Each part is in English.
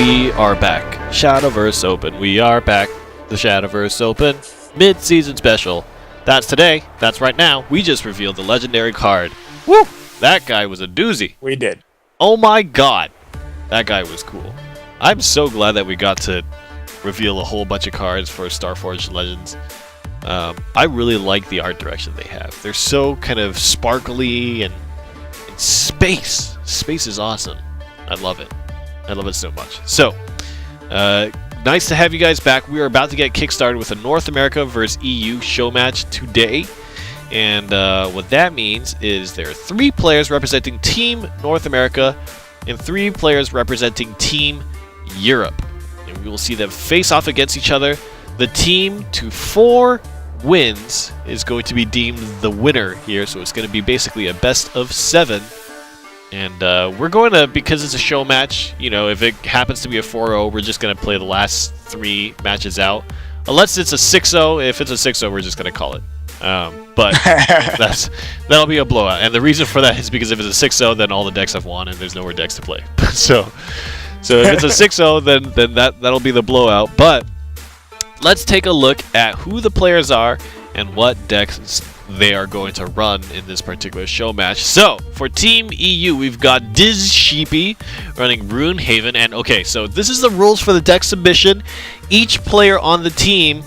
we are back. Shadowverse Open. We are back. The Shadowverse Open mid-season special. That's today. That's right now. We just revealed the legendary card. Woo! That guy was a doozy. We did. Oh my god. That guy was cool. I'm so glad that we got to reveal a whole bunch of cards for Starforged Legends. I really like the art direction they have. They're so kind of sparkly and space. Space is awesome. I love it. I love it so much. So, nice to have you guys back. We are about to get kickstarted with a North America versus EU show match today. And what that means is there are 3 players representing Team North America and 3 players representing Team Europe. And we will see them face off against each other. The team to 4 wins is going to be deemed the winner here. So it's going to be basically a best of 7. And we're going to, because it's a show match, you know, if it happens to be a 4-0, we're just going to play the last 3 matches out. Unless it's a 6-0. If it's a 6-0, we're just going to call it. But that'll be a blowout. And the reason for that is because if it's a 6-0, then all the decks have won and there's no more decks to play. So if it's a 6-0, then that'll be the blowout. But let's take a look at who the players are and what decks they are going to run in this particular show match. So, for Team EU, we've got Diz Sheepy running Rune Haven. And, okay, so this is the rules for the deck submission. Each player on the team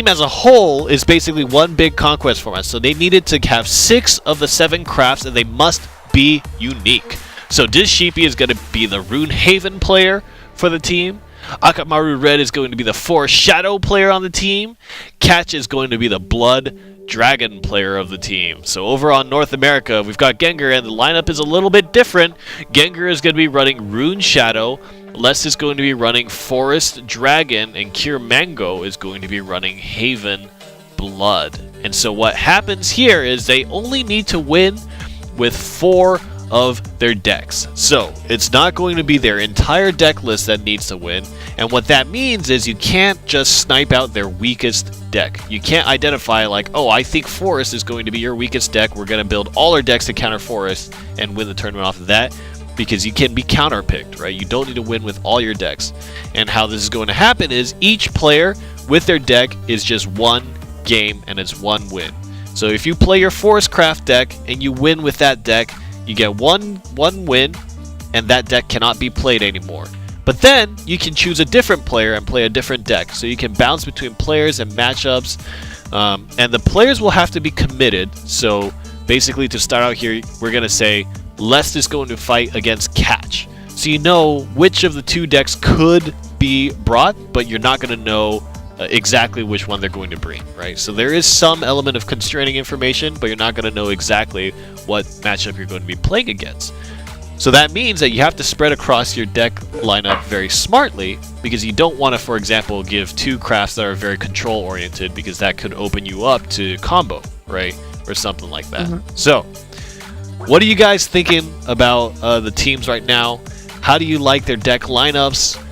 as a whole is basically one big conquest format. So they needed to have 6 of the 7 crafts, and they must be unique. So Diz Sheepy is going to be the Rune Haven player for the team. Akamaru Red is going to be the Forest Shadow player on the team. Catch is going to be the Blood Dragon player of the team. So over on North America, we've got Gengar, and the lineup is a little bit different. Gengar is going to be running Rune Shadow. Les is going to be running Forest Dragon, and Cure Mango is going to be running Haven Blood. And so what happens here is they only need to win with 4 of their decks. So it's not going to be their entire deck list that needs to win. And what that means is you can't just snipe out their weakest deck. You can't identify like, oh, I think Forest is going to be your weakest deck. We're going to build all our decks to counter Forest and win the tournament off of that, because you can be counter-picked, right? You don't need to win with all your decks. And how this is going to happen is each player with their deck is just 1 game and it's 1 win. So if you play your Forest Craft deck and you win with that deck, you get one win, and that deck cannot be played anymore. But then you can choose a different player and play a different deck. So you can bounce between players and matchups, and the players will have to be committed. So basically, to start out here, we're going to say Les is going to fight against Catch. So you know which of the 2 decks could be brought, but you're not going to know exactly which one they're going to bring, right? So there is some element of constraining information, but you're not going to know exactly what matchup you're going to be playing against. So that means that you have to spread across your deck lineup very smartly, because you don't want to, for example, give 2 crafts that are very control-oriented, because that could open you up to combo, right? Or something like that. So, what are you guys thinking about the teams right now? How do you like their deck lineups?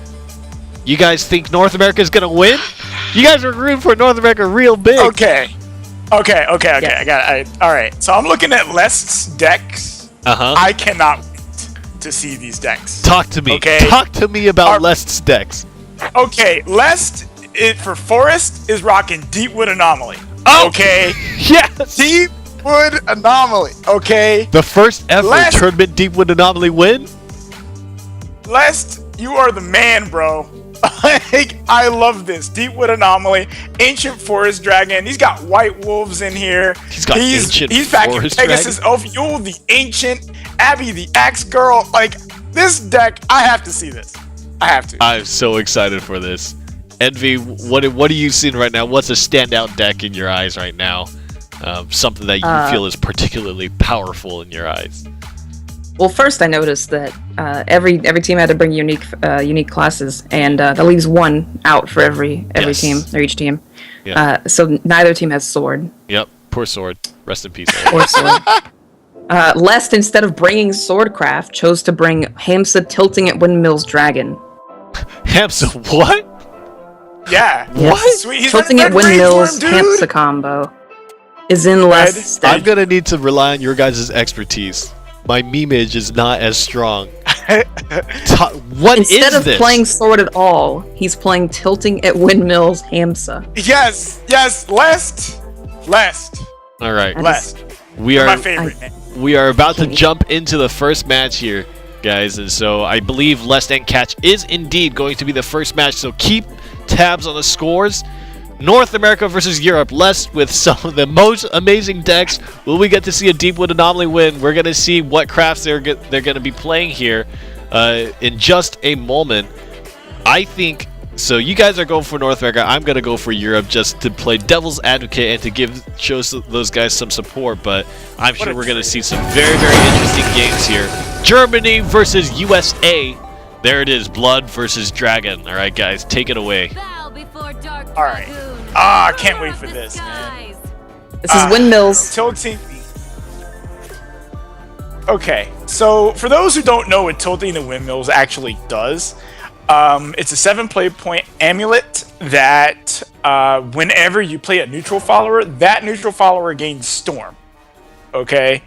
You guys think North America is going to win? You guys are rooting for North America real big. Okay. Yeah. I got it. All right. So I'm looking at Lest's decks. I cannot wait to see these decks. Talk to me. Okay. Talk to me about Lest's decks. Okay. Lest, for Forest, is rocking Deepwood Anomaly. Oh! Okay. Yes! Deepwood Anomaly. Okay. The first ever tournament Deepwood Anomaly win? Lest, you are the man, bro. I love this. Deepwood Anomaly, Ancient Forest Dragon. He's got White Wolves in here. He's packing Pegasus Elfuel, the Ancient, Abby the Axe Girl. Like, this deck, I have to see this. I have to. I'm so excited for this. Envy, what are you seeing right now? What's a standout deck in your eyes right now? Something that you feel is particularly powerful in your eyes. Well, first I noticed that every team had to bring unique classes, and that leaves 1 out for every team or each team. Yep. So neither team has Sword. Yep. Poor Sword. Rest in peace. Poor Sword. Lest, instead of bringing Swordcraft, chose to bring Hamsa Tilting at Windmills Dragon. Hamsa what? Yeah. What? Sweet. Tilting at Windmills Hamsa combo is in Lest's deck. I'm gonna need to rely on your guys' expertise. My memeage is not as strong. What Instead is of this? playing sword at all, he's playing tilting at windmills Hamsa. Yes, lest. All right, Lest. we You're are my favorite, man. we are about to jump into the first match here, guys, and so I believe Lest and Catch is indeed going to be the first match. So keep tabs on the scores. North America versus Europe. Lest with some of the most amazing decks. Will we get to see a Deepwood Anomaly win? We're gonna see what crafts they're gonna be playing here in just a moment. I think so. You guys are going for North America. I'm gonna go for Europe just to play devil's advocate and to show those guys some support. But I'm sure we're gonna see some very interesting games here. Germany versus USA. There it is. Blood versus Dragon. All right, guys, take it away. All right. I can't wait for this, man. This is windmills. Tilting. Okay, so for those who don't know what tilting the windmills actually does, it's a 7 play point amulet that whenever you play a neutral follower, that neutral follower gains storm. Okay?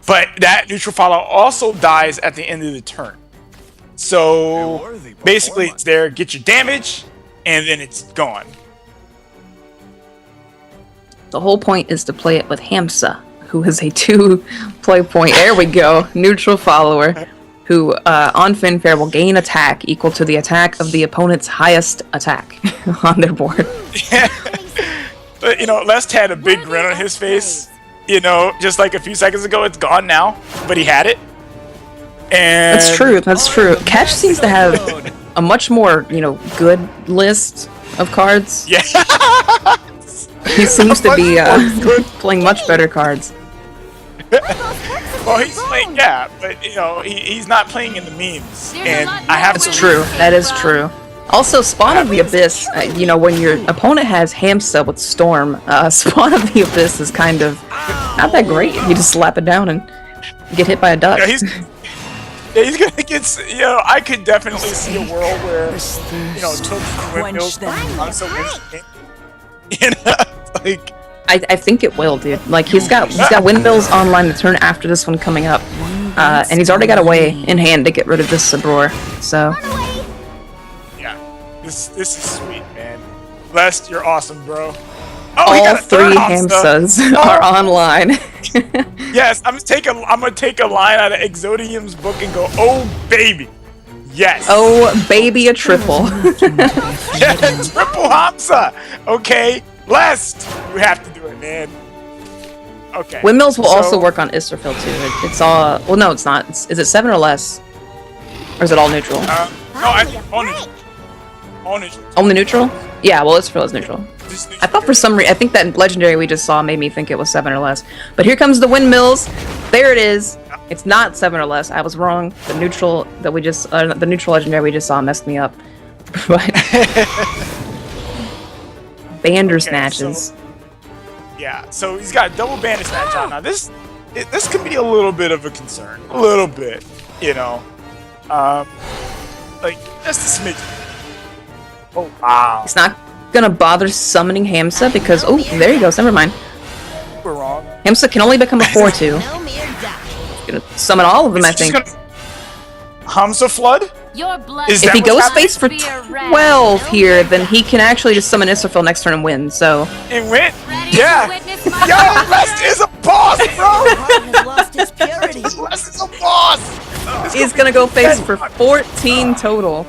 But that neutral follower also dies at the end of the turn. So basically it's there, get your damage, and then it's gone. The whole point is to play it with Hamsa, who is a 2 play point. There we go. Neutral follower, who on Finfair will gain attack equal to the attack of the opponent's highest attack on their board. But you know, Lest had a big grin on his face. You know, just like a few seconds ago, it's gone now, but he had it. And That's true. That's true. Catch seems to have a much more, good list of cards. Yeah. He seems to be playing much better cards. Well, he's playing, yeah, but you know, he's not playing in the memes, and I have That's true. That is true. Also, Spawn of the Abyss, when your opponent has Hamsa with Storm, Spawn of the Abyss is kind of not that great. You just slap it down and get hit by a duck. Yeah, he's gonna get. I could definitely see a world where tilting windmills also wins the game. Like. I think it will, dude. Like he's got windmills online the turn after this one coming up, and he's already got a way in hand to get rid of this Sabror. So. Yeah, this is sweet, man. Lest, you're awesome, bro. Oh, all 3 Hamsas are online. Yes, I'm gonna take a line out of Exodium's book and go, oh baby, yes. Oh baby, a triple. Yeah, triple Hamsa. Okay, Lest, you have to do it, man. Okay. Windmills will also work on Israfil too. It's all no, it's not. Is it 7 or less, or is it all neutral? No, I think all neutral. All neutral. Only neutral? Yeah, well, Israfil is neutral. I thought for some reason, I think that legendary we just saw made me think it was 7 or less. But here comes the windmills. There it is. It's not 7 or less. I was wrong. The neutral that the neutral legendary we just saw messed me up. But Bandersnatches. Yeah, so he's got double Bandersnatch on. Now this could be a little bit of a concern. A little bit, like just a smidge. Oh wow. It's not gonna bother summoning Hamsa because there he goes. Never mind. We're wrong. Hamsa can only become a 4/2. Gonna summon all of them, I think. Hamsa Flood? Your blood Is If that he what's goes happening? face for 12 here, then he can actually just summon Israfil next turn and win. So It went. ready Yeah. to witness my Yo, Lest is a boss, bro. has lost its purity. Lest is a boss. he's gonna go face for 14 total.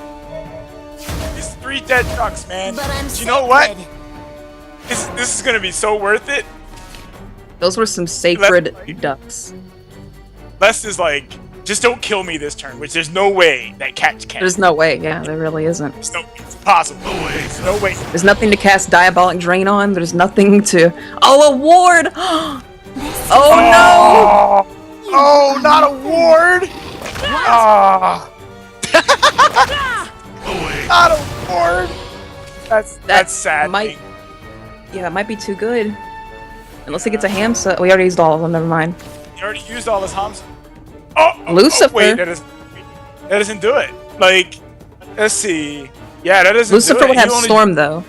It's 3 dead ducks, man. But I'm You know what? sacred. This is gonna be so worth it. Those were some sacred ducks. Lest is like, just don't kill me this turn, which there's no way that Catch can. There's no way. Yeah, there really isn't. It's impossible. No way. There's no way. There's nothing to cast Diabolic Drain on. There's nothing to. Oh, a ward! Oh no! Oh, not a ward! Ah. Not a ward! That's sad. Might. Yeah, that might be too good. Unless he gets a Hamsa. We already used all of them. Never mind. You already used all his Hamsa. Oh, Lucifer. wait, that doesn't do it. Like, let's see. Yeah, that doesn't Lucifer do it. would have He only- Storm though.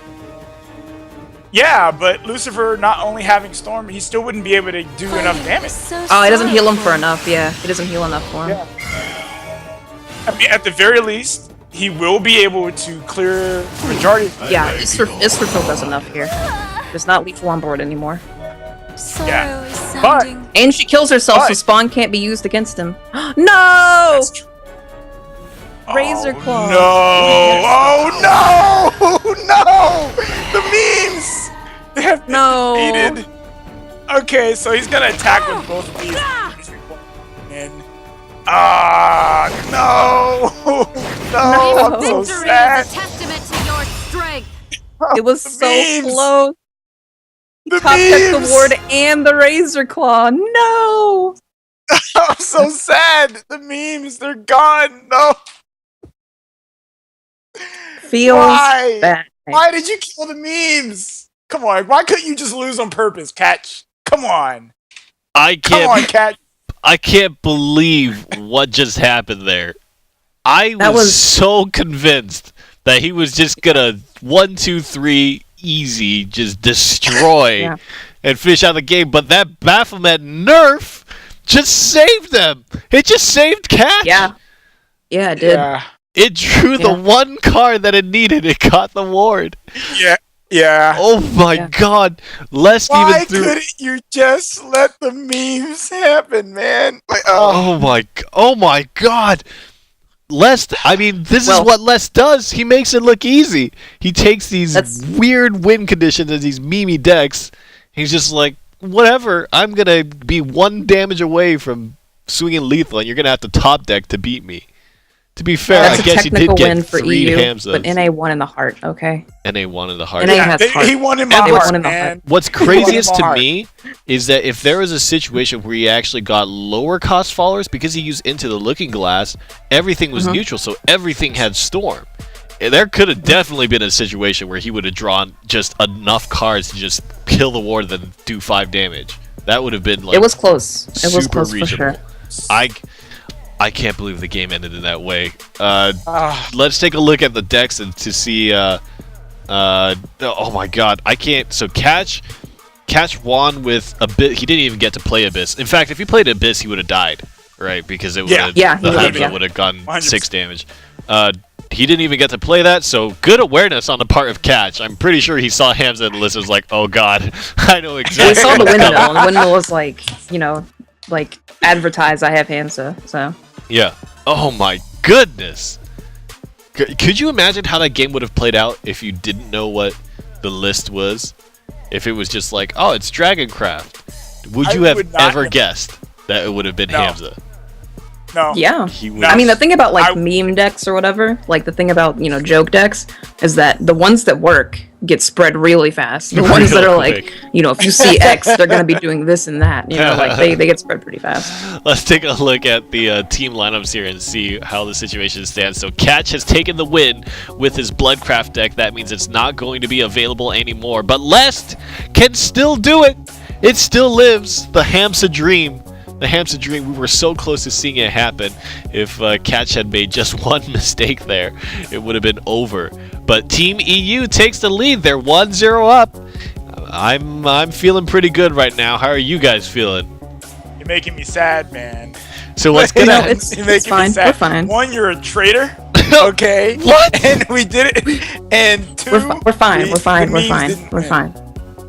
Yeah, but Lucifer not only having Storm, he still wouldn't be able to do enough damage. Oh, it doesn't heal him for enough. Yeah, it doesn't heal enough for him. Yeah. I mean, at the very least, he will be able to clear the majority. Yeah, Isterfield does enough here. There's not lethal on board anymore. Sorrow Yeah. is sounding. And she kills herself, so But- Spawn can't be used against him. No! That's true. Razor Claw. No! Oh no! The memes! They have been defeated. Okay, so he's gonna attack with both of these. And no! No! I'm so Victory sad. is a testament to your strength. It was The so memes. close. The Top deck the memes! ward and the Razor Claw. No! I'm so sad. The memes, they're gone. No. Feels Why? bad. Why did you kill the memes? Come on. Why couldn't you just lose on purpose, Catch? Come on. I Come on, can't. Catch. I can't believe what just happened there. I That was was- so convinced that he was just gonna 1, 2, 3 easy just destroy Yeah. and finish out the game, but that Baphomet nerf just saved them. It just saved Catch. Yeah. Yeah, it did. Yeah. It drew the Yeah. one card that it needed. It got the ward. Yeah. Yeah. Oh my Yeah. god. Lest Why even through. couldn't you just let the memes happen, man? Like, Oh my god. Lest, I mean, this is Well- what Lest does. He makes it look easy. He takes these That's- weird win conditions and these memey decks. He's just like, whatever. I'm gonna be 1 damage away from swinging lethal, and you're gonna have to top deck to beat me. To be fair, That's I a guess you did technical get win for 3 EU, Hamzas. but NA won in the heart, okay? NA1 in the heart. NA yeah, has they, heart. he won in my And heart, won in the man. heart. What's He won craziest in my to heart. me is that if there was a situation where he actually got lower cost followers because he used Into the Looking Glass, everything was neutral, so everything had Storm. And there could have definitely been a situation where he would have drawn just enough cards to just kill the ward and then do 5 damage. That would have been like It was close. It was super close for reasonable. sure. I can't believe the game ended in that way. Ah, Let's take a look at the decks and to see. Oh my god, I can't. So Catch won with Abyss. He didn't even get to play Abyss. In fact, if he played Abyss, he would have died, right? Because it would have Yeah, he the would've, Hydra yeah. would have gotten 100%. 6 damage. He didn't even get to play that, so good awareness on the part of Catch. I'm pretty sure he saw Hamza and the list was like, oh god, I know exactly. We saw the what's windmill, coming. and the windmill was like, like advertise I have Hamza, so. Yeah. Oh my goodness. Could you imagine how that game would have played out if you didn't know what the list was? If it was just like, oh, it's Dragoncraft. Would you I have would not ever have- guessed that it would have been No. Hamza? no. Yeah. He would. No. I mean, the thing about like I- meme decks or whatever, like the thing about joke decks, is that the ones that work get spread really fast. The ones that are like, quick. if you see X, they're gonna be doing this and that. Like they get spread pretty fast. Let's take a look at the team lineups here and see how the situation stands. So Catch has taken the win with his Bloodcraft deck. That means it's not going to be available anymore. But Lest can still do it. It still lives. The Hamza dream. The Hamza dream. We were so close to seeing it happen. If Catch had made just one mistake there, it would have been over. But Team EU takes the lead. They're 1-0 up. I'm feeling pretty good right now. How are you guys feeling? You're making me sad, man. So what's gonna No, happen? it's You're making me fine. sad. We're fine. One, you're a traitor. Okay. What? And we did it. And 2, We're fine. We're fine. the We're memes fine. didn't We're win. fine.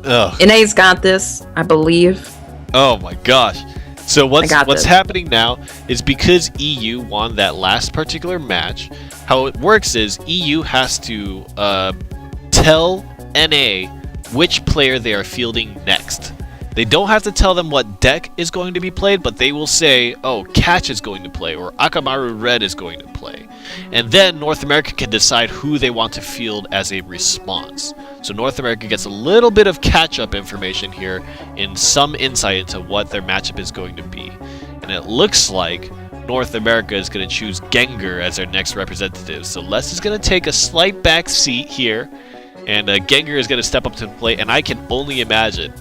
Ugh. NA's got this, I believe. Oh my gosh. So what's got this. happening now is because EU won that last particular match, how it works is EU has to tell NA which player they are fielding next. They don't have to tell them what deck is going to be played, but they will say, oh, Catch is going to play, or Akamaru Red is going to play. And then North America can decide who they want to field as a response. So North America gets a little bit of catch-up information here in some insight into what their matchup is going to be. And it looks like North America is going to choose Gengar as their next representative. So Les is going to take a slight back seat here, and Gengar is going to step up to the plate, and I can only imagine,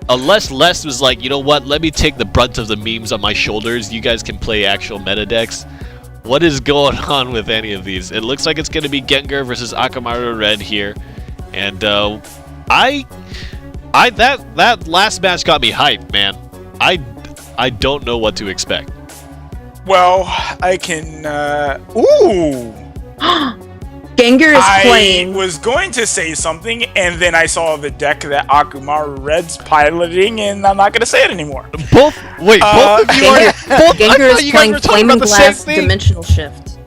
unless Les was like, you know what, let me take the brunt of the memes on my shoulders, you guys can play actual meta decks. What is going on with any of these? It looks like it's going to be Gengar versus Akamaru Red here. And that last match got me hyped, man. I don't know what to expect. Well, I can. Ooh. Gengar is I playing. was going to say something, and then I saw the deck that Akumaru Red's piloting, and I'm not going to say it anymore. Both of you are. Both. Gengar is you guys playing were talking Flaming about the same Glass thing. Dimensional Shift.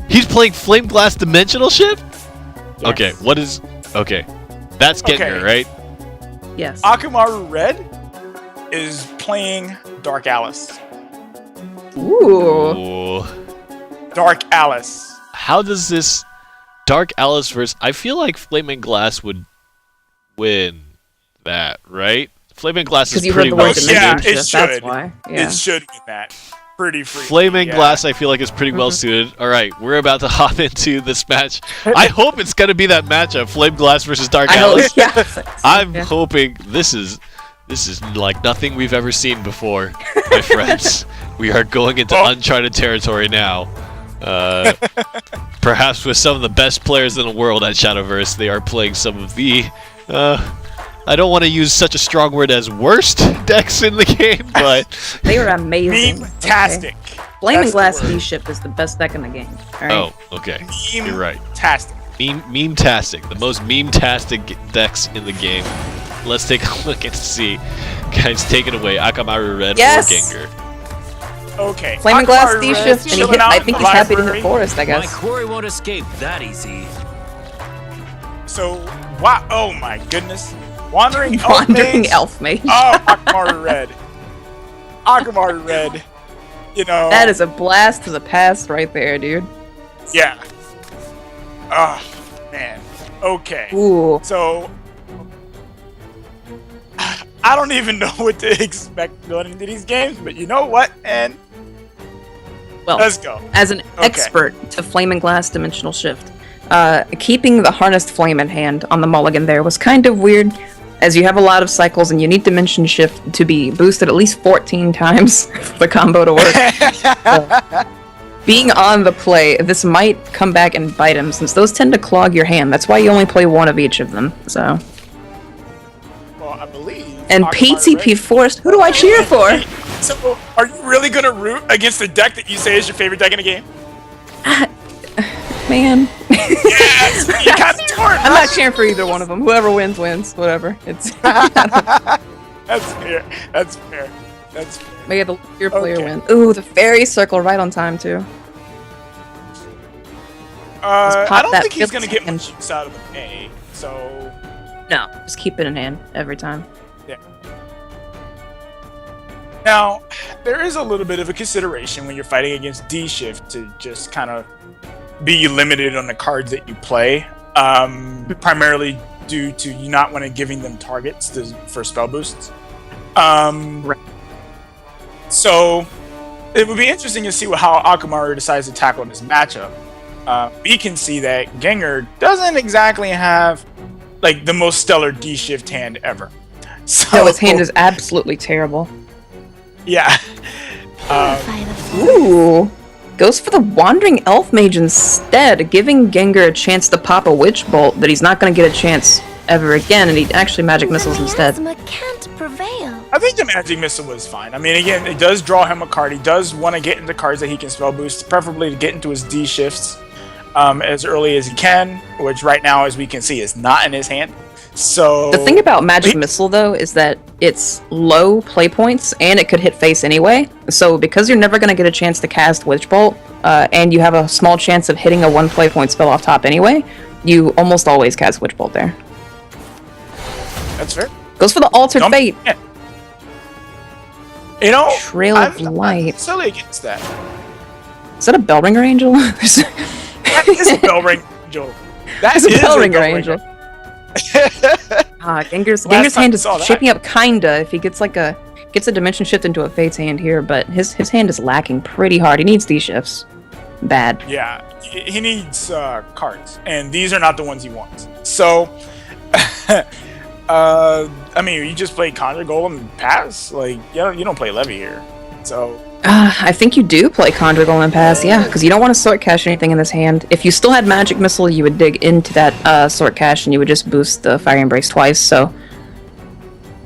He's playing Flame Glass Dimensional Shift. Yes. Okay, what is? Okay, that's Gengar, Okay. right? Yes. Akumaru Red is playing Dark Alice. Ooh. Ooh. Dark Alice. How does this Dark Alice versus? I feel like Flaming Glass would win that, right? Flaming Glass is Because you pretty heard the well word suited. Yeah, Dimensional it Shift, that's should. why. Yeah. It should be that. Pretty free. Flaming yeah. Glass, I feel like is pretty well suited. All right, we're about to hop into this match. I hope it's gonna be that matchup: Flame Glass versus Dark I hope, Alice. yeah. I'm Yeah. hoping this is like nothing we've ever seen before, my friends. We are going into uncharted territory now. Perhaps with some of the best players in the world at Shadowverse, they are playing some of the. I don't want to use such a strong word as worst decks in the game, but They are amazing. Meme-tastic. Okay. Flaming That's the Glass word. D-Shift is the best deck in the game. All right? oh, okay, you're right. Tastic. Meme-tastic, the most meme-tastic decks in the game. Let's take a look and see. Guys, take it away. Akamaru Red Yes! or Gengar. Okay. Flaming Glass Akumaru D-Shift, Red's and he chilling hit, out I in think the he's happy to library. hit Forest, I My guess. quarry won't escape that easy. So, wow. Oh my goodness. Wandering Elf Wandering Mage. Elf Mage. Oh, Akumaru Red. Akumaru Red. You know. That is a blast to the past right there, dude. Yeah. Oh, man. Okay. Ooh. So, I don't even know what to expect going into these games, but you know what? And Well, let's go. as an expert to Flaming Glass Dimensional Shift, keeping the Harnessed Flame in hand on the mulligan there was kind of weird, as you have a lot of cycles and you need Dimension Shift to be boosted at least 14 times for the combo to work. So, being on the play, this might come back and bite him, since those tend to clog your hand. That's why you only play one of each of them. So, Well, I believe. and Akumaru PTP Red- Forest, who do I cheer for? So, are you really gonna root against the deck that you say is your favorite deck in the game? Man, Yes, you got torn. I'm not cheering for either one of them. Whoever wins, wins. Whatever. It's That's fair. That's fair. That's fair. may the your player Okay. win. Ooh, the fairy circle right on time too. pop I don't that think he's fifth gonna get second. much use out of the A. So, No, just keep it in hand every time. yeah. Now, there is a little bit of a consideration when you're fighting against D-Shift to just kind of be limited on the cards that you play, primarily due to you not want to giving them targets for spell boosts. Right. So, it would be interesting to see how Akumaru decides to tackle this matchup. We can see that Gengar doesn't exactly have like the most stellar D-Shift hand ever. So, No, his hand is absolutely terrible. yeah. Ooh, goes for the Wandering Elf Mage instead, giving Gengar a chance to pop a Witch Bolt that he's not going to get a chance ever again, and he actually Magic Missiles instead. Miasma can't prevail. I think the Magic Missile was fine. I mean, again, it does draw him a card. He does want to get into cards that he can spell boost, preferably to get into his D shifts as early as he can, which right now, as we can see, is not in his hand. So The thing about Magic Missile, though, is that it's low play points, and it could hit face anyway. So because you're never going to get a chance to cast Witch Bolt, and you have a small chance of hitting a 1 play point spell off top anyway, you almost always cast Witch Bolt there. that's fair. Goes for the Altered Don't- Fate. yeah. You know, Trail of I'm not Light. necessarily against that. Is that a Bellringer Angel? That is a Bellring Angel. That It's a is Bellringer Bellringer. Angel. Gengar's Last time hand I is saw that. shaping up kinda if he gets a dimension shift into a Fate's hand here, but his hand is lacking pretty hard. He needs these shifts. Bad. Yeah, he needs cards, and these are not the ones he wants. So, I mean, you just play Conjure Golem and pass. Like, you don't play Levy here. So, I think you do play Conjure Golem and pass, yeah, because you don't want to Sword Cash anything in this hand. If you still had Magic Missile, you would dig into that Sword Cash and you would just boost the Fire Embrace twice, so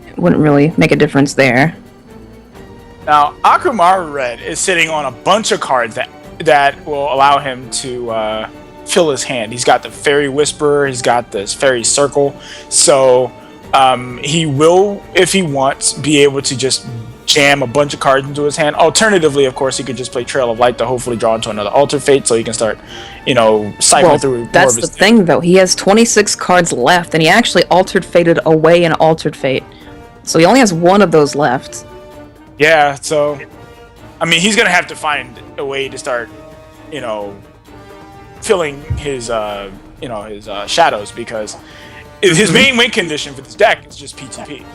it wouldn't really make a difference there. Now, Akumaru Red is sitting on a bunch of cards that will allow him to fill his hand. He's got the Fairy Whisperer, he's got this Fairy Circle, so he will, if he wants, be able to just jam a bunch of cards into his hand. Alternatively, of course, he could just play Trail of Light to hopefully draw into another Alter Fate, so he can start, siphoning through more of that's his the thing, though. He has 26 cards left, and he actually Altered Fated away an Altered Fate. So he only has one of those left. Yeah, so, I mean, he's going to have to find a way to start, filling his, shadows, because his main win condition for this deck is just PTP.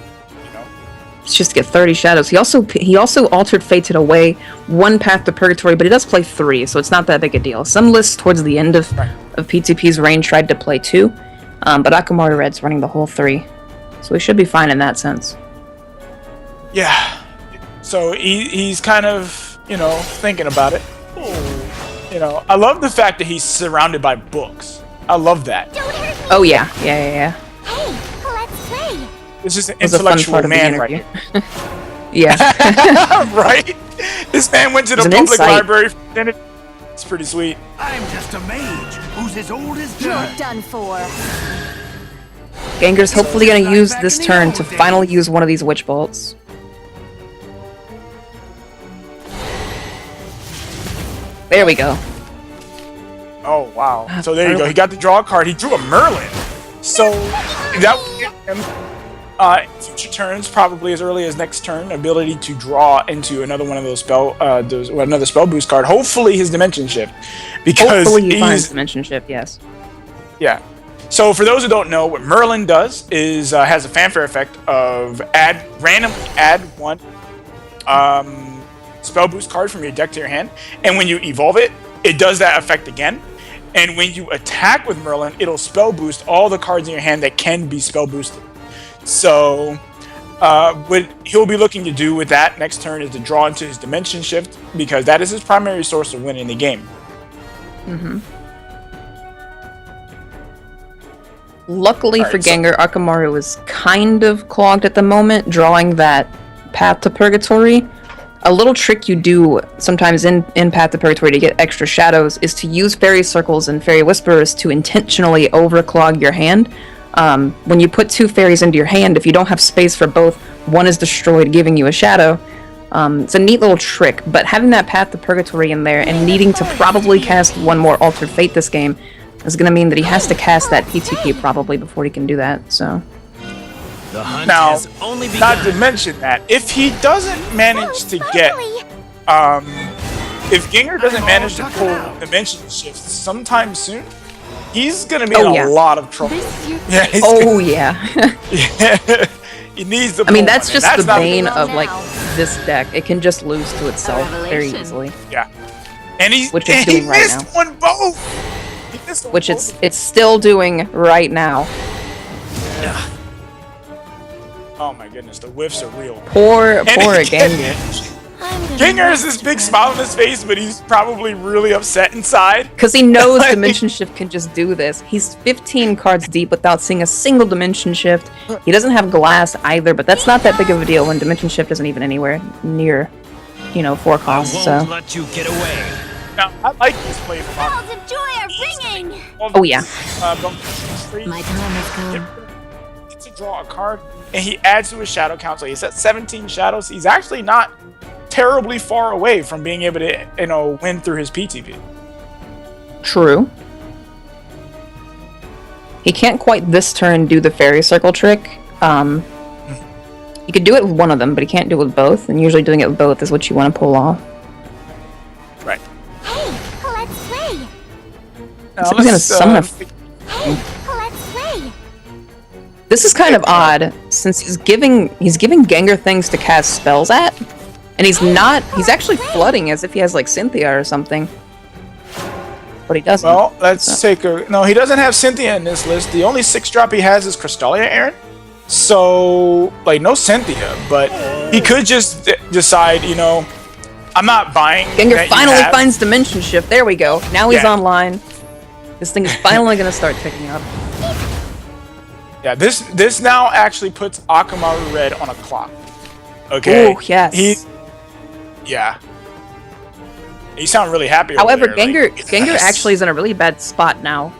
It's just to get 30 shadows. He also Altered Fated away one Path to Purgatory, but he does play 3, so it's not that big a deal. Some lists towards the end of PTP's reign tried to play 2, but Akumaru Red's running the whole 3, so he should be fine in that sense. Yeah, so he's kind of, thinking about it. I love the fact that he's surrounded by books. I love that. Oh yeah. Hey, let's play. This is an It was a fun intellectual part of the man interview. right Yeah. right? This man went to the It's an public insight. library for dinner. It's pretty sweet. I'm just a mage who's as old as You're dirt. done for. Gengar's hopefully going to use this turn to finally use one of these Witch Bolts. There we go. Oh, wow. So there you go. He got to draw a card. He drew a Merlin. So that will give him, future turns, probably as early as next turn, ability to draw into another one of those another spell boost card. Hopefully his Dimension Shift. Because Hopefully he finds Dimension Shift, yes. Yeah. So for those who don't know, what Merlin does is has a fanfare effect of randomly add one spell boost card from your deck to your hand, and when you evolve it, it does that effect again. And when you attack with Merlin, it'll spell boost all the cards in your hand that can be spell boosted. So what he'll be looking to do with that next turn is to draw into his Dimension Shift, because that is his primary source of winning the game. Mm-hmm. Luckily for Gengar, Akumaru is kind of clogged at the moment, drawing that Path to Purgatory. A little trick you do sometimes in Path to Purgatory to get extra shadows is to use Fairy Circles and Fairy Whisperers to intentionally overclog your hand. When you put 2 fairies into your hand, if you don't have space for both, one is destroyed, giving you a shadow. It's a neat little trick, but having that Path to Purgatory in there and needing to probably cast one more Altered Fate this game is going to mean that he has to cast that PTP probably before he can do that, so... The hunt Now, has only begun. not to mention that, if he doesn't manage to get, if Gengar doesn't manage to pull Dimension Shifts sometime soon, he's gonna be in a lot of trouble. Yeah, he needs to. I mean, that's just the not bane good. of like this deck. It can just lose to itself very revelation. easily. Yeah, and he Which it's doing right missed now. one both. He missed one Which both. it's still doing right now. Oh my goodness, the whiffs are real. Poor And Gengar. Gengar has this big smile on his face, but he's probably really upset inside. Because he knows Dimension Shift can just do this. He's 15 cards deep without seeing a single Dimension Shift. He doesn't have Glass either, but that's not that big of a deal when Dimension Shift isn't even anywhere near, 4 I costs, won't so... let you get away. Now, I like this play from Bells of joy are ringing. Oh, yeah. My time has come. To draw a card, and he adds to his shadow count, so he's at 17 shadows. He's actually not terribly far away from being able to, win through his PTP. True. He can't quite this turn do the Fairy Circle trick. He could do it with one of them, but he can't do it with both, and usually doing it with both is what you want to pull off. Right. Hey, let's play. Now, So he's gonna summon a... Hey, let's play. This is kind of odd, since he's giving Gengar things to cast spells at, and he's actually flooding as if he has like Cynthia or something. But he doesn't. Well, let's take a... No, he doesn't have Cynthia in this list. The only 6-drop he has is Crystalia Aaron. So, no Cynthia, but he could just decide, I'm not buying. Gengar finally finds Dimension Shift. There we go. Now he's online. This thing is finally going to start picking up. Yeah, this now actually puts Akumaru Red on a clock. Okay. Oh, yes. Yeah. You sound really happy. However, over there, Gengar actually is in a really bad spot now.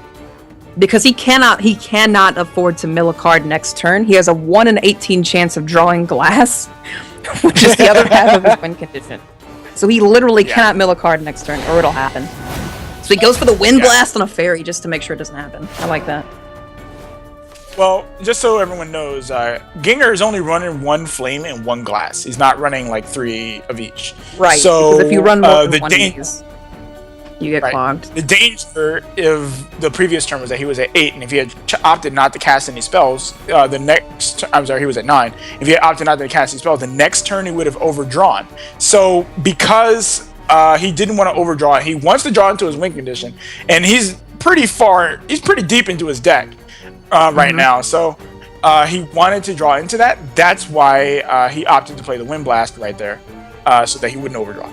Because he cannot afford to mill a card next turn. He has a 1 in 18 chance of drawing glass, which is the other half of his win condition. So he literally cannot mill a card next turn, or it'll happen. So he goes for the Wind Blast on a fairy just to make sure it doesn't happen. I like that. Well, just so everyone knows, Gengar is only running 1 flame and 1 glass. He's not running like 3 of each. Right. So because if you run more than one of these, you get clogged. The danger of the previous turn was that he was at 8, and if he had opted not to cast any spells, he was at 9. If he had opted not to cast any spells, the next turn he would have overdrawn. So because he didn't want to overdraw, he wants to draw into his win condition, and he's pretty deep into his deck right now. So he wanted to draw into that. That's why he opted to play the Wind Blast right there, so that he wouldn't overdraw.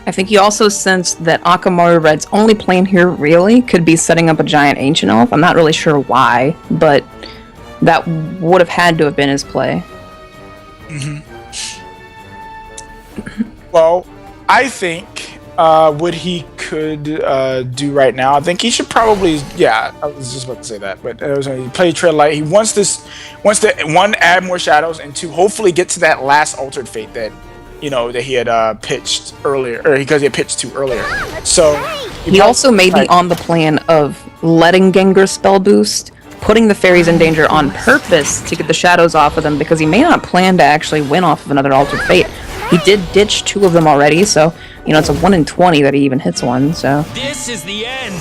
I think he also sensed that Akamaru Red's only plan here really could be setting up a giant Ancient Elf. I'm not really sure why, but that would have had to have been his play. Well, I think what he could do right now, I think he should probably, I was just about to say that, but he played Tread Light. He wants to, 1, add more shadows, and 2, hopefully get to that last Altered Fate that he had pitched earlier, or because he had pitched to earlier. So he also may be on the plan of letting Gengar spell boost, putting the fairies in danger on purpose to get the shadows off of them, because he may not plan to actually win off of another Altered Fate. He did ditch 2 of them already, so it's a 1 in 20 that he even hits one. So This is the end.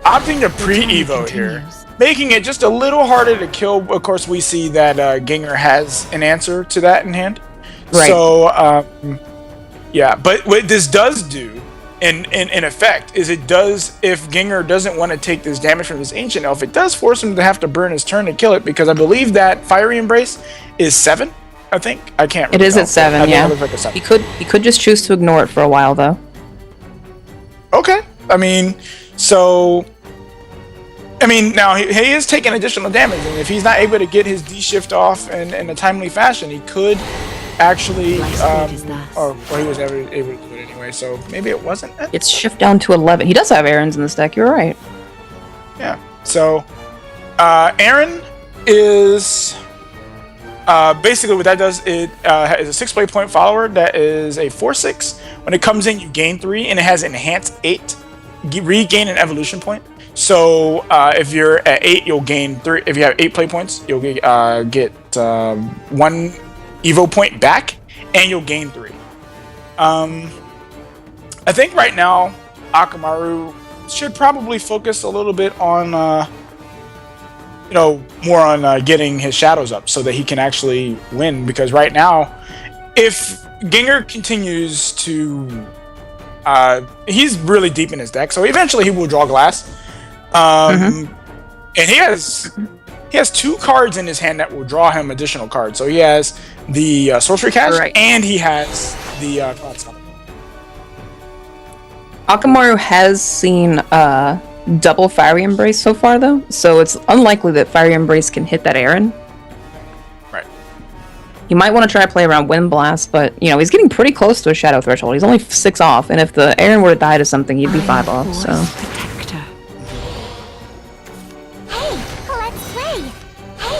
Opting to pre-evo here, making it just a little harder to kill. Of course, we see that Gengar has an answer to that in hand. Right. So, but what this does do, in effect, is it does, if Gengar doesn't want to take this damage from this Ancient Elf, it does force him to have to burn his turn to kill it, because I believe that Fiery Embrace is 7, I think. I can't remember. It is at 7, yeah. Like a 7. He could just choose to ignore it for a while, though. Okay. Now he is taking additional damage, and if he's not able to get his D-shift off in a timely fashion, he could actually, or he was never able to do it anyway, so maybe it wasn't it. It's shift down to 11. He does have Aaron's in this deck, you're right. Yeah, so Aaron is basically what that does, it is a 6 play point follower that is a 4/6. When it comes in, you gain 3, and it has enhance 8, regain an evolution point. So if you're at 8, you'll gain 3. If you have 8 play points, you'll get 1 Evo point back, and you'll gain 3. I think right now Akamaru should probably focus a little bit on more on getting his shadows up so that he can actually win, because right now, if Gengar continues to he's really deep in his deck, so eventually he will draw glass. And he has 2 cards in his hand that will draw him additional cards. So he has the Sorcery Cache, and he has the Cloud Summon. Akamaru has seen double Fiery Embrace so far, though, so it's unlikely that Fiery Embrace can hit that Aaron. Right. You might want to try to play around Wind Blast, but, he's getting pretty close to a Shadow Threshold. He's only 6 off, and if the Aaron were to die to something, he'd be 5 off, so...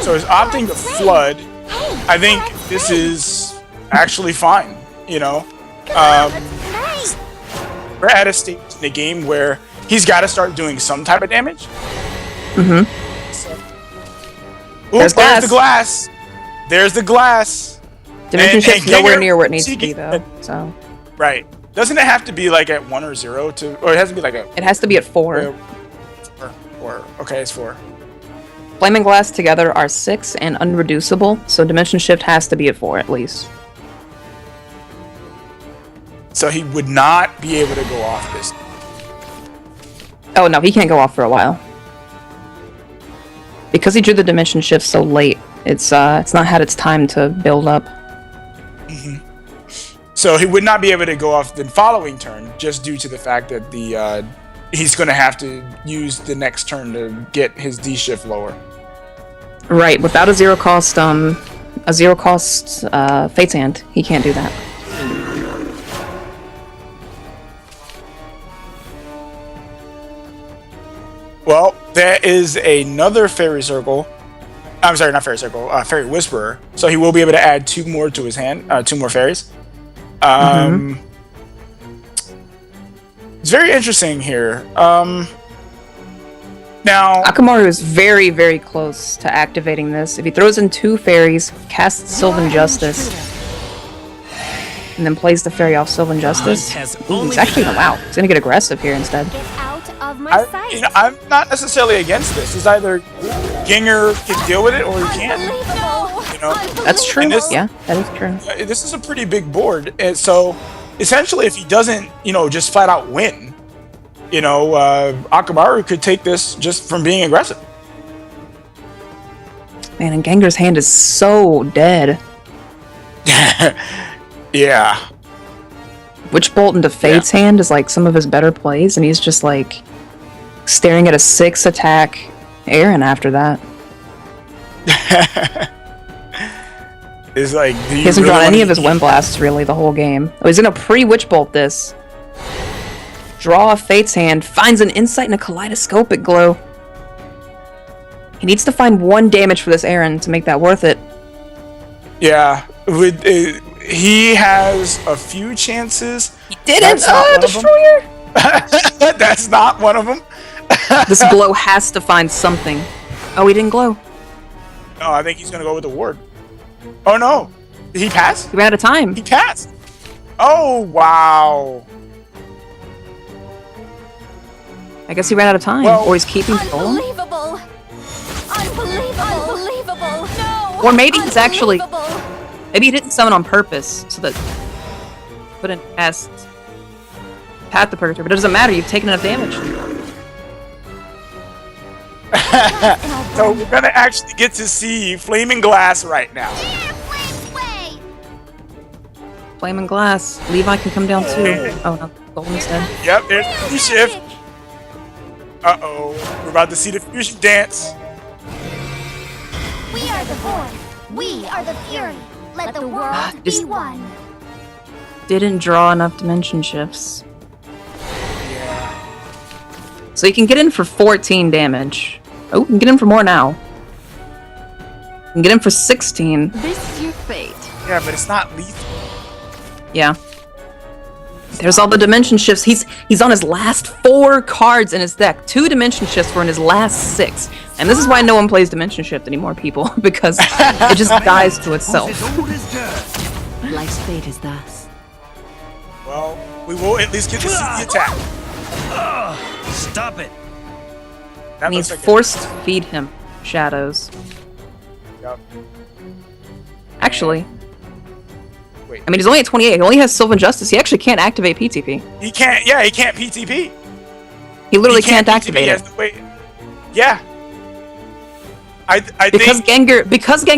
So he's opting to Flood. I think this is actually fine, We're at a stage in the game where he's got to start doing some type of damage. There's the glass. There's the glass. Dimension Shift's nowhere near where it needs to be, though, so... Right. Doesn't it have to be like at 1 or 0 or it has to be like a... It has to be at 4. Okay, it's 4. Flame and Glass together are 6 and unreducible, so Dimension Shift has to be at 4 at least. So he would not be able to go off this. Oh no, he can't go off for a while. Because he drew the Dimension Shift so late, it's not had its time to build up. So he would not be able to go off the following turn, just due to the fact that he's going to have to use the next turn to get his D-shift lower. Right, without a 0 cost a 0-cost Fate's Hand. He can't do that. Well, there is another Fairy Circle. I'm sorry, not Fairy Circle. Fairy Whisperer. So he will be able to add 2 more to his hand. 2 more fairies. It's very interesting here. Now, Akamaru is very, very close to activating this. If he throws in 2 fairies, casts Sylvan Justice, and then plays the fairy off Sylvan Justice, he's actually wow. He's gonna get aggressive here instead. Get out of my sight. I'm not necessarily against this. It's either Ginger can deal with it or he can't. Unbelievable. You know, That's true. And this- Yeah, that is true. this is a pretty big board, and so essentially, if he doesn't, just flat out win, Akamaru could take this just from being aggressive. Man, and Gengar's hand is so dead. Yeah. Witch Bolt into Fate's hand is like some of his better plays, and he's just like staring at a 6 attack Aaron after that. It's like, He hasn't drawn any of his Wind Blasts really the whole game. Oh, he's gonna pre-Witch Bolt this. Draw a Fate's Hand, finds an Insight and a Kaleidoscopic Glow. He needs to find 1 damage for this Aaron to make that worth it. Yeah. He has a few chances. He didn't! That's not one of them. Destroyer! That's not one of them. This Glow has to find something. Oh, he didn't glow. No, I think he's gonna go with the ward. Oh no, he passed. He ran out of time. He passed. Oh wow. I guess he ran out of time. Well- Or he's keeping control. Unbelievable. Unbelievable. No. Or maybe he's actually- Unbelievable. Maybe he didn't summon on purpose, so that couldn't cast Path to Purgatory, but it doesn't matter, you've taken enough damage. So we're gonna actually get to see Flaming Glass right now. Flames way. Flame and Glass. Levi can come down too. Oh no, Golden instead. Yep, there's the shift. Uh-oh, we're about to see the fusion dance. We are the void. We are the fury. Let the world Just- be one. Didn't draw enough dimension shifts. So you can get in for 14 damage. Oh, you can get in for more now. You can get in for 16. This is your fate. Yeah, but it's not lethal. Yeah. There's all the dimension shifts. He's on his last 4 cards in his deck. 2 dimension shifts were in his last 6. And this is why no one plays dimension shift anymore, people, because it just dies to itself. Who's as old as dirt? Life's fate is thus. Well, we will at least get to see the attack. Stop it. That And he's looks like forced to feed him shadows. Yep. Actually, Wait. I mean, he's only at 28. He only has Sylvan Justice. He actually can't activate PTP. He can't. Yeah, he can't PTP. He literally He can't PTP, activate he it. has to wait. Yeah. I Because think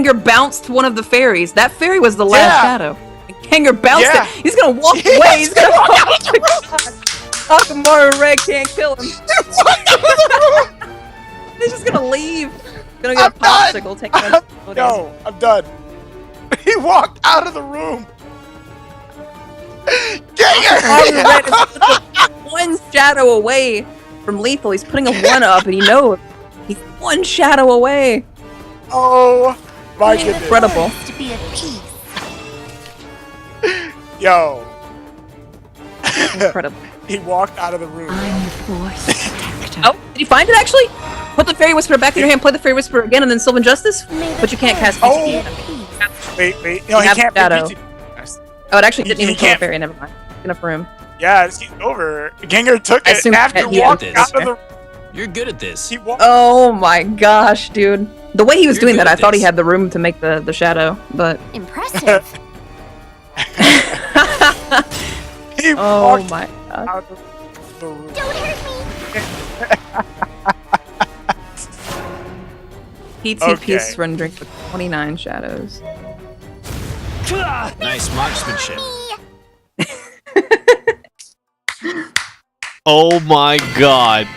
Gengar bounced one of the fairies. That fairy was the last Yeah. shadow. And Gengar bounced Yeah. it. He's gonna walk Yes. away. He's gonna walk out. Akamaru Red can't kill him. He's just gonna leave. Gonna get a I'm done. popsicle. Take it. No, I'm done. He walked out of the room. Akamaru Red is one shadow away from lethal. He's putting a 1 up, and you know he's 1 shadow away. Oh my goodness. Incredible. To be at peace. Yo. Incredible. He walked out of the room. I'm the force protector. Oh, did you find it actually? Put the Fairy Whisperer back in your hand, play the Fairy Whisperer again, and then Sylvan Justice? But you can't cast Oh. PTP. Wait. No, You he have can't Shadow. PTP. Oh, it actually He- didn't he even kill a can't- Fairy, never mind. Enough room. Yeah, it's getting over. Gengar took I it assume after that he walking had out of this. the. You're good at this. He walked. Oh my gosh, dude. The way he was You're doing good that, I at thought he this. had the room to make the shadow, but... Impressive. He Oh walked my god. out of the room. Don't hurt me. PTP Okay. surrendering with 29 shadows. Nice marksmanship. Oh my god.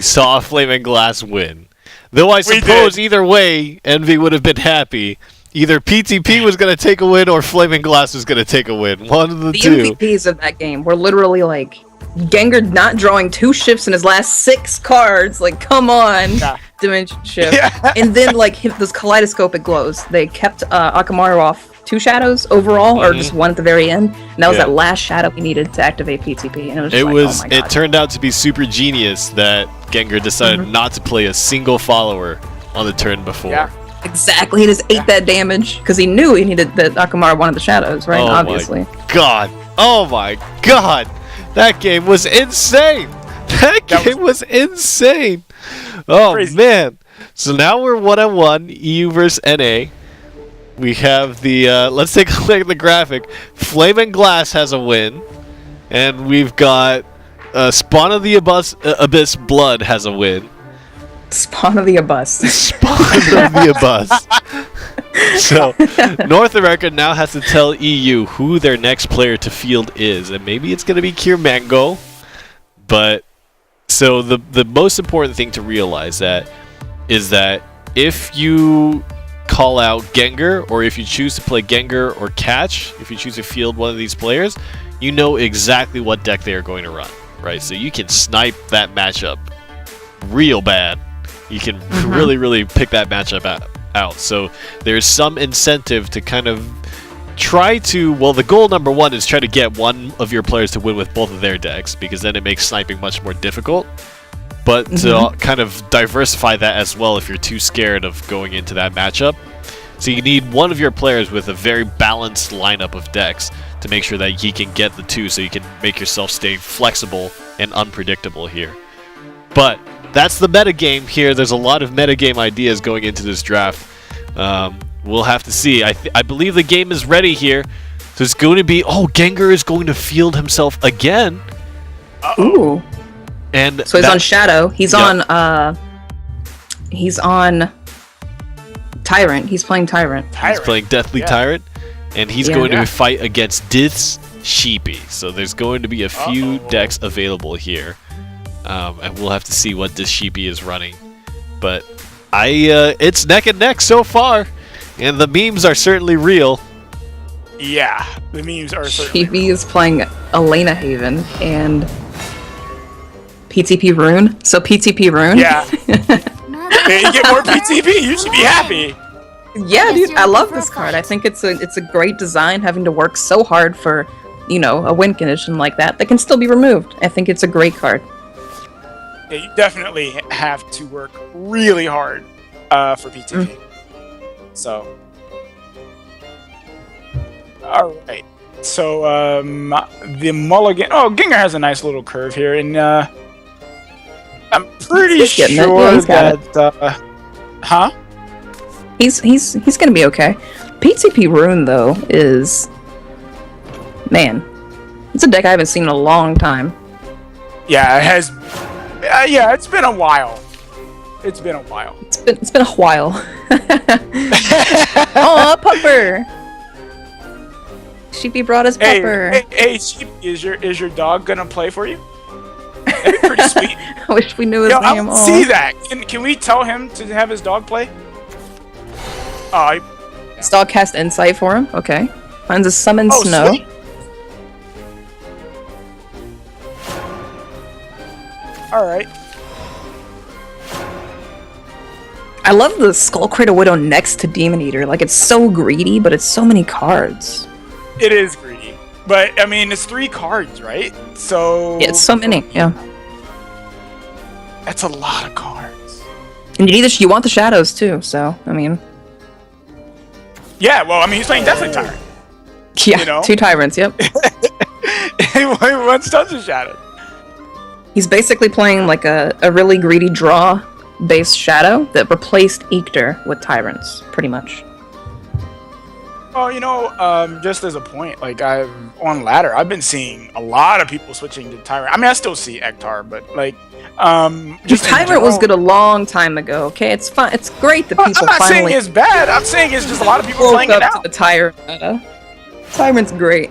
saw Flaming Glass win. Though I We suppose did. either way, Envy would have been happy. Either PTP was going to take a win or Flaming Glass was going to take a win. One of the The two. MVPs of that game were literally like Gengar not drawing 2 shifts in his last 6 cards. Like, come on, Yeah. Dimension Shift. Yeah. And then like this kaleidoscopic glows. They kept Akamaru off 2 shadows overall, or just 1 at the very end. And that was Yeah. that last shadow we needed to activate PTP. And it was just It like, was. oh my It god. turned out to be super genius that Gengar decided not to play a single follower on the turn before. Yeah. Exactly. He just ate that damage because he knew he needed that Akamaru wanted the shadows, right? Oh Obviously. my god! Oh my god! That game was insane. That game was insane. Oh Crazy. man! So now we're 1-on-1, EU versus NA. We have the. Let's take a look at the graphic. Flaming Glass has a win, and we've got Spawn of the Abyss Blood has a win. Spawn of the Abyss. Spawn of the Abyss. So, North America now has to tell EU who their next player to field is, and maybe it's going to be Kirmango. But so the most important thing to realize is that if you call out Gengar, or if you choose to play Gengar or Catch, if you choose to field one of these players, you know exactly what deck they are going to run, right? So you can snipe that matchup real bad. You can really pick that matchup out. So there's some incentive to kind of try to, well, the goal number 1 is try to get one of your players to win with both of their decks, because then it makes sniping much more difficult. But to kind of diversify that as well if you're too scared of going into that matchup. So you need one of your players with a very balanced lineup of decks to make sure that he can get the 2, so you can make yourself stay flexible and unpredictable here. But that's the metagame here. There's a lot of metagame ideas going into this draft. We'll have to see. I believe the game is ready here. There's going to be... Oh, Gengar is going to field himself again. Ooh. And So he's on Shadow. He's on Tyrant. He's playing Tyrant. He's playing Deathly Tyrant. And he's Yeah. going to fight against Dith's Sheepy. So there's going to be a few decks available here. And we'll have to see what this Sheepy is running. But it's neck and neck so far. And the memes are certainly real. Yeah, the memes are certainly. PV is playing Elena Haven and PTP Rune. So PTP Rune. Yeah. Hey, you get more PTP, you should be happy. Yeah, dude, I love this card. I think it's a great design, having to work so hard for, a win condition like that can still be removed. I think it's a great card. Yeah, you definitely have to work really hard for PTP. So, all right. So the mulligan. Oh, Gengar has a nice little curve here, and I'm pretty He's getting it. sure Yeah, he's got that. Huh? He's gonna be okay. PTP Rune though is, man, it's a deck I haven't seen in a long time. Yeah, it has. Yeah, it's been a while. It's been a while. It's been a while. Oh, Pupper! Sheepy brought us Pupper. Hey, Sheep, is your dog gonna play for you? That'd be pretty sweet. I wish we knew his Yo, I name. want to see that. Can we tell him to have his dog play? Oh, His dog cast Insight for him. Okay. Finds a Summon Snow. Sweet. All right. I love the Skull Crater Widow next to Demon Eater. Like, it's so greedy, but it's so many cards. It is greedy, but I mean, it's 3 cards, right? So Yeah, it's so many. Yeah. that's a lot of cards. And you want the shadows too. So I mean. Yeah, well, I mean, he's playing Deathly Tyrant. Yeah. You know? 2 Tyrants. Yep. He wants tons of shadows. He's basically playing like a really greedy draw based shadow that replaced Eekter with Tyrants, pretty much. Well, just as a point, like on ladder, I've been seeing a lot of people switching to Tyrant. I mean, I still see Ektar, but like, just in Tyrant was general- good a long time ago. Okay, it's fun. It's great that people I'm not finally saying it's bad. I'm saying it's just a lot of people woke playing it up to now. the Tyrant meta. Tyrant's great.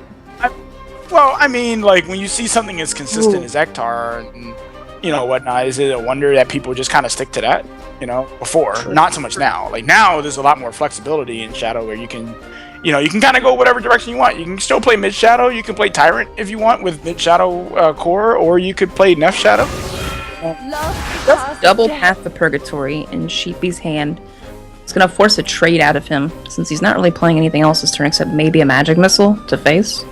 Well, I mean, like when you see something as consistent Ooh. as Ektar, and whatnot. Is it a wonder that people just kind of stick to that? Before, not so much now. Like now, there's a lot more flexibility in Shadow where you can kind of go whatever direction you want. You can still play mid Shadow. You can play Tyrant if you want with mid Shadow core, or you could play Neff Shadow. Doubled half the Purgatory in Sheepy's hand. It's gonna force a trade out of him since he's not really playing anything else this turn except maybe a magic missile to face.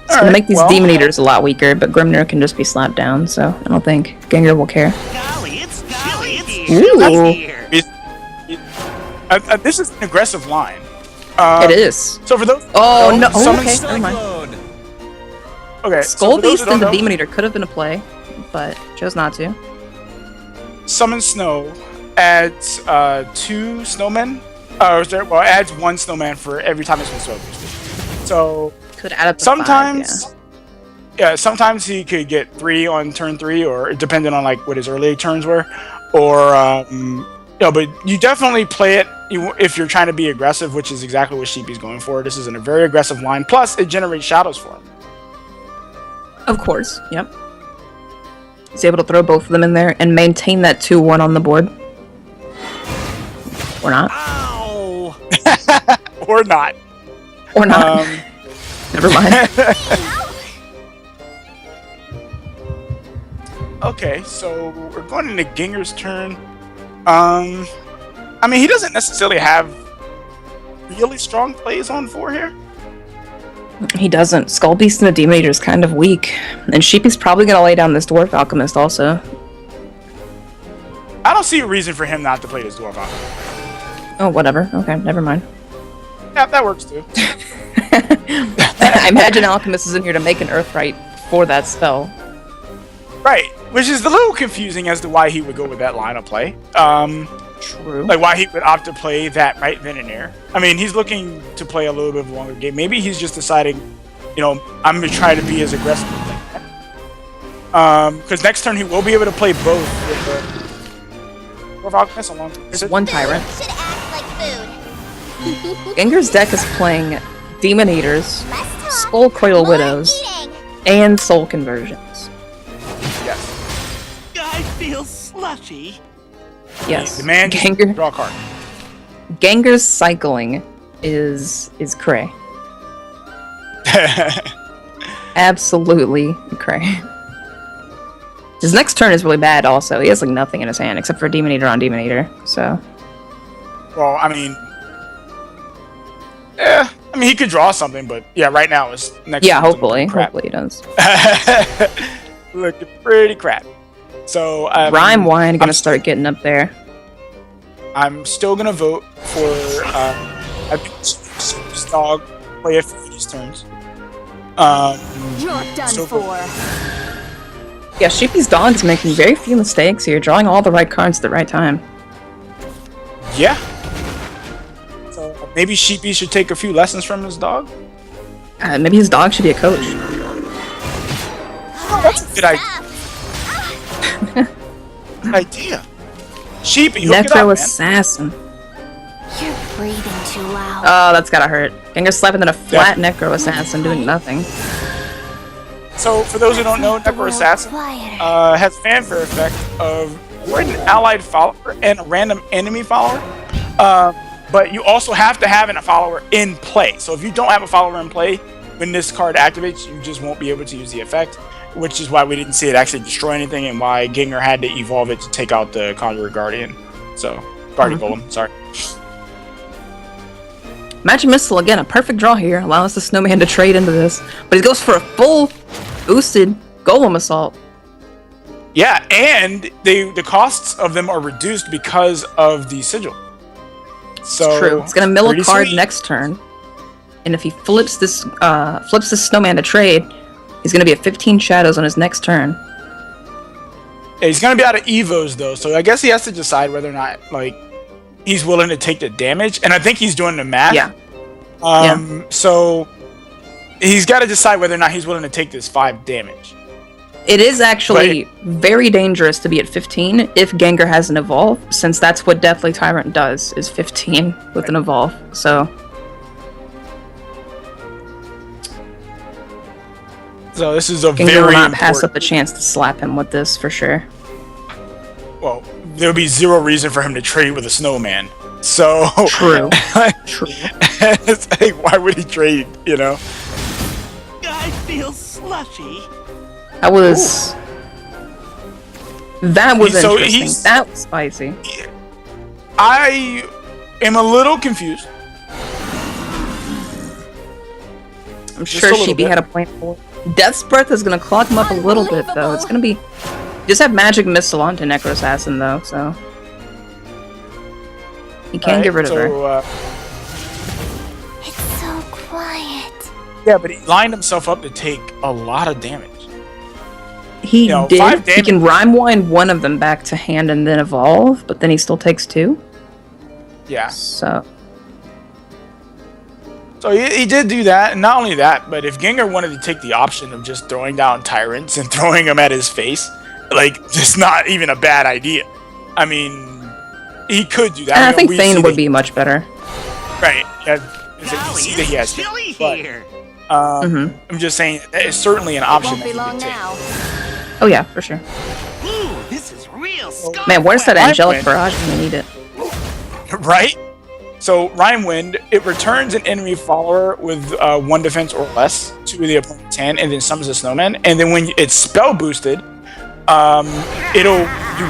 It's gonna make these Demon Eaters a lot weaker, but Grimnir can just be slapped down, so I don't think Gengar will care. Golly, it's Ooh. This is an aggressive line. It is. So for those, Oh no! Oh, summon okay, never mind. Okay, Skull for those who Beast and the don't know, Demon Eater could have been a play, but chose not to. Summon Snow adds 2 snowmen. Adds 1 snowman for every time it's been snow boosted. So Could add up to sometimes, 5, sometimes he could get 3 on turn 3, or depending on like what his early turns were, or but you definitely play it if you're trying to be aggressive, which is exactly what Sheepy's going for. This is a very aggressive line. Plus, it generates shadows for him. Of course, yep. He's able to throw both of them in there and maintain that 2-1 on the board. Or not. Ow! Or not. Or not. Never mind. Okay, so we're going into Gengar's turn. I mean, he doesn't necessarily have really strong plays on 4 here. He doesn't. Skull Beast and the Demon Eater is kind of weak. And Sheepy's probably going to lay down this Dwarf Alchemist also. I don't see a reason for him not to play this Dwarf Alchemist. Oh, whatever. Okay, never mind. Yeah, that works too. I imagine Alchemist is in here to make an Earthright for that spell. Right, which is a little confusing as to why he would go with that line of play. True. Like why he would opt to play that right then and there. I mean, he's looking to play a little bit of a longer game. Maybe he's just deciding, I'm going to try to be as aggressive as I can. Because next turn he will be able to play both with the Dwarf Alchemist along with Just one Tyrant. Should act like food. Gengar's deck is playing Demon Eaters, Less talk, Skull Cradle more Widows, eating. and Soul Conversions. Yes. I feel slushy. Yes. The man just Gengar. draw a card. Gengar's cycling is cray. Absolutely cray. His next turn is really bad also. He has like nothing in his hand except for Demon Eater on Demon Eater, so. Well, I mean, he could draw something, but yeah, right now his next. Yeah, turn's hopefully. looking crap. Hopefully he does. Looking pretty crap. So Rhyme Wine gonna start getting up there. I'm still gonna vote for I think Sheepy's dog play a few of these turns. You're done so for. Yeah, Sheepy's dog's making very few mistakes here, drawing all the right cards at the right time. Yeah. So maybe Sheepy should take a few lessons from his dog. Maybe his dog should be a coach. That's a good idea. Sheepy, hook it up, Necro man. Assassin. You're breathing too loud. Oh, that's gotta hurt. Gengar slapping then a flat Necro Assassin doing nothing. So for those who don't know, Necro Assassin Quieter. has fanfare effect of an allied follower and a random enemy follower. But you also have to have a follower in play. So if you don't have a follower in play, when this card activates, you just won't be able to use the effect, which is why we didn't see it actually destroy anything and why Gengar had to evolve it to take out the Conjurer Guardian. So, Guardian Golem, sorry. Magic Missile, again, a perfect draw here. Allows the Snowman to trade into this. But he goes for a full boosted Golem Assault. Yeah, and the costs of them are reduced because of the Sigil. So, It's true. He's gonna mill a pretty card sweet. next turn. And if he flips this Snowman to trade, he's gonna be at 15 shadows on his next turn. Yeah, he's gonna be out of Evos though, so I guess he has to decide whether or not he's willing to take the damage, and I think he's doing the math. Yeah. So he's got to decide whether or not he's willing to take this 5 damage. It is actually very dangerous to be at 15 if Gengar has an Evolve, since that's what Deathly Tyrant does, is 15 with an Evolve, so. So this is a Gengar very will not pass up important. the chance to slap him with this for sure. Well, there would be zero reason for him to trade with a snowman. So True. True. it's like, why would he trade? You know. I feel slushy. That was. That was So interesting. he's- That was spicy. I am a little confused. I'm Just sure a little Sheepy bit. had a point for it. Death's Breath is gonna clog him up a little bit though. It's gonna be. Just have Magic Missile onto Necro Assassin though, so. He can't Alright, get rid of her. so, It's so quiet. yeah, but he lined himself up to take a lot of damage. He you know, did. 5 He can Rhyme Wind one of them back to hand and then evolve, but then he still takes 2. Yeah. So. So he did do that, and not only that, but if Gengar wanted to take the option of just throwing down Tyrants and throwing them at his face, like, just not even a bad idea. I mean, he could do that. And I mean, think we see Thane that would be much better. right. Yeah, Golly, we see that he has it's chilly but, here. I'm just saying that is certainly an option. Won't that be he long could take. now. Oh yeah, for sure. Ooh, this is real Scott. Man, where's that Rhyme angelic Wind. barrage when we need it? Right? So Rhyme Wind, it returns an enemy follower with 1 defense or less to the opponent's hand, and then summons a snowman. And then when it's spell boosted, it'll do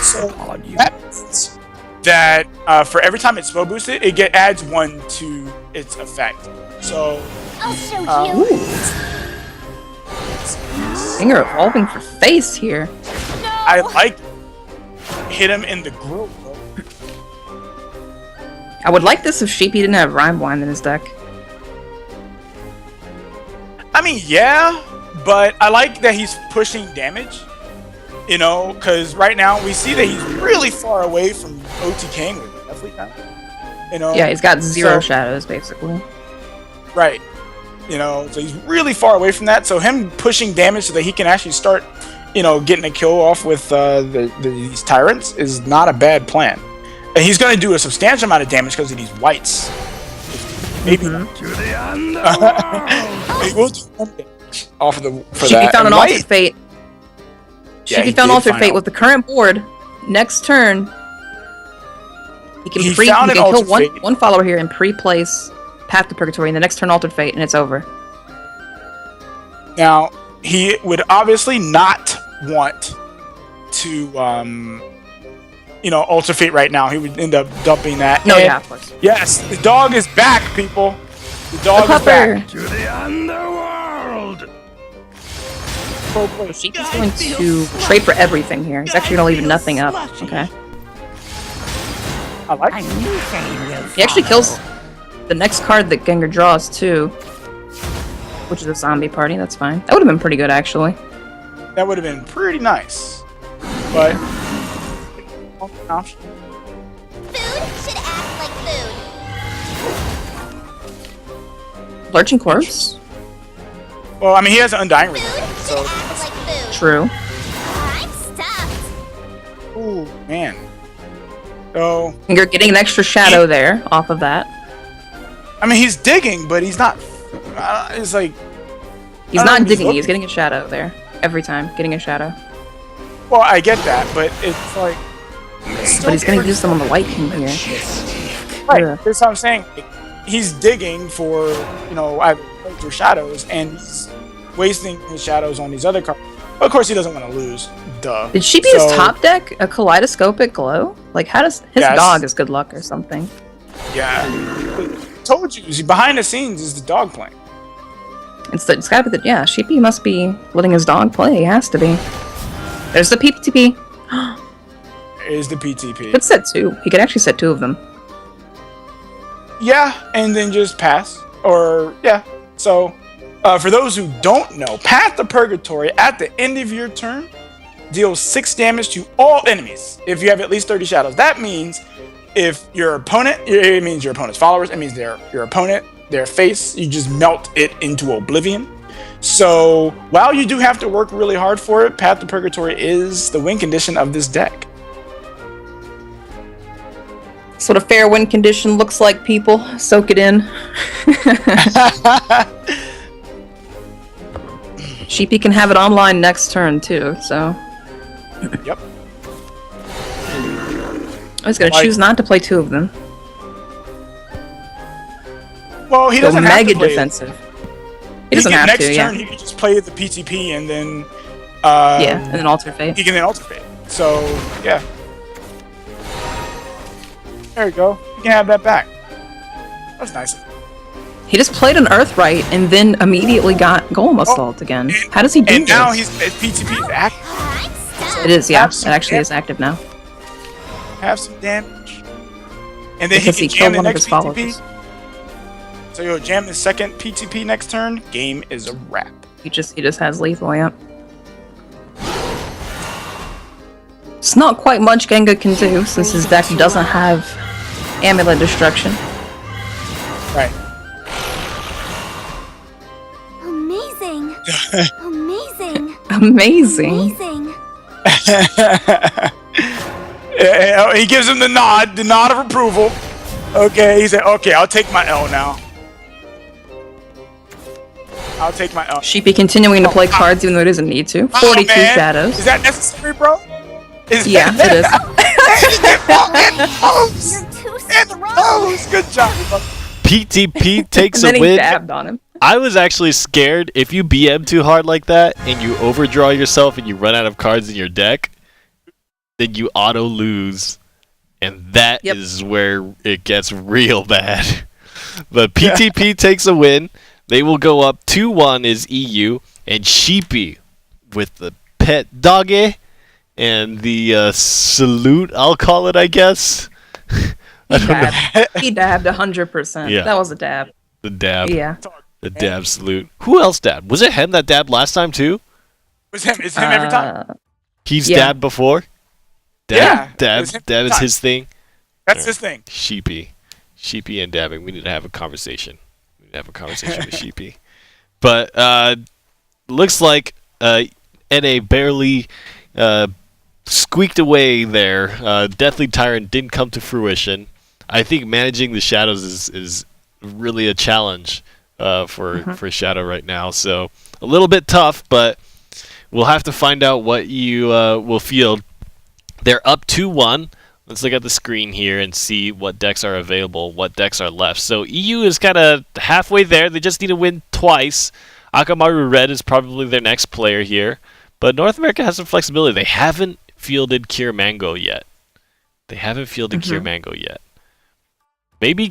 so that means that for every time it's spell boosted, it adds 1 to its effect. So I'll show you. Ooh. Finger evolving for face here. I like hit him in the grill. Bro. I would like this if Sheepy didn't have Rhyme Wind in his deck. I mean, yeah, but I like that he's pushing damage. You know, because right now we see that he's really far away from OTKing with Deathly now. You know. Yeah, he's got 0 So- shadows basically. Right. You know, so he's really far away from that. So him pushing damage so that he can actually start, you know, getting a kill off with these Tyrants is not a bad plan. And he's going to do a substantial amount of damage because of these whites. Maybe not. To the underworld. He will do some damage off of the for Sheepy that. found an And Altered Fate. Yeah, Sheepy he found did Altered find Fate out. with the current board. Next turn, he can He he found can an kill Altered Fate. one follower here and pre-place Path to Purgatory, and the next turn Altered Fate, and it's over. Now, he would obviously not want to, you know, Ultra Fate right now. He would end up dumping that. No, And yeah, of course. yes, the dog is back, people. The dog The is back. To the underworld. Sheepy's going to trade for everything here. He's actually going to leave nothing up. Okay. I like I it. knew Thane will He actually follow. kills the next card that Gengar draws too, which is a zombie party. That's fine. That would have been pretty good actually. That would have been pretty nice. But option. Food should act like food. Lurching Corpse. Well, I mean, he has an Undying Ring. Food should So, act like food. True. I'm stuffed. ooh, man. So, Gengar getting an extra shadow there off of that. I mean, he's digging, but he's not. It's like, He's I don't know not if he's digging. looking. He's getting a shadow there every time. Getting a shadow. well, I get that, but it's like, But he's going to use them on the White King here. right. Yeah. That's what I'm saying. He's digging for, you know, either cards or shadows, and he's wasting his shadows on these other cards. But of course, he doesn't want to lose. Duh. Did she be his So- top deck a kaleidoscopic glow? Like, how does his Yes. dog is good luck or something? Yeah. Told you. See, behind the scenes is the dog playing. It's gotta be the yeah. Sheepy must be letting his dog play. He has to be. There's the PTP. Is the PTP. Could set 2. He could actually set 2 of them. Yeah, and then just pass. Or, yeah. So, for those who don't know, Path to Purgatory at the end of your turn deals 6 damage to all enemies if you have at least 30 shadows. That means if your opponent, it means your opponent's followers, it means your opponent, their face, you just melt it into oblivion. So, while you do have to work really hard for it, Path to Purgatory is the win condition of this deck. That's what a fair win condition looks like, people. Soak it in. Sheepy can have it online next turn too, so. Yep. I was gonna choose not to play 2 of them. Well, he Go doesn't have mega to play. defensive. He doesn't have next to, yeah. turn, he can just play the PTP and then. Yeah, and then alter fate. He can then alter fate. So yeah. There you go. You can have that back. That's nice. He just played an Earthright and then immediately got Golem Assault again. How does he do And this? now his PTP is active. I'm stuck. It is, yeah. It Absolutely. actually is active now. Have some damage. And then Because he he can killed jam the one of next his followers. PTP. So you'll jam the second PTP next turn. Game is a wrap. He just has lethal, yeah. It's not quite much Gengar can do since his deck doesn't have Amulet Destruction. Right. Amazing. Amazing. Amazing. Amazing. He gives him the nod of approval. Okay, he said, okay, I'll take my L now. I'll take my L. Sheepy continuing to play cards even though it doesn't need to. 42 man. shadows. Is that necessary, bro? Yeah, it is. You're too And strong. oh, good job, bro. PTP takes And then a he win. dabbed on him. I was actually scared if you BM too hard like that and you overdraw yourself and you run out of cards in your deck, then you auto lose. And that is where it gets real bad. But PTP takes a win. They will go up 2-1 is EU. And Sheepy with the pet doggy and the salute, I'll call it, I guess. He dabbed 100%. Yeah. That was a dab. The dab. Yeah. The dab salute. Who else dabbed? Was it him that dabbed last time too? It's him every time. He's Yeah. dabbed before? Yeah, Dab it's him is every time. his thing? That's his thing. Sheepy. Sheepy and dabbing. We need to have a conversation. We need to have a conversation with Sheepy. But looks like NA barely squeaked away there. Deathly Tyrant didn't come to fruition. I think managing the shadows is really a challenge for Shadow right now. So a little bit tough, but we'll have to find out what you will field. They're up 2-1. Let's look at the screen here and see what decks are available, what decks are left. So EU is kind of halfway there. They just need to win twice. Akamaru Red is probably their next player here. But North America has some flexibility. They haven't fielded Cure Mango yet. Cure Mango yet. Maybe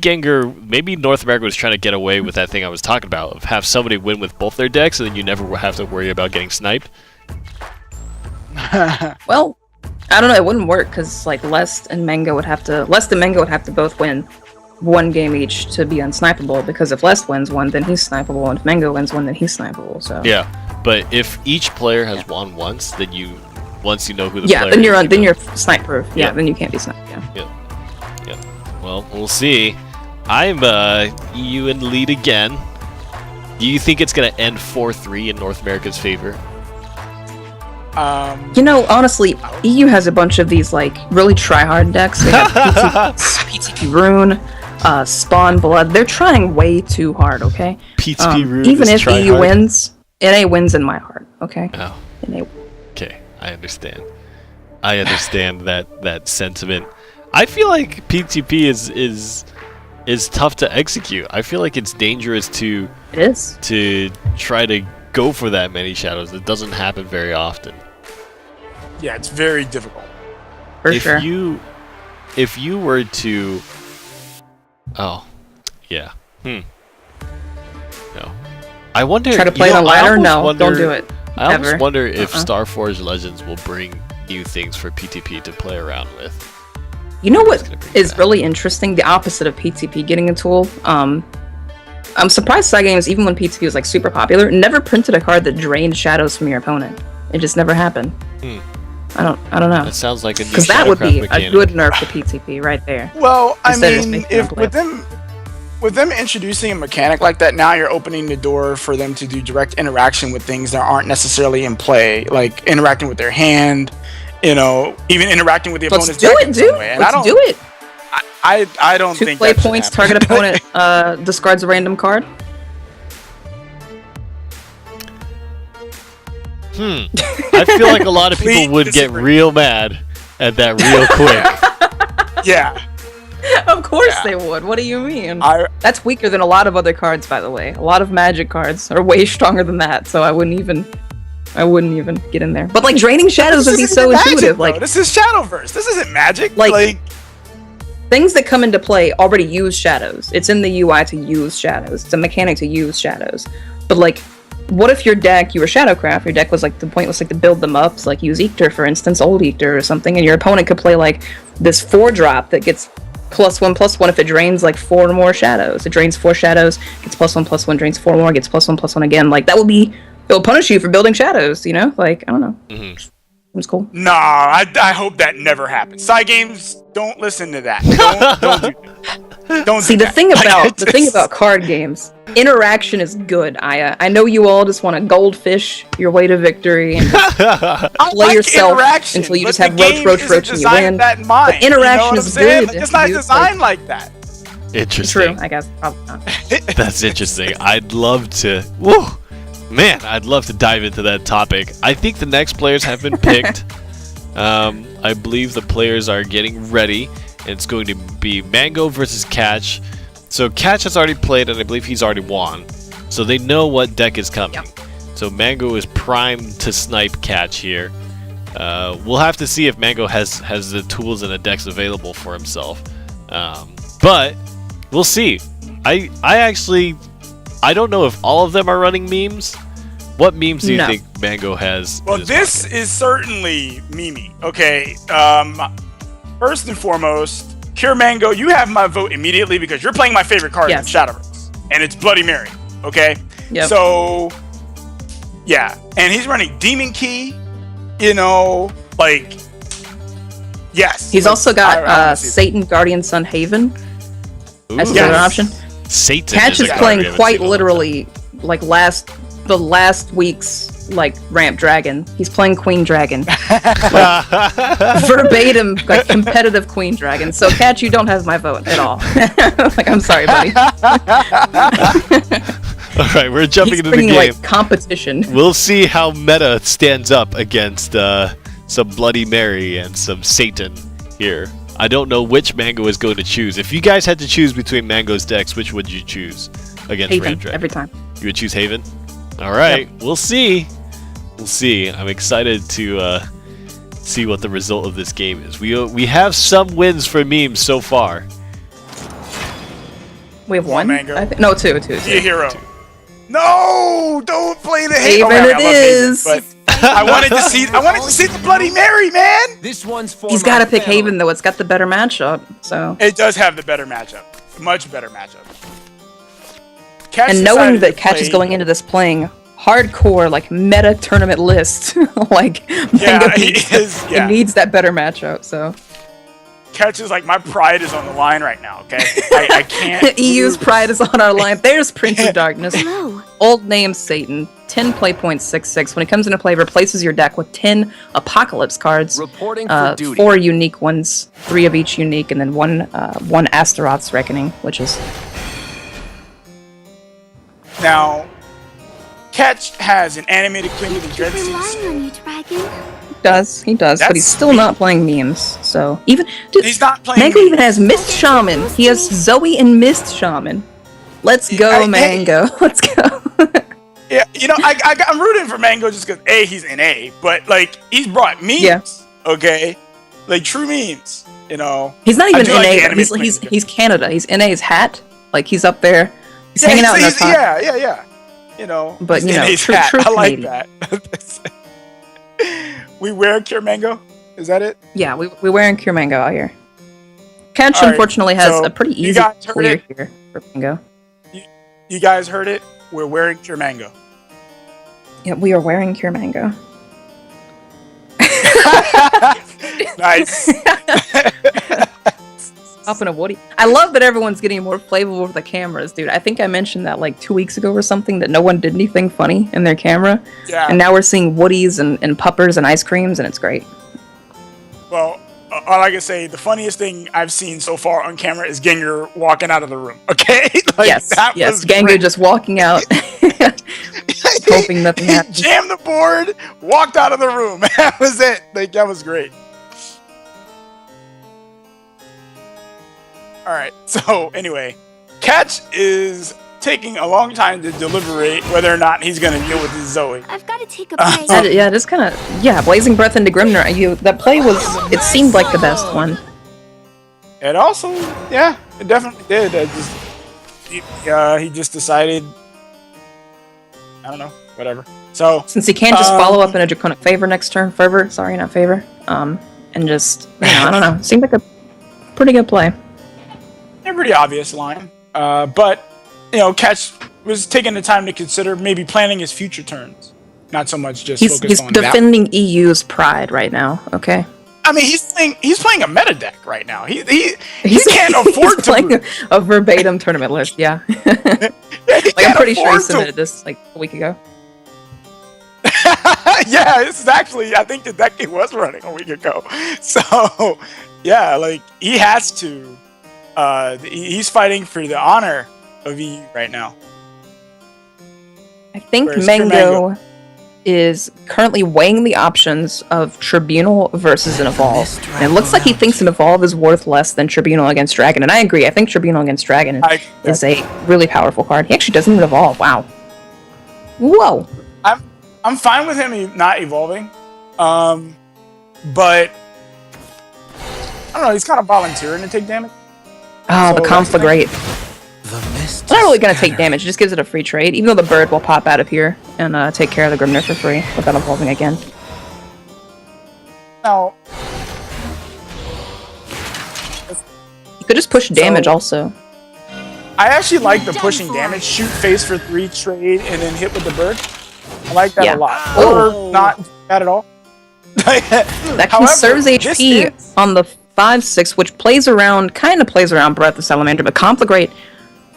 maybe North America was trying to get away with that thing I was talking about, of have somebody win with both their decks, and then you never have to worry about getting sniped. Well, I don't know. It wouldn't work because like Lest and Mango would have to both win one game each to be unsnipeable. Because if Lest wins one, then he's snipeable, and if Mango wins one, then he's snipeable. So Yeah, but if each player has won once, then once you know who the player then is, you're snipe proof. Yeah, Yeah. then you can't be sniped. Yeah. Yeah. Well, we'll see. I'm EU in the lead again. Do you think it's gonna end 4-3 in North America's favor? You know, honestly, EU has a bunch of these like really try-hard decks. They have PTP Rune, Spawn Blood. They're trying way too hard. Okay. PTP Rune Even is if try EU hard? wins, NA wins in my heart. Okay. Oh. NA. Okay, I understand. I understand that sentiment. I feel like PTP is tough to execute. I feel like it's dangerous to try to go for that many shadows. It doesn't happen very often. Yeah, it's very difficult. For sure. If you were to yeah. No. I wonder. Try to play it on ladder? No, don't do it. I almost Ever. wonder if Starforge Legends will bring new things for PTP to play around with. You know what gonna bring is that. really interesting? The opposite of PTP getting a tool. I'm surprised Side Games, even when PTP was like super popular, never printed a card that drained shadows from your opponent. It just never happened. I don't know. That sounds like a new Because that would be Shadowcraft mechanic. a good nerf to PTP right there. Well, I Instead of just mean, making if them with them introducing a mechanic like that, now you're opening the door for them to do direct interaction with things that aren't necessarily in play, like interacting with their hand, even interacting with the Let's opponent's do deck it, in some dude. way. And Let's do it. I don't 2 think play that should points, happen. target opponent discards a random card. I feel like a lot of people Complete would get disagree. real mad at that real quick. Yeah. Of course Yeah. they would. What do you mean? I That's weaker than a lot of other cards, by the way. A lot of Magic cards are way stronger than that, so I wouldn't even get in there. But like draining shadows would be isn't so Magic, intuitive. though. Like this is Shadowverse. This isn't Magic. Like- things that come into play already use shadows. It's in the UI to use shadows. It's a mechanic to use shadows. But like, what if your deck, you were Shadowcraft, your deck was like, the point was like to build them up, so like use Eekter, for instance, old Eekter or something, and your opponent could play like this 4-drop that gets +1/+1 if it drains like 4 more shadows. It drains 4 shadows, gets +1/+1, drains 4 more, gets +1/+1 again. Like, that would be, it will punish you for building shadows, you know? Like, I don't know. It's cool. Nah, I hope that never happens. Side games, don't listen to that. Don't do that. Don't See, do the that. thing Like, about it's the thing just- about card games, interaction is good, Aya. I know you all just want to goldfish your way to victory and I play like yourself interaction, until you but just have the roach, game roach, isn't roach, and you designed win. with that in mind, But interaction you know what is I'm saying? good Like, if it's not you, designed like that. Interesting. True, I guess. Probably not. That's interesting. I'd love to. Woo! Man, I'd love to dive into that topic. I think the next players have been picked. I believe the players are getting ready, and it's going to be Mango versus Catch. So Catch has already played, and I believe he's already won. So they know what deck is coming. Yep. So Mango is primed to snipe Catch here. We'll have to see if Mango has the tools and the decks available for himself. But we'll see. I don't know if all of them are running memes. What memes do you No. think Mango has? Well, in his this pocket? is certainly Mimi. Okay, first and foremost, Cure Mango, you have my vote immediately because you're playing my favorite card Yes. in Shadowverse, and it's Bloody Mary. Okay, Yep. so yeah, and he's running Demon Key. You know, like yes. He's like, also got I wanna see that. Satan Guardian Sun Haven as Ooh. another Yes. option. Satan Catch a is card we playing haven't quite seen in a long literally like the last week's like ramp dragon. He's playing Queen Dragon. Verbatim like competitive Queen Dragon. So Catch, you don't have my vote at all. Like, I'm sorry, buddy. All right, we're jumping He's into the bringing game. like competition. We'll see how meta stands up against some Bloody Mary and some Satan here. I don't know which Mango is going to choose. If you guys had to choose between Mango's decks, which would you choose against Haven Ramp Dragon? every time. You would choose Haven? All right, we'll see. We'll see. I'm excited to see what the result of this game is. We have some wins for memes so far. We have Come on, one. Mango. No, two. Be a hero. No, don't play the hate. Haven I it love is. Haven, but I wanted to see the Bloody Mary, man. This one's for He's my got to pick family. Haven though. It's got the better matchup. So It does have the better matchup, much better matchup. Catch and knowing decided that to Catch is play- going into this playing hardcore like meta tournament list, like Yeah, Mango he needs, is. he Yeah, needs that better matchup. So Catch is like my pride is on the line right now. Okay, I can't. EU's lose. pride is on our line. There's Prince of Darkness. Hello. Old name Satan. 10 play points, 6/6. When it comes into play, replaces your deck with 10 Apocalypse cards. Reporting for duty. 4 unique ones, 3 of each unique, and then one Astaroth's Reckoning, which is Now, Catch has an animated Queen of the Dread Keep Seas. relying on you, Dragon. he does, but he's That's still not playing memes. So even dude, He's not playing. Mango memes. even has Mist Shaman. He has Zoe and Mist Shaman. Let's go, Hey. Mango. Let's go. Yeah, you know, I'm rooting for Mango just because he's an A, but like he's brought memes. Yeah. Okay, like true memes. You know. He's not I even do like the NA. But animated he's Queen. he's Canada. He's NA's hat. Like he's up there. He's hanging out in our top. Yeah. You know, But, he's you know, in his true- hat. true I like Canadian. that. We wear Cure Mango. Is that it? Yeah, we're wearing Cure Mango out here. Catch, All right, unfortunately, has so a pretty you easy guys heard clear it. here for Mango. You guys heard it. We're wearing Cure Mango. Yeah, we are wearing Cure Mango. Nice. Up in a Woody. I love that everyone's getting more flavorful with the cameras, dude. I think I mentioned that like 2 weeks ago or something that no one did anything funny in their camera. Yeah. And now we're seeing Woodies and puppers and ice creams, and it's great. Well, all I can say, the funniest thing I've seen so far on camera is Gengar walking out of the room. Okay, yes, Gengar great. just walking out, hoping nothing He happens. jammed the board, walked out of the room. That was it. Like, that was great. All right. So anyway, Catch is taking a long time to deliberate whether or not he's going to deal with his Zoe. I've got to take a break. Yeah, just kind of Blazing Breath into Grimner. That play was, it seemed like the best one. It also, yeah, it definitely did. He just decided, I don't know, whatever. So since he can't just follow up in a Draconic Favor next turn, Sorry, not Favor. And just, I don't know, seemed like a pretty good play. A pretty obvious line, but Catch was taking the time to consider maybe planning his future turns, not so much just focused he's on defending EU's pride right now. Okay. I mean, he's playing a meta deck right now. He can't afford to playing a verbatim tournament list. Yeah. I'm pretty sure he submitted this like a week ago. Yeah, this is actually, I think the deck he was running a week ago. So yeah, like he has to. He's fighting for the honor of EU right now. I think Mango is currently weighing the options of Tribunal versus an Evolve. And it looks like he thinks an Evolve is worth less than Tribunal against Dragon. And I agree. I think Tribunal against Dragon is a really powerful card. He actually doesn't even evolve. Wow. Whoa. I'm fine with him not evolving. But I don't know, he's kind of volunteering to take damage. Oh, so the Conflagrate. It's not really going to take damage, it just gives it a free trade, even though the bird will pop out of here and take care of the Grimner for free without evolving again. Now, you could just push damage also. I actually like the pushing damage, shoot face for 3 trade, and then hit with the bird. I like that a lot. Or not that at all. That conserves HP on the 5/6, which kind of plays around Breath of Salamander, but Conflagrate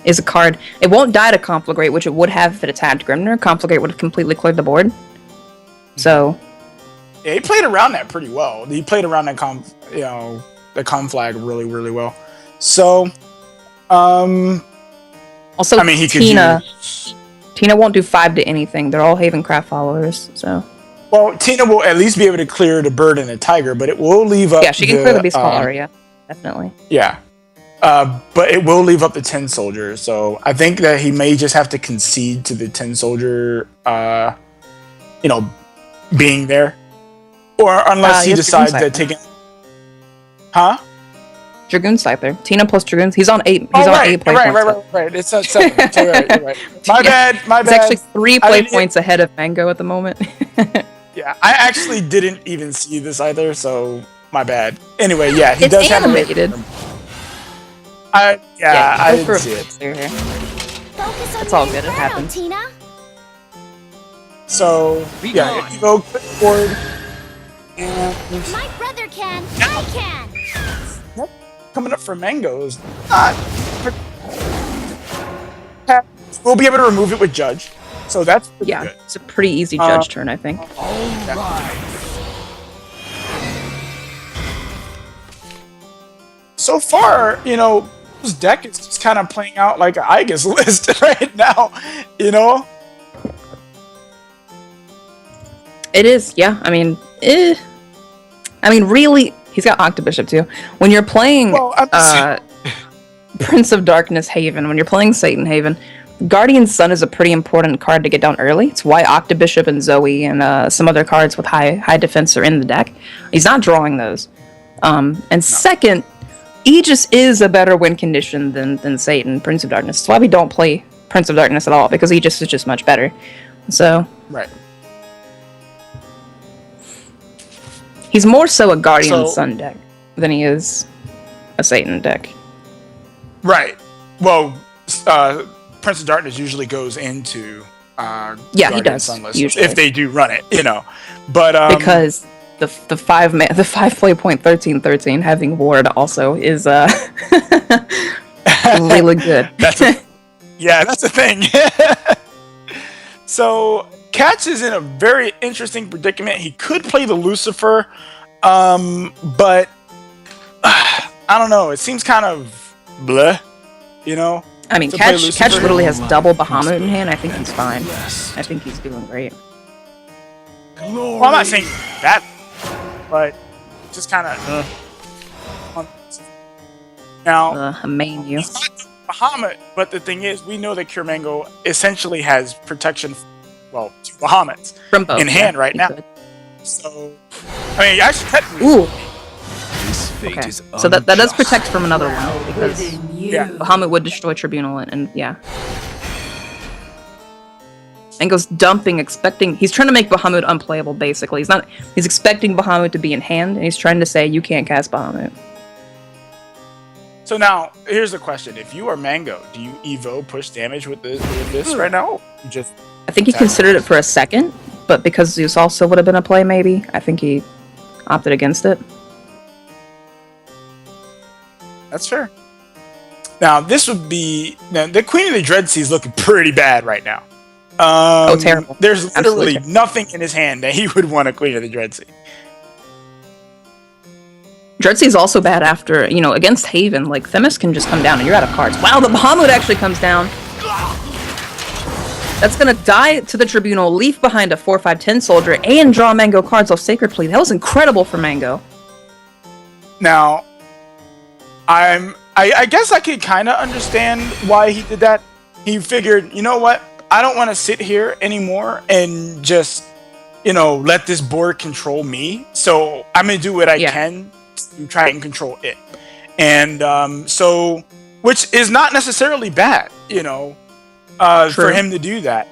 is a card. It won't die to Conflagrate, which it would have if it attacked Grimner. Conflagrate would have completely cleared the board. So, yeah, he played around that pretty well. He played around that the Conflag really, really well. So, also, I mean, Tina won't do 5 to anything. They're all Havencraft followers, so. Well, Tina will at least be able to clear the bird and the tiger, but it will leave up. Yeah, she can clear the beast call area, definitely. Yeah, but it will leave up the 10 soldier. So I think that he may just have to concede to the 10 soldier, being there, or unless he decides that taking. Huh? Dragoon Scyther. Tina plus Dragoons. He's on 8. He's on 8 play points. Right. It's at 7. You're right. My bad. It's actually 3 play points ahead of Mango at the moment. Yeah, I actually didn't even see this either, so my bad. Anyway, yeah, he does have animated. I didn't see it. It's all good. It happens. Tina. So yeah, if you go click forward, and My brother can. I can. coming up for mangoes, we'll be able to remove it with Judge. So that's pretty good. It's a pretty easy Judge turn, I think. So far, this deck is just kind of playing out like an Igus list right now, It is, yeah. I mean, really, he's got Octobishop too. When you're playing Prince of Darkness Haven, when you're playing Satan Haven, Guardian Sun is a pretty important card to get down early. It's why Octobishop and Zoe and some other cards with high defense are in the deck. He's not drawing those. Second, Aegis is a better win condition than Satan, Prince of Darkness. That's why we don't play Prince of Darkness at all, because Aegis is just much better. So, right. He's more so a Guardian Sun deck than he is a Satan deck. Right. Well, Prince of Darkness usually goes into he does Sunless, usually if they do run it, But because the 5 play point 13/13 having ward also is really good. That's a thing. So Catch is in a very interesting predicament. He could play the Lucifer, but I don't know. It seems kind of bleh, you know. I mean, to play Catch Lucifer. literally has double Bahamut in hand. I think he's fine. I think he's doing great. Well, I'm not saying that, but just kind of. Now, Main you. he's not Bahamut, but the thing is, we know that Cure Mango essentially has protection, well, to Bahamuts From both. in hand right he now. could. So, I mean, actually, technically, Ooh. This fate Okay. is So that does unjust. protect from another one because yeah. Bahamut would destroy Tribunal and yeah. Mango's dumping, expecting. He's trying to make Bahamut unplayable. Basically, He's expecting Bahamut to be in hand, and he's trying to say you can't cast Bahamut. So now, here's the question: if you are Mango, do you Evo push damage with this right now? You just I think he considered it for a second, but because Zeus also would have been a play, maybe I think he opted against it. That's fair. Now, this would be the Queen of the Dread Sea is looking pretty bad right now. Terrible. There's literally Absolutely. nothing in his hand that he would want a Queen of the Dread Sea. Dreadsea is also bad after, against Haven. Like, Themis can just come down and you're out of cards. Wow, the Bahamut actually comes down. That's gonna die to the Tribunal, leave behind a 4/5/10 soldier, and draw Mango cards off Sacred Plea. That was incredible for Mango. Now, I guess I could kind of understand why he did that. He figured, you know what? I don't want to sit here anymore and just, let this board control me. So I'm going to do what I can to try and control it. And which is not necessarily bad, for him to do that.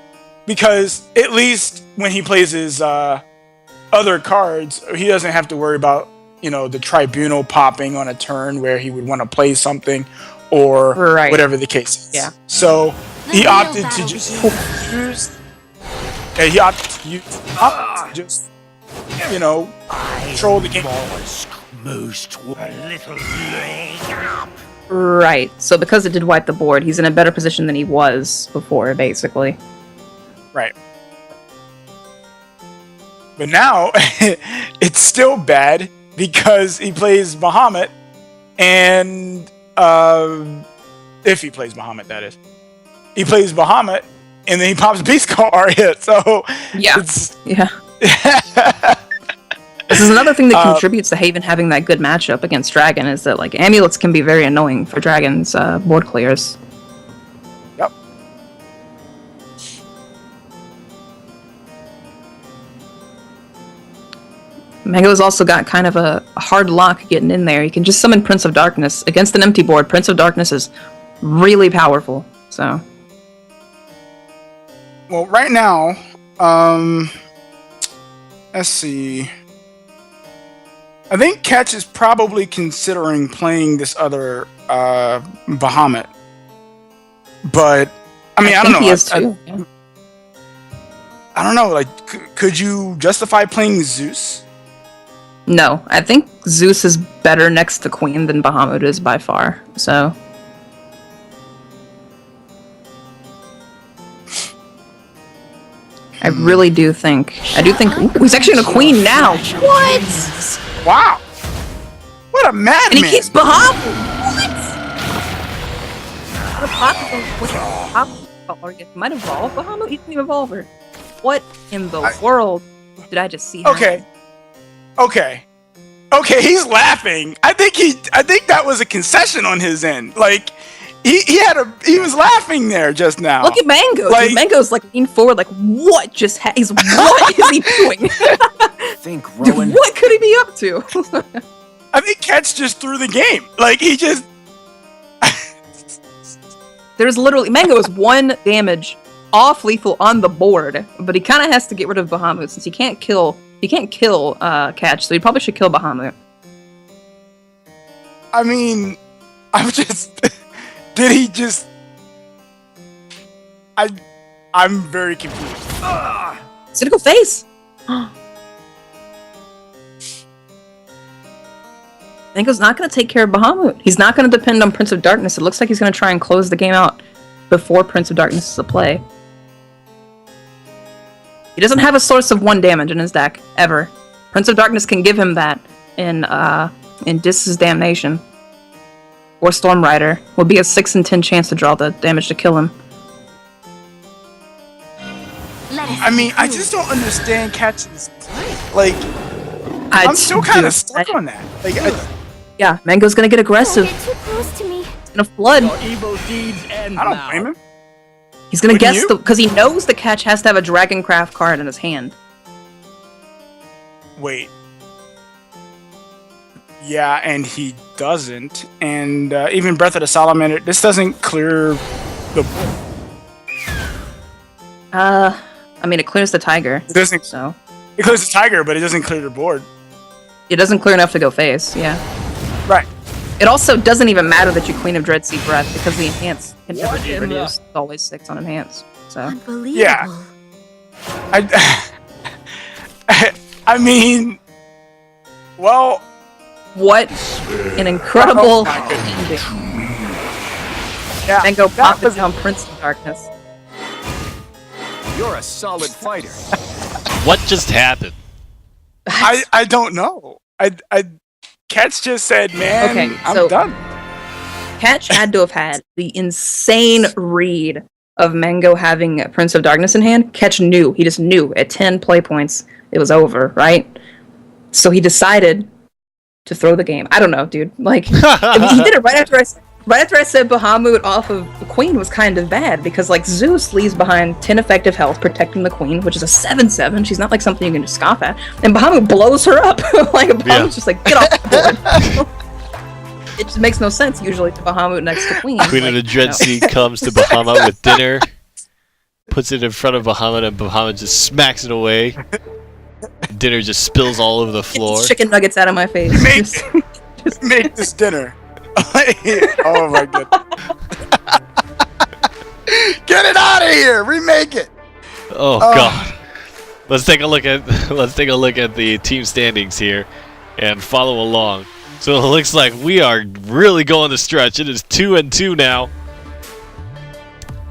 Because at least when he plays his other cards, he doesn't have to worry about the Tribunal popping on a turn where he would want to play something or whatever the case is. Yeah. So he opted to just use. Yeah, he opted to just control the game. Right. So because it did wipe the board, he's in a better position than he was before, basically. Right. But now it's still bad because he plays Bahamut, and if he plays Bahamut, that is, he plays Bahamut, and then he pops Beast card. So This is another thing that contributes to Haven having that good matchup against Dragon is that like amulets can be very annoying for Dragon's board clears. Yep. Mango's also got kind of a hard lock getting in there. You can just summon Prince of Darkness against an empty board. Prince of Darkness is really powerful. So, well, right now, let's see. I think Catch is probably considering playing this other Bahamut, but I mean, I don't know. He is too. I don't know. Like, could you justify playing Zeus? No, I think Zeus is better next to Queen than Bahamut is by far. So. I really do think. Ooh, he's actually in a Queen now. What? Wow! What a madman! And he keeps Bahamut. What? Might evolve Bahamut. He's an evolver. What in the world did I just see? Okay. He's laughing. I think that was a concession on his end. Like he was laughing there just now. Look at Mango. Like, Dude, Mango's like leaning forward, like what just what is he doing? Think, Rowan. Dude, what could he be up to? I think Catch just threw the game. Like he just. There's literally Mango is 1 damage off lethal on the board, but he kind of has to get rid of Bahamut since he can't kill Catch, so he probably should kill Bahamut. I mean, I'm just. Did he just? I'm very confused. Cynical face. Mango's not going to take care of Bahamut. He's not going to depend on Prince of Darkness. It looks like he's going to try and close the game out before Prince of Darkness is a play. He doesn't have a source of 1 damage in his deck, ever. Prince of Darkness can give him that in Dis's Damnation. or Storm Rider would be a 6 in 10 chance to draw the damage to kill him. I mean, I just don't understand Catch's play. Like, I'm still kind of stuck on that. Like, yeah, Mango's gonna get aggressive. Don't get too close to me. He's gonna flood. Evil deeds end I don't blame him. He's gonna Wouldn't guess you? because he knows the Catch has to have a Dragoncraft card in his hand. Wait. Yeah, and he doesn't. And even Breath of the Salamander, this doesn't clear the board. I mean, it clears the Tiger, It doesn't. so It clears the Tiger, but it doesn't clear the board. it doesn't clear enough to go face. Yeah. Right. It also doesn't even matter that you Queen of Dreadseed Breath because the enhance can never be reduced. It's always 6 on enhance. So Unbelievable. Yeah. I mean, well, what an incredible Oh my goodness. ending. yeah. Mango that popped it was- down Prince of Darkness. You're a solid fighter. What just happened? I don't know. Catch just said, man, Okay, I'm so- done. Catch had to have had the insane read of Mango having Prince of Darkness in hand. Catch knew. He just knew at 10 play points it was over, right? So he decided to throw the game. I don't know, dude. Like, I mean, he did it right after I said Bahamut off of the Queen was kind of bad because, like, Zeus leaves behind 10 effective health protecting the Queen, which is a 7/7. She's not like something you can just scoff at. And Bahamut blows her up. Like, Bahamut's just like, get off the board. It just makes no sense usually to Bahamut next to Queen. Queen of the Dreadseed comes to Bahamut with dinner, puts it in front of Bahamut, and Bahamut just smacks it away. Dinner just spills all over the Get floor. these chicken nuggets out of my face. Make this dinner. Oh my god. Get it out of here. Remake it. Oh god. Let's take a look at the team standings here and follow along. So it looks like we are really going the stretch. It is 2-2 now.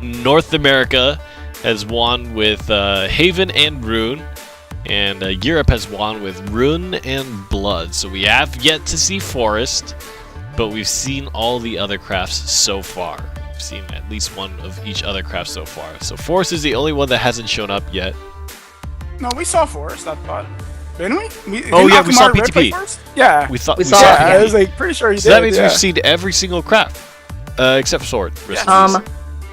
North America has won with Haven and Rune, and Europe has won with Rune and Blood. So we have yet to see Forest, but we've seen all the other crafts so far. We've seen at least one of each other craft so far. So Forest is the only one that hasn't shown up yet. No, we saw Forest, I thought. Didn't we? Oh, yeah, we saw Akamar Red PTP. play first? Yeah. We thought We we saw saw it, Yeah, it. I was like pretty sure he So did. that means yeah. we've seen every single craft, except Sword. Yeah.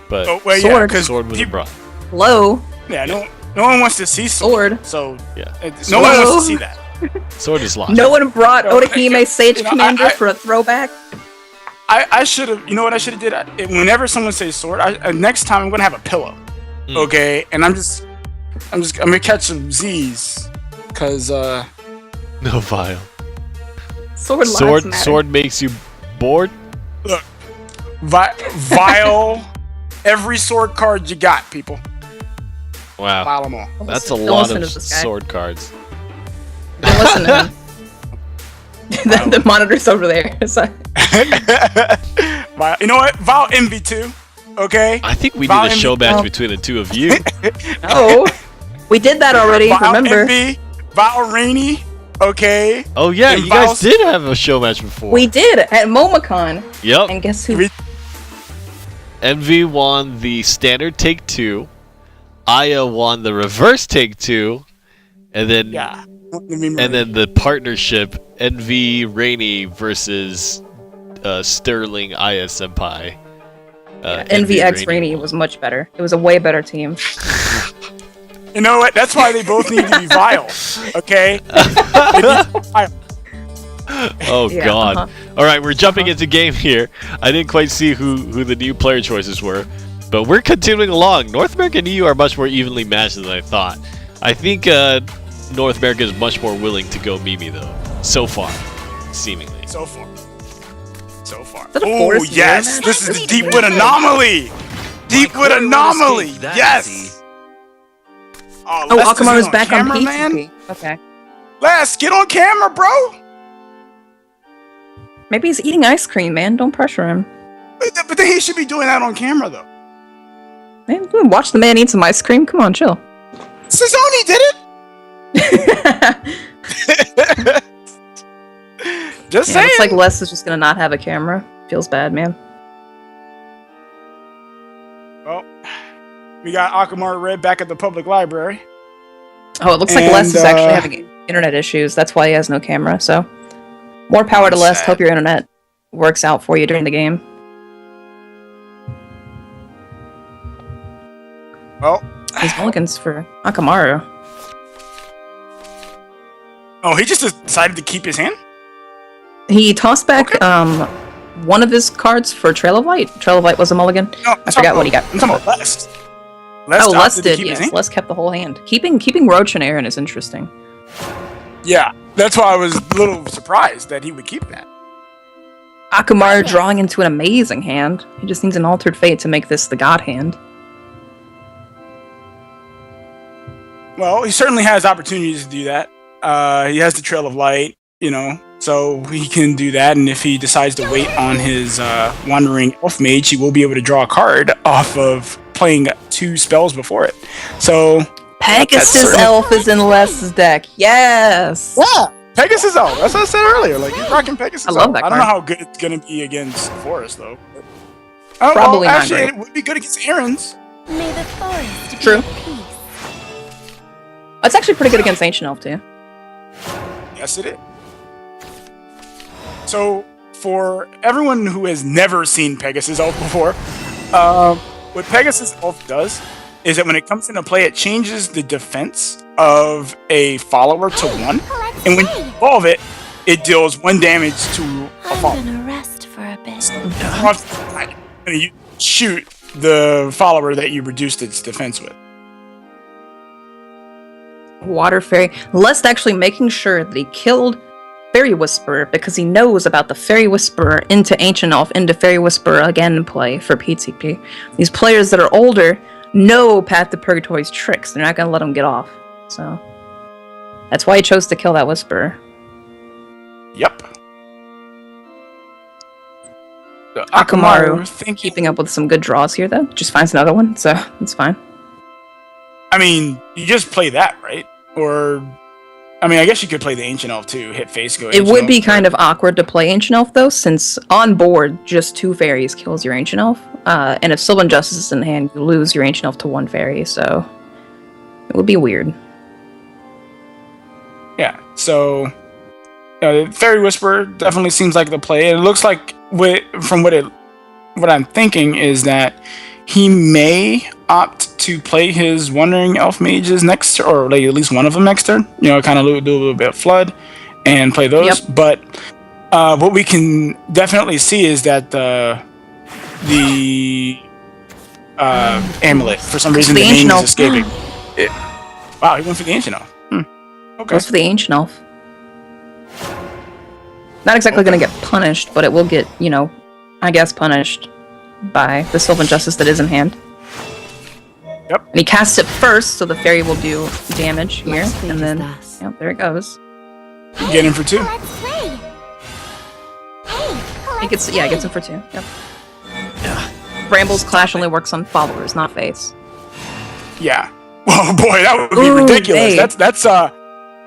But Oh, well, yeah, Sword. 'cause Sword was a peop- brought. Low Yeah, no one wants to see Sword. sword. So Yeah. no one wants to see that. Sword is lost. No one brought Odahime Sage You know, Commander I- for a throwback. I should have. You know what I should have did? Whenever someone says Sword, next time I'm gonna have a pillow. Mm. Okay, and I'm gonna catch some Z's, cause No vial. Sword lives matter. Sword makes you bored. look, vile. Every sword card you got, people. Wow, File them all. that's a Don't lot listen of to this guy. sword cards. Don't listen to him. the monitor's over there. So- You know what? Vile Envy 2. Okay. I think we did Vile a show Envy- match Oh. between the two of you. Oh, we did that already. Vile Remember? Envy. Vile Rainy. Okay. Oh yeah, And you guys Vile's- did have a show match before. We did at MomoCon, Yep. and guess who? We- Envy won the standard take 2. Aya won the reverse take 2, and then Yeah. and then the partnership Envy Rainy versus Sterling Aya Senpai. Envy X Rainy was much better. It was a way better team. You know what? That's why they both need to be vile. Okay. They need to be vile. Oh Yeah, god. uh-huh. All right, we're jumping into game here. I didn't quite see who the new player choices were, but we're continuing along. North America and EU are much more evenly matched than I thought. I think North America is much more willing to go Mimi though, so far, seemingly. So far. So far. that a Oh Forest yes, Mirror this match? is Deepwood Anomaly. Deepwood Anomaly. Yes. Oh, Les, is Akamar he was on back camera, on man? PTP. Okay. Les, get on camera, bro. Maybe he's eating ice cream, man. Don't pressure him. But then he should be doing that on camera, though. Man, watch the man eat some ice cream. Come on, chill. Cezoni did it. Just Yeah, saying. looks like Les is just gonna not have a camera. Feels bad, man. Well, we got Akamaru Red back at the public library. Oh, it looks like Les is actually having internet issues. That's why he has no camera, so... More power to Les. Hope your internet works out for you during the game. Well... These mulligans for Akamaru. Oh, he just decided to keep his hand? He tossed back one of his cards for Trail of Light. Trail of Light was a mulligan. No, I forgot what he got. I'm talking about Les. Les did, yes. Les kept the whole hand. Keeping Roach and Aaron is interesting. Yeah, that's why I was a little surprised that he would keep that. Akamaru drawing into an amazing hand. He just needs an Altered Fate to make this the God hand. Well, he certainly has opportunities to do that. He has the Trail of Light, you know, so he can do that. And if he decides to wait on his Wandering Elf Mage, he will be able to draw a card off of playing 2 spells before it. So Pegasus Elf is in Les's deck. Yes. Yeah, Pegasus Elf. That's what I said earlier. Like, he's rocking Pegasus Elf. I love that I don't card. know how good it's gonna be against Forest though. But... Probably not actually, great. it would be good against Aaron's. May the forest True. be at peace. It's actually pretty good against Ancient Elf too. Yes, it is. So, for everyone who has never seen Pegasus Elf before, what Pegasus Elf does is that when it comes into play, it changes the defense of a follower to 1, and when you evolve it, it deals 1 damage to a I'm follower. gonna rest for a bit. And you shoot the follower that you reduced its defense with. Water Fairy. Les actually making sure that he killed Fairy Whisperer because he knows about the Fairy Whisperer into Ancient Elf, into Fairy Whisperer again play for PTP. These players that are older know Path to Purgatory's tricks. They're not going to let him get off. So that's why he chose to kill that Whisperer. Yep. So Akamaru keeping up with some good draws here, though. Just finds another one, so it's fine. I mean, you just play that, right? Or, I mean, I guess you could play the Ancient Elf too. Hit face, go. It would be kind of awkward to play Ancient Elf, though, since on board, just 2 fairies kills your Ancient Elf. And if Sylvan Justice is in hand, you lose your Ancient Elf to 1 fairy, so it would be weird. Yeah, so Fairy Whisperer definitely seems like the play. It looks like, from what I'm thinking is that he may opt to play his Wandering Elf Mages next turn, or like at least one of them next turn. You know, kind of do a little bit of Flood and play those. Yep. But what we can definitely see is that the amulet, for some reason, the name is escaping. Wow, he went for the Ancient Elf. Okay. Goes for the Ancient Elf. Not exactly going to get punished, but it will get, you know, I guess punished by the Sylvan Justice that is in hand. Yep. And he casts it first, so the fairy will do damage here, Let's and then, thus. yep, there it goes. Get him for 2. Let's play. Hey, He gets, yeah, it gets him for 2. Yep. Brambles Clash only works on followers, not face. Yeah. Oh boy, that would be Ooh, ridiculous. hey.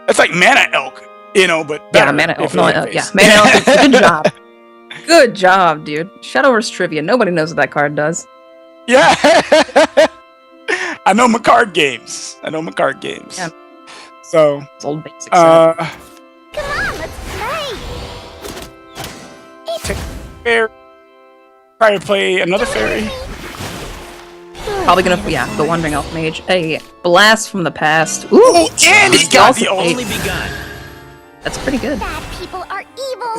That's like Mana Elk, you know, but Yeah, better Mana if Elf. it No, hit yeah, face. Mana Elf. Good job. Good job, dude. Shadowverse Trivia. Nobody knows what that card does. Yeah. I know my card games. Yeah. So, It's old basic stuff. come on, let's play. fair. Try to play another fairy. Probably gonna, yeah, the Wandering Elf Mage. A blast from the past. Ooh, Oh, and he got also the ult. Only begun. that's pretty good. Bad people are evil.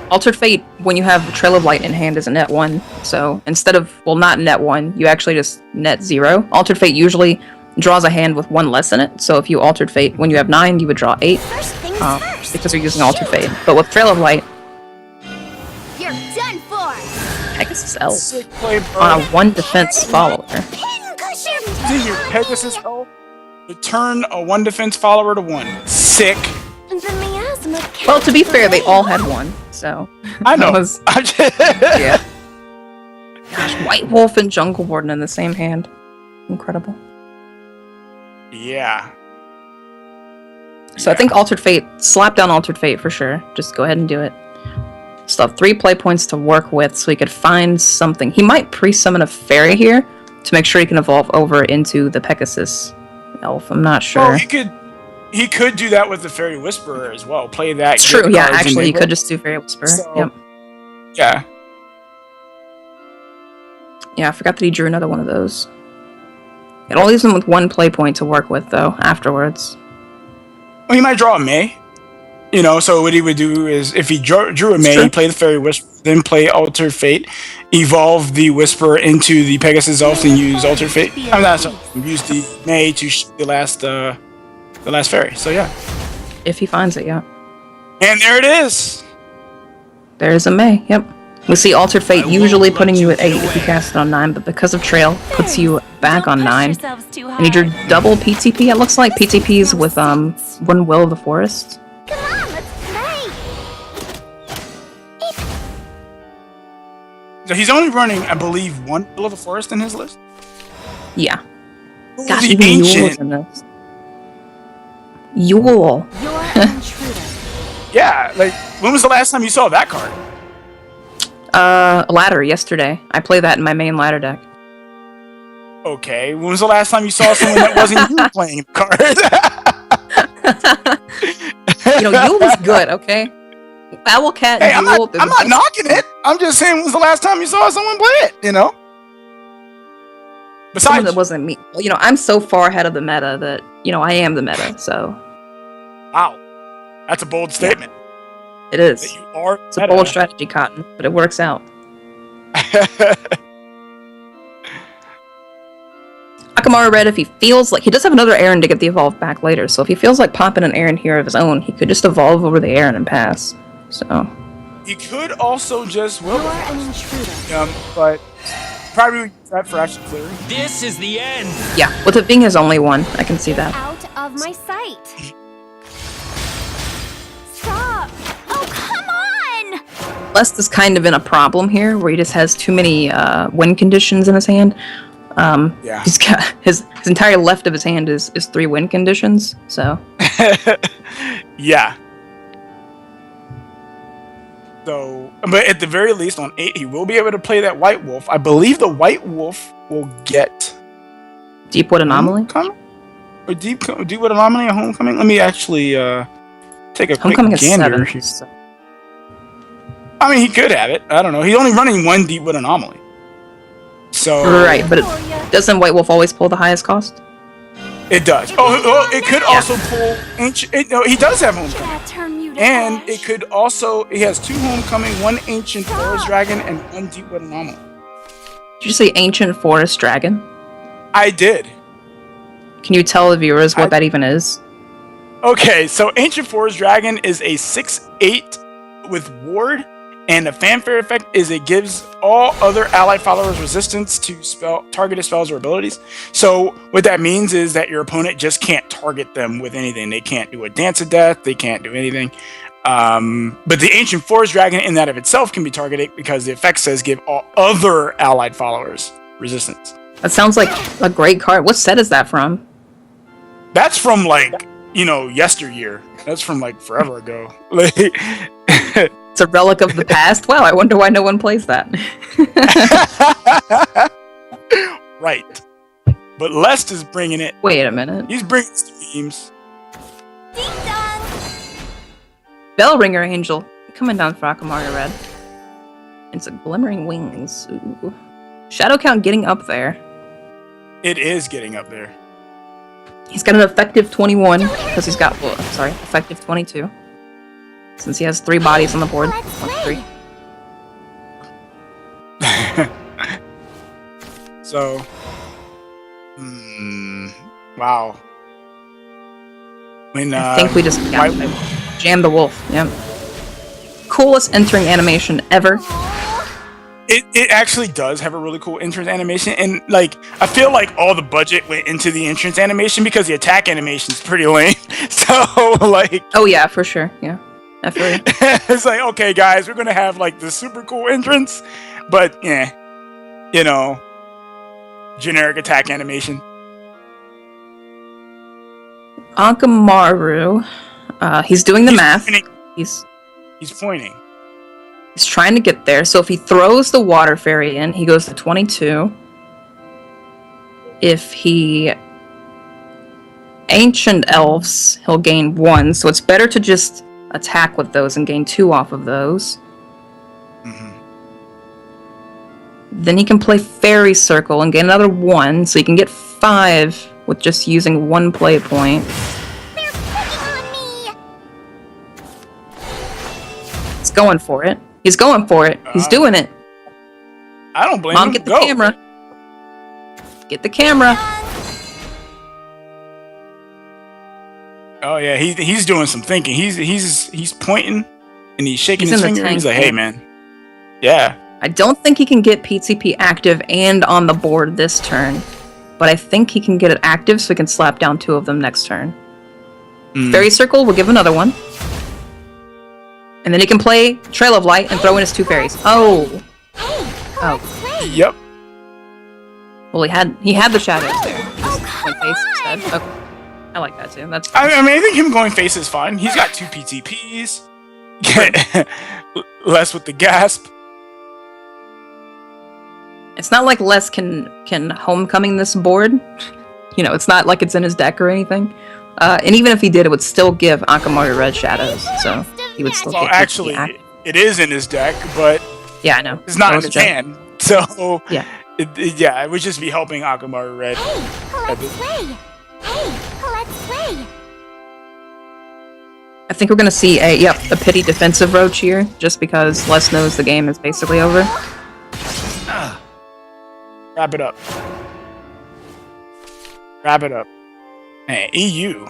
Altered Fate, when you have Trail of Light in hand, is a net 1. So instead of, well, not net 1, you actually just net 0. Altered Fate usually draws a hand with 1 less in it. So if you Altered Fate, when you have 9, you would draw 8. First things first. Because you're using Altered Fate. But with Trail of Light, You're done for. Pegasus Elf Sick play, bro. on a 1 defense follower. Pincushion. See your Pegasus Elf. Return a 1 defense follower to 1. Sick. The miasma Well, to be fair, they all had 1. So I know. That was, I'm just- yeah. Gosh, White Wolf and Jungle Warden in the same hand. Incredible. Yeah. So I think Altered Fate, slap down Altered Fate for sure. Just go ahead and do it. Still have 3 play points to work with, so he could find something. He might pre-summon a fairy here to make sure he can evolve over into the Pegasus elf. I'm not sure. Well, he could do that with the Fairy Whisperer as well. Play that. It's true, yeah, actually, he could just do Fairy Whisperer. So, yep. Yeah. Yeah, I forgot that he drew another one of those. It all leaves him with 1 play point to work with, though, afterwards. Well, he might draw a May. You know, so what he would do is, if he drew a May, he'd play the Fairy Whisperer, then play Altered Fate, evolve the Whisperer into the Pegasus Elf, and use Altered Fate. I'm not sorry, use the May to the last fairy. So yeah. If he finds it, yeah. And there it is. There's a May, yep. We see Altered Fate usually putting you at 8 if you cast it on 9, but because of Trail, puts you back on 9. And you drew double PTP, it looks like. PTPs with One Will of the Forest. Come on, let's play. So he's only running, I believe, 1 Will of the Forest in his list. Yeah. Ooh, Gosh, the even Yule's ancient. in this. Yule. You're an intruder. Yeah, like, when was the last time you saw that card? Ladder, yesterday. I play that in my main ladder deck. Okay, when was the last time you saw someone that wasn't you playing the card? You know, Yule is good, okay? Owlcat Hey, and I'm Yule... not knocking it. I'm just saying, when was the last time you saw someone play it, you know? Someone Besides, that wasn't me. Well, you know, I'm so far ahead of the meta that, you know, I am the meta, so... wow, that's a bold statement. It is. That you are It's a bold strategy, Cotton, but it works out. Akamaru Red, if he feels like... He does have another Aaron to get the evolve back later, so if he feels like popping an Aaron here of his own, he could just evolve over the Aaron and pass. So... He could also just You're an intruder. but probably would use that for action clearing. This is the end. Yeah, with it being his only one, I can see that. Out of my sight. Stop. Oh, come on. Lest is kind of in a problem here, where he just has too many win conditions in his hand. Yeah. He's got his entire left of his hand is 3 win conditions, so... Yeah. So, but at the very least, on 8, he will be able to play that White Wolf. I believe the White Wolf will get Deepwood Anomaly? Homecoming? Or Deepwood Anomaly or Homecoming? Let me actually take a Homecoming quick is gander 7. here. So. I mean, he could have it. I don't know. He's only running 1 Deepwood Anomaly. So Right, but doesn't White Wolf always pull the highest cost? it does. Oh, it could also pull ancient. No, he does have Homecoming. Turn you to And ash. it could also, he has 2 Homecoming, 1 Ancient Forest Dragon, and 1 Deepwood Anomaly. Did you say Ancient Forest Dragon? I did. Can you tell the viewers what that even is? Okay, so Ancient Forest Dragon is a 6/8 with Ward, and the fanfare effect is it gives all other allied followers resistance to targeted spells or abilities. So what that means is that your opponent just can't target them with anything. They can't do a Dance of Death, they can't do anything. But the Ancient Forest Dragon in that of itself can be targeted because the effect says give all other allied followers resistance. That sounds like a great card. What set is that from? That's from like, you know, yesteryear. That's from like forever ago. Like, It's a relic of the past? Wow, I wonder why no one plays that. right. But Lest is bringing it. Wait a minute. He's bringing schemes. Ding dong. Bellringer Angel. Coming down for Akamaru Red. It's a Glimmering Wings. Ooh. Shadow count getting up there. It is getting up there. He's got an effective 21, because he's got, well, sorry, effective 22. Since he has 3 bodies on the board. Let's 3. So, wow. When I think we just White- jammed the wolf. Yep. Coolest entering animation ever. It actually does have a really cool entrance animation, and like I feel like all the budget went into the entrance animation because the attack animation is pretty lame. So like, Oh yeah, for sure. Yeah, I feel you. it's like, okay, guys, we're gonna have like the super cool entrance, but yeah, you know, generic attack animation. Akamaru, he's doing the math. Pointing. He's He's pointing. He's trying to get there. So if he throws the water fairy in, he goes to 22. If he ancient elves, he'll gain 1. So it's better to just attack with those and gain 2 off of those. Mm-hmm. Then he can play fairy circle and gain another 1. So he can get 5 with just using 1 play point. They're picking on me. He's going for it. He's going for it. He's doing it. I don't blame Mom, him. get the Go. camera. Get the camera. Oh yeah, he's doing some thinking. He's pointing and he's shaking He's his in the finger. tank, He's like, "Hey man, yeah." I don't think he can get PTP active and on the board this turn, but I think he can get it active so he can slap down 2 of them next turn. Fairy Circle will give another one. And then he can play Trail of Light and throw in his 2 fairies. Oh! Oh. Yep. Well, he had the shadows there. Oh, Point come face on. instead. Okay. I like that too. That's I mean, I think him going face is fine. He's got 2 PTPs. Less with the gasp. It's not like Les can homecoming this board. You know, it's not like it's in his deck or anything. And even if he did, it would still give Akamaru red shadows. So he would still Well, get actually, active. it is in his deck, but Yeah, I know. it's not in Throw his it in. hand. So Yeah. it would just be helping Akamaru red. Hey, Colette's way. Hey, Colette's way. I think we're gonna see a pity defensive roach here, just because Les knows the game is basically over. Wrap it up. Wrap it up. Hey, EU.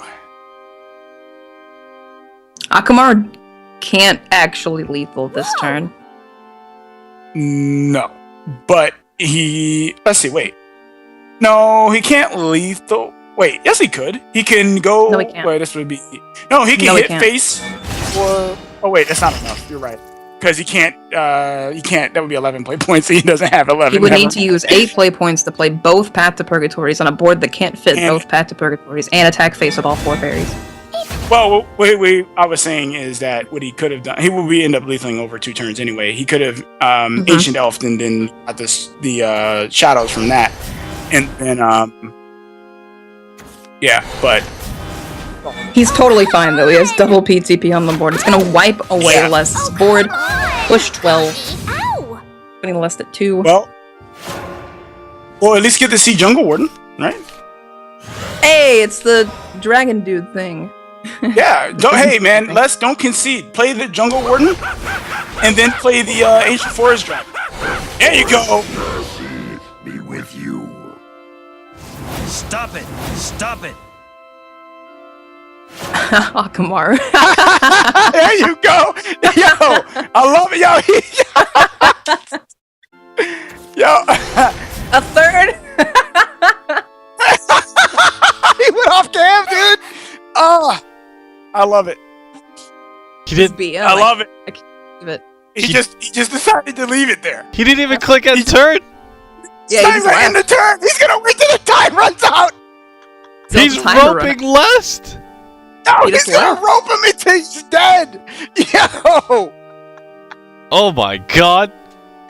Akamaru can't actually lethal this turn. No. But let's see, wait. No, he can't lethal. Wait, yes he could. He can go. No, he can't. Wait, this would be. No, he can No, he hit can't. face. Or. Oh, wait, that's not enough. You're right. Because he can't. That would be 11 play points. So he doesn't have 11. He would Never need to use 8 play points to play both Path to Purgatories on a board that can't fit And- both Path to Purgatories and attack face with all 4 fairies. Well, wait. I was saying is that what he could have done. He would end up lethaling over 2 turns anyway. He could have ancient elfed and then got the shadows from that, and then yeah. But He's totally fine though. He has double PTP on the board. It's gonna wipe away Yeah. Les' board. Push 12. Ow. Putting Les at 2. well, at least get to see Jungle Warden, right? Hey, it's the dragon dude thing. Yeah. Hey man, don't concede. Play the Jungle Warden, and then play the Ancient Forest Dragon. There you go. Be with you. Stop it! Stop it! Akamaru. There you go. Yo, I love it. Yo, A third? he went off cam, dude. Oh, I love it. He didn't. I love it. I can't believe it. He just decided to leave it there. He didn't even click end turn. Yeah, Time he's right in the turn. He's gonna wait till the time runs out. He's roping Lest. No, He he's just gonna left. rope him until he's dead. Yo, Oh my god.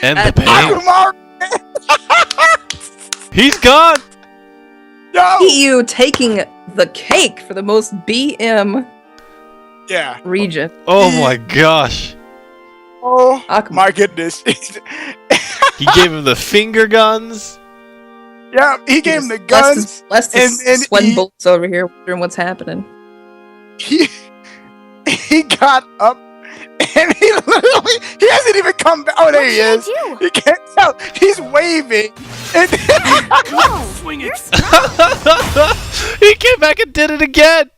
And the And pain. Akamaru. He's gone. Yo. EU taking the cake for the most BM Yeah. region. Oh my gosh. Oh Akamaru. my goodness. He gave him the finger guns. Yeah, he gave him the guns. Les is and sweating he- bullets over here, wondering what's happening. He got up and he hasn't even come back. Oh, there he What is. should I do? You can't tell. He's waving. And Whoa. Swing it! He came back and did it again.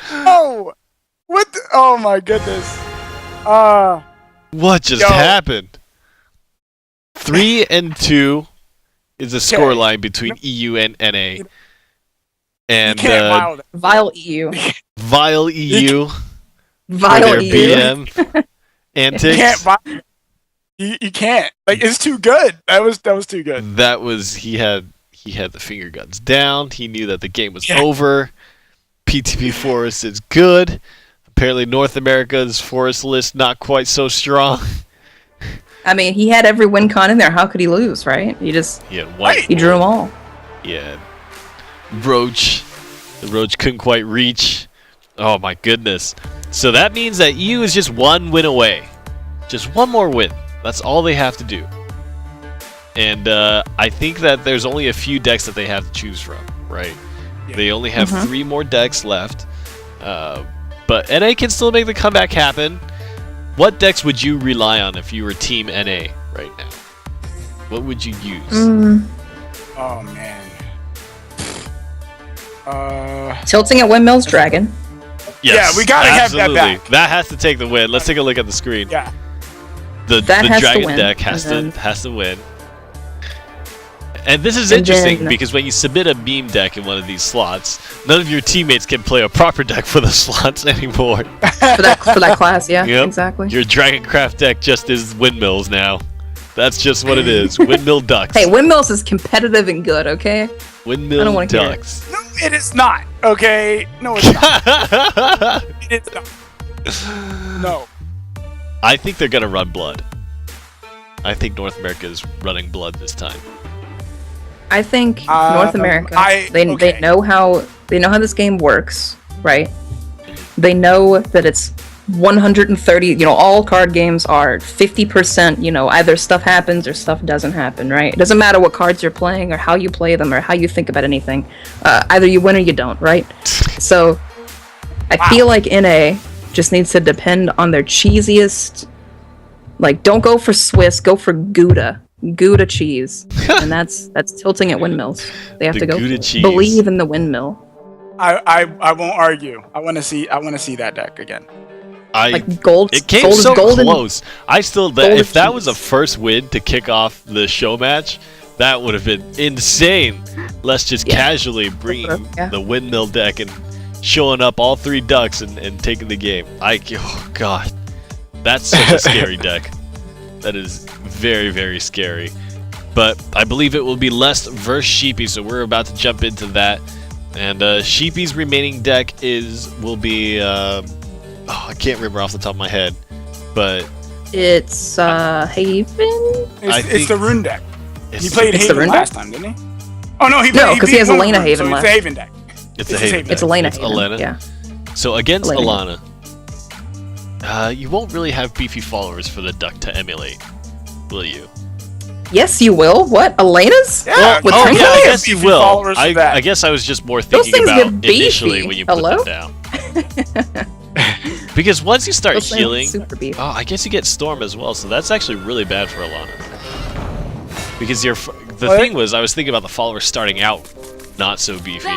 oh, what? Oh my goodness. What just Yo. happened? 3 and 2 is the score line between EU and NA. You And can't mile that. Vile EU. Vile EU for Vile their EU. BM You antics. can't. You can't. Like it's too good. That was too good. That was he had the finger guns down. He knew that the game was Yeah. over. PTP Forest is good. Apparently North America's Forest list not quite so strong. I mean, he had every win con in there. How could he lose, right? He just White. he drew them all. Yeah. Roach. The Roach couldn't quite reach. Oh my goodness. So that means that EU is just one win away. Just one more win. That's all they have to do. And I think that there's only a few decks that they have to choose from, right? Yeah. They only have 3 more decks left. But NA can still make the comeback happen. What decks would you rely on if you were Team NA right now? What would you use? Oh, man. Tilting at Windmills, Dragon. Yes, yeah, we gotta absolutely. have that back. That has to take the win. Let's take a look at the screen. Yeah. The Dragon deck has to win. And this is interesting because when you submit a meme deck in one of these slots, none of your teammates can play a proper deck for the slots anymore. for that class, yeah, yep. Exactly. Your Dragoncraft deck just is Windmills now. That's just what it is. Windmill Ducks. Hey, Windmills is competitive and good, okay? Windmill Ducks. No, it is not. Okay? No, it's not. It's not. No. I think they're gonna run Blood. I think North America is running Blood this time. I think North America. They know how this game works, right? They know that it's 130. You know, all card games are 50%. You know, either stuff happens or stuff doesn't happen, right? It doesn't matter what cards you're playing or how you play them or how you think about anything. Either you win or you don't, right? So, I feel like NA just needs to depend on their cheesiest. Like, don't go for Swiss, go for Gouda. Gouda cheese, and that's tilting at Windmills. They have to go believe in the windmill. I won't argue. I want to see that deck again. Like gold. It came so close. I still if that was a first win to kick off the show match, that would have been insane. Let's just casually bring the windmill deck and showing up all 3 ducks and taking the game. Oh god, that's such a scary deck. That is very, very scary. But I believe it will be Lest versus Sheepy, so we're about to jump into that. And Sheepy's remaining deck will be I can't remember off the top of my head, but it's Haven. It's the Rune deck. He played Haven last time, didn't he? Oh no, because he has Elena Haven left. It's a Haven deck. It's a Haven deck. It's Elena Haven. Yeah. So against Alana. You won't really have beefy followers for the duck to emulate, will you? Yes, you will. What? Elena's? Yeah. I guess you will. I guess I was just more thinking about initially when you put them down. Because once you start healing, I guess you get Storm as well, so that's actually really bad for Alana. Because the thing was, I was thinking about the followers starting out not so beefy,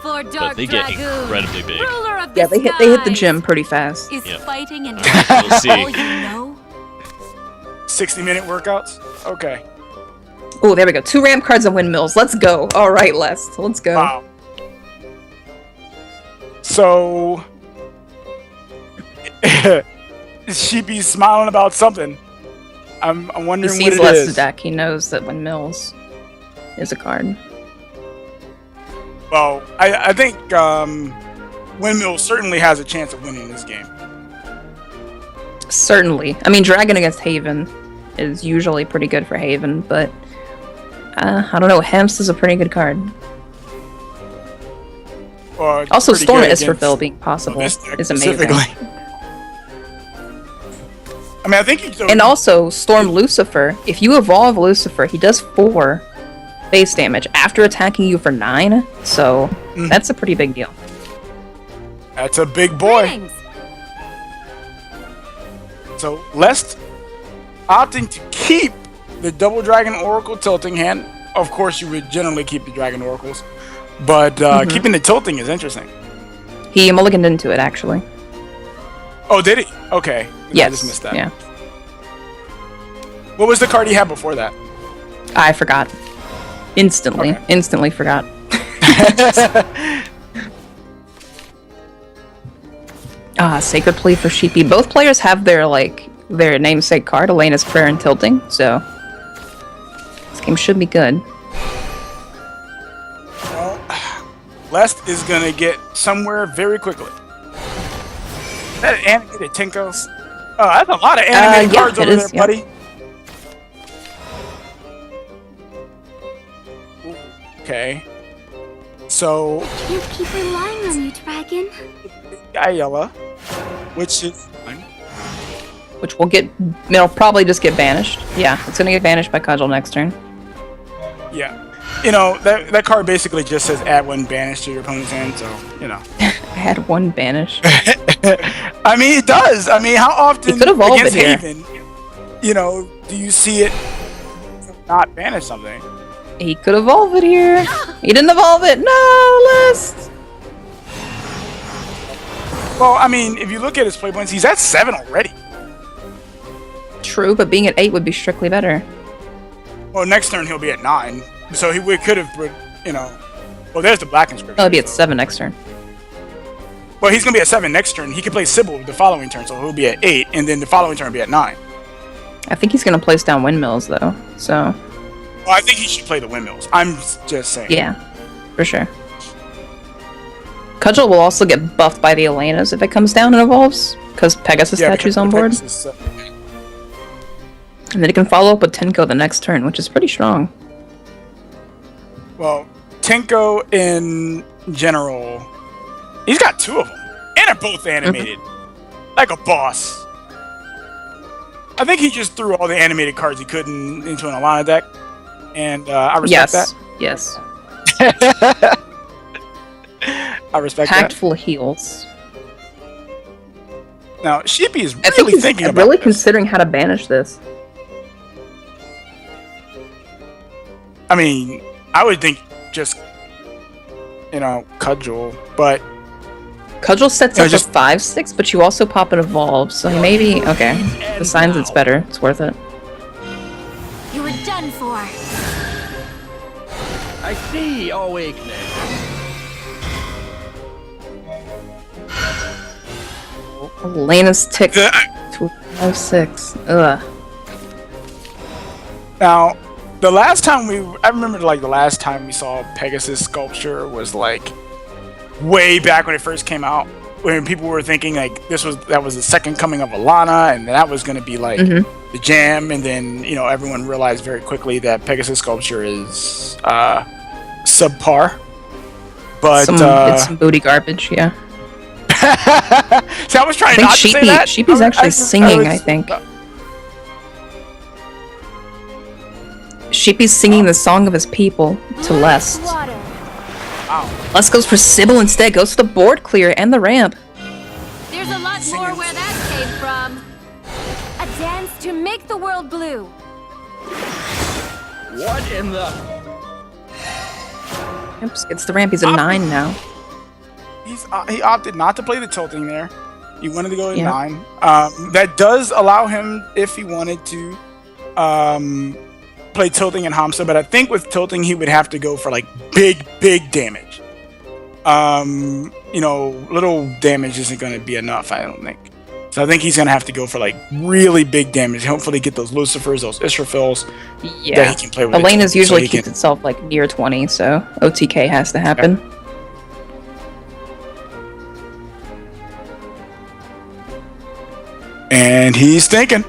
but they get incredibly big. Yeah, they hit the gym pretty fast. We'll see. 60-minute workouts? Okay. Oh, there we go. 2 ramp cards and windmills. Let's go. All right, Les. Let's go. Wow. So, Sheepy's smiling about something. I'm wondering what it is. He sees Les's deck. He knows that windmills is a card. Well, I think Windmill certainly has a chance of winning this game. Certainly. I mean, Dragon against Haven is usually pretty good for Haven, but I don't know. Hemst is a pretty good card. Also, Storm Isferville being possible is amazing. I mean, I think and also, Storm Lucifer. If you evolve Lucifer, he does 4 base damage after attacking you for 9, so that's a pretty big deal. That's a big boy. So, Lest opting to keep the Double Dragon Oracle tilting hand. Of course, you would generally keep the Dragon Oracles, but keeping the tilting is interesting. He mulliganed into it, actually. Oh, did he? Okay. Yes. I just missed that. Yeah. What was the card he had before that? I forgot. Instantly. Okay. Instantly forgot. Sacred Plea for Sheepy. Both players have their namesake card, Elena's Prayer and Tilting, so this game should be good. Well, Lest is gonna get somewhere very quickly. Is that an animated Tinkos? Oh, that's a lot of animated yeah, cards it over is, there, yeah. buddy. Okay. So, Can't keep relying on you, Dragon. Ayala, which is fine. Which will get, it'll probably just get banished. Yeah, it's gonna get banished by Cudgel next turn. Yeah. You know, that card basically just says add one banish to your opponent's hand, so, you know. I had one banish. I mean, it does. I mean, how often He could evolve against it here. Haven, you know, do you see it not banish something? He could evolve it here. He didn't evolve it. No, List. Well, I mean, if you look at his play points, he's at 7 already. True, but being at 8 would be strictly better. Well, next turn he'll be at 9, so we could have, you know. Well, there's the black inscription. He'll be at so. 7 next turn. Well, he's gonna be at 7 next turn. He can play Sybil the following turn, so he'll be at 8, and then the following turn will be at 9. I think he's gonna place down windmills though. So Well, I think he should play the windmills. I'm just saying. yeah, for sure. Cudgel will also get buffed by the Elenas if it comes down and evolves, because Pegasus Yeah, statue's because on board. Pegasus, And then it can follow up with Tenko the next turn, which is pretty strong. well, Tenko in general, he's got 2 of them, and they're both animated, like a boss. I think he just threw all the animated cards he could into an Alana deck, and I respect Yes, that. yes. I respect Packed that. full of heals. Now, Sheepy is I think really he's thinking about really this. considering how to banish this. I mean, I would think just, you know, Cudgel, but Cudgel sets Yeah, up just- for 5/6, but you also pop an evolve, so he maybe okay. The signs it's better. It's worth it. You were done for. I see your weakness. Elena's tick The- to 5/6. Ugh. now, the last time I remember like the last time we saw Pegasus sculpture was like way back when it first came out, when people were thinking like that was the second coming of Alana, and that was going to be like the jam, and then you know everyone realized very quickly that Pegasus sculpture is subpar. But It's some booty garbage, yeah. see, I was trying I think not to say that. Sheepy's actually singing, I think. Sheepy's singing the song of his people to Lest. Water. Lest goes for Sybil instead, goes for the board clear and the ramp. There's a lot more where that came from. A dance to make the world blue. What in the... Oops, gets the ramp, he's a 9 now. He opted not to play the tilting there. He wanted to go to Yeah. 9. That does allow him, if he wanted to, play tilting and Hamsa, but I think with tilting he would have to go for like big damage. You know, little damage isn't going to be enough, I don't think. So I think he's going to have to go for like really big damage. Hopefully get those Lucifers, those Israfils that Yeah. he can play with. Elena's so usually he keeps can- itself like near 20, so OTK has to happen. And he's thinking.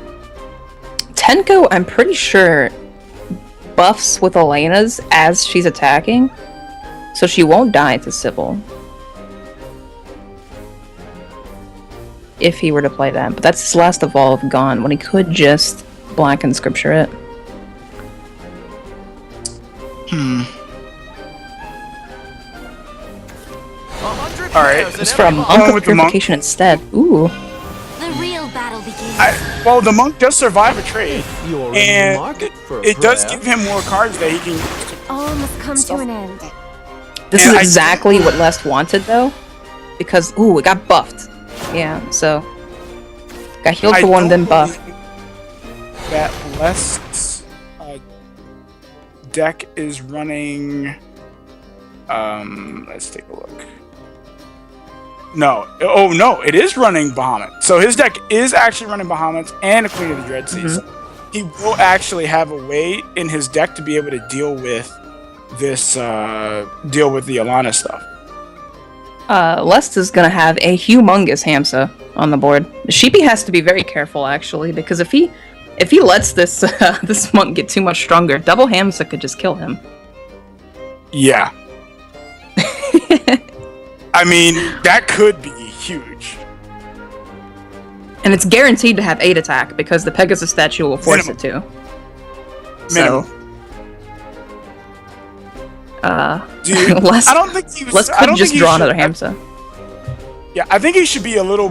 Tenko, I'm pretty sure, buffs with Elena's as she's attacking, so she won't die to Sybil. If he were to play that, but that's his last evolve gone, when he could just black and scripture it. All right. Just for a monk Going of with the monk. purification instead. Ooh. The real battle begins. Well, the monk does survive a trade, You're in and the market for a it does prayer. give him more cards that he can. All must come to an end. This And is I- exactly what Lest wanted, though. Because, ooh, it got buffed. Yeah, so... Got healed I for one, then don't buffed. believe that Lest's deck is running. Let's take a look. No. Oh no, it is running Bahamut. So his deck is actually running Bahamut and a Queen of the Dread Sea. So he will actually have a way in his deck to be able to deal with this, deal with the Alana stuff. Lest is gonna have a humongous Hamsa on the board. Sheepy has to be very careful actually, because if he lets this this monk get too much stronger, double Hamsa could just kill him. Yeah. I mean, that could be huge. And it's guaranteed to have 8 attack because the Pegasus statue will force it to. Minimum. So, Dude, Les I don't think he was. could I don't just think he draw should- another Hamsa. Yeah, I think he should be a little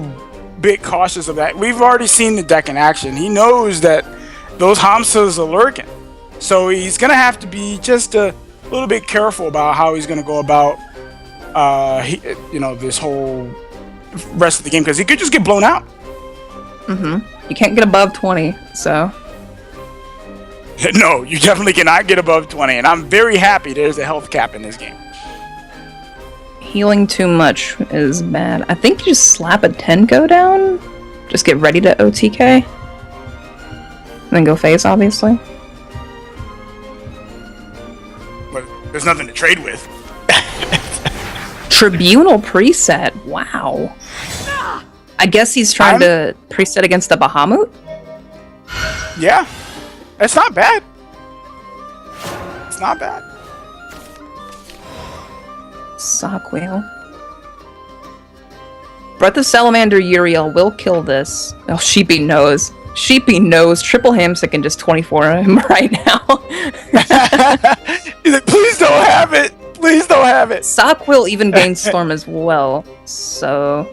bit cautious of that. We've already seen the deck in action. He knows that those Hamsas are lurking, so he's gonna have to be just a little bit careful about how he's gonna go about, this whole rest of the game because he could just get blown out. You can't get above 20, so No, you definitely cannot get above 20, and I'm very happy there's a health cap in this game. healing too much is bad. I think you just slap a Tenko down, just get ready to OTK, and then go face, obviously. But there's nothing to trade with. Tribunal preset, wow. I guess he's trying to preset against the Bahamut? Yeah, it's not bad. It's not bad. Sockwheel. Breath of Salamander Uriel will kill this. Oh, Sheepy knows. Sheepy knows. Triple Hamsa can just 24 him right now. He's like, please don't have it. Please don't have it. Sockwheel even gains Storm as well, so...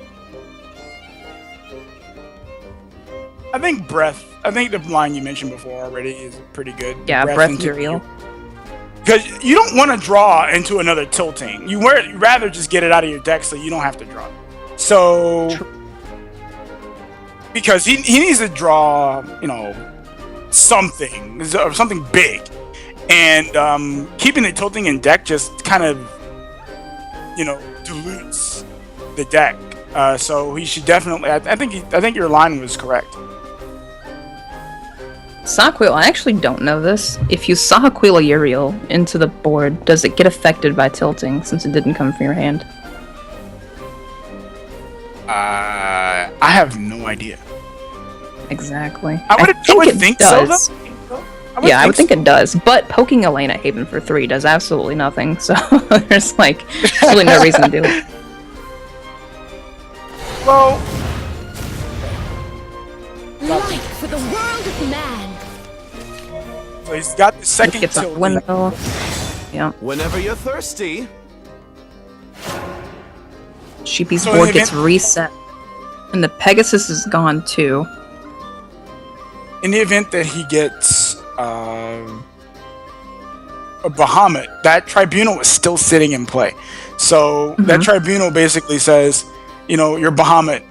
I think the line you mentioned before already is pretty good. Yeah, Breath into Uriel. Because you don't want to draw into another tilting. You'd rather just get it out of your deck so you don't have to draw. So... Because he needs to draw, something big. And keeping the tilting in deck just kind of, dilutes the deck. So he should definitely... I think your line was correct. Sockwheel, I actually don't know this. If you Sockwheel a Uriel into the board, does it get affected by tilting since it didn't come from your hand? I have no idea. Exactly. I would think so, though. I would think it does, but poking Elena Haven for 3 does absolutely nothing, so there's really no reason to do it. Well, Light for the world of man. so he's got the second Gets a tilt. windmill. Yeah. Whenever you're thirsty. Sheepy's So in board the gets event- reset. And the Pegasus is gone too. In the event that he gets a Bahamut, that tribunal is still sitting in play. So that tribunal basically says, your Bahamut,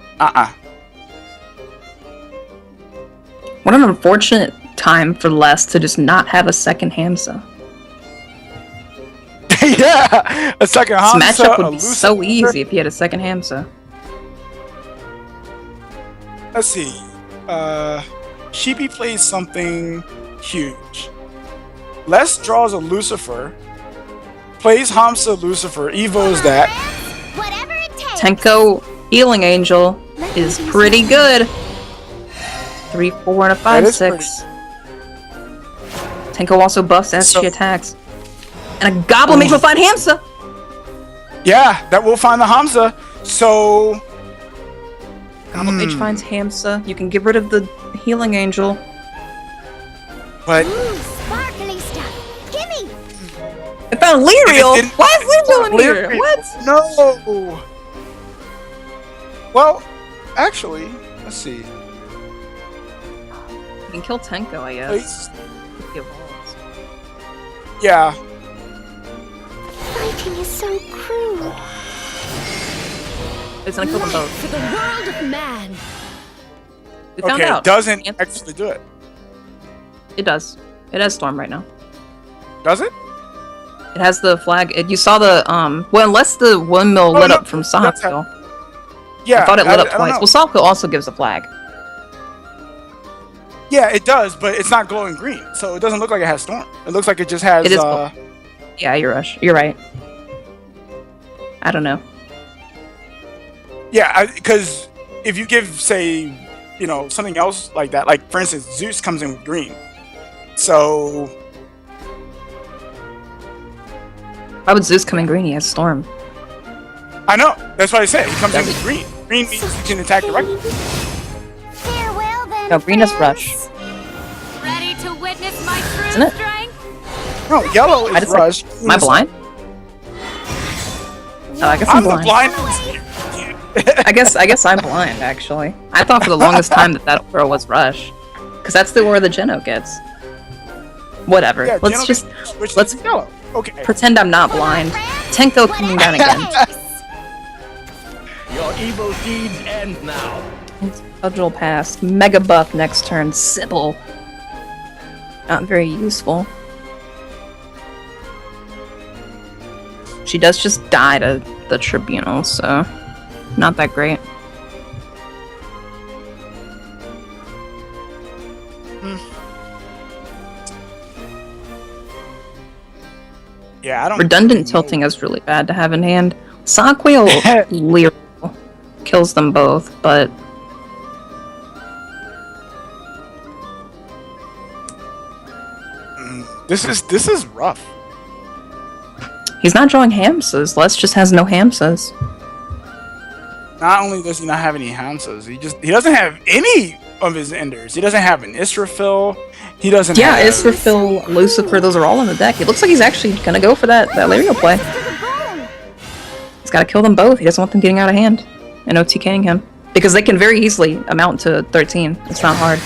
What an unfortunate time for Les to just not have a second Hamsa. Yeah, a second This Hamsa, matchup would a be so Lucifer. easy if he had a second Hamsa. Let's see. Sheepy plays something huge. Les draws a Lucifer, plays Hamsa Lucifer, evos that. Whatever it takes. Tenko Healing Angel is pretty good. 3, 4, and a 5, That is 6. Tenko also buffs as So- she attacks. And a Goblin Mage will find Hamsa! Yeah, that will find the Hamsa. So. Goblin Mage finds Hamsa. You can get rid of the Healing Angel. But Ooh, sparkly stuff. Gimme. I found Lyriel! It- it- What is Lyriel in here? Lyriel. What? No. Well, actually, let's see. You can kill Tenko, I guess. Place- If he evolves. Yeah. Fighting is so cruel. It's gonna kill them both. For the world of man. We found Okay, out. it doesn't Answer- actually do it. It does. It has Storm right now. Does it? It has the flag. You saw the, well, unless the windmill lit no, up from that's Sahakville. Yeah. I thought it lit up don't twice. know. Well, Sahakville also gives a flag. Yeah, it does, but it's not glowing green, so it doesn't look like it has storm. It looks like it just has. It is Yeah, you're right. I don't know. Yeah, because if you give, say, something else like that, like for instance, Zeus comes in with green. So Why would Zeus come in green? He has Storm. I know. That's what I said. He comes in with green. Green means you can attack directly. Farewell then, No, green is friends. Rush. Ready to witness my true Isn't it? strength? No, yellow I is just Rush. Am I blind? Oh, I guess I'm I'm the blind. blind. I guess I'm blind, actually. I thought for the longest time that aura was Rush. Because that's the aura that Geno gets. Whatever. Yeah, let's just let's yellow. Okay. pretend I'm not blind. Tenko coming down again. Your evil deeds end now. Cudgel pass. Mega buff next turn. Sybil. Not very useful. She does just die to the Tribunal, so not that great. Yeah, I don't. Redundant tilting is really bad to have in hand. Sockwheel Lyrical kills them both, but This is rough. he's not drawing Hamsas. Les just has no Hamsas. Not only does he not have any Hamsas, he doesn't have any of his enders. He doesn't have an Israfil. He doesn't. Yeah, have... Israfil, Lucifer, those are all in the deck. It looks like he's actually gonna go for that Lyrical play. He's gotta kill them both. He doesn't want them getting out of hand and OTKing him. Because they can very easily amount to 13. It's not hard.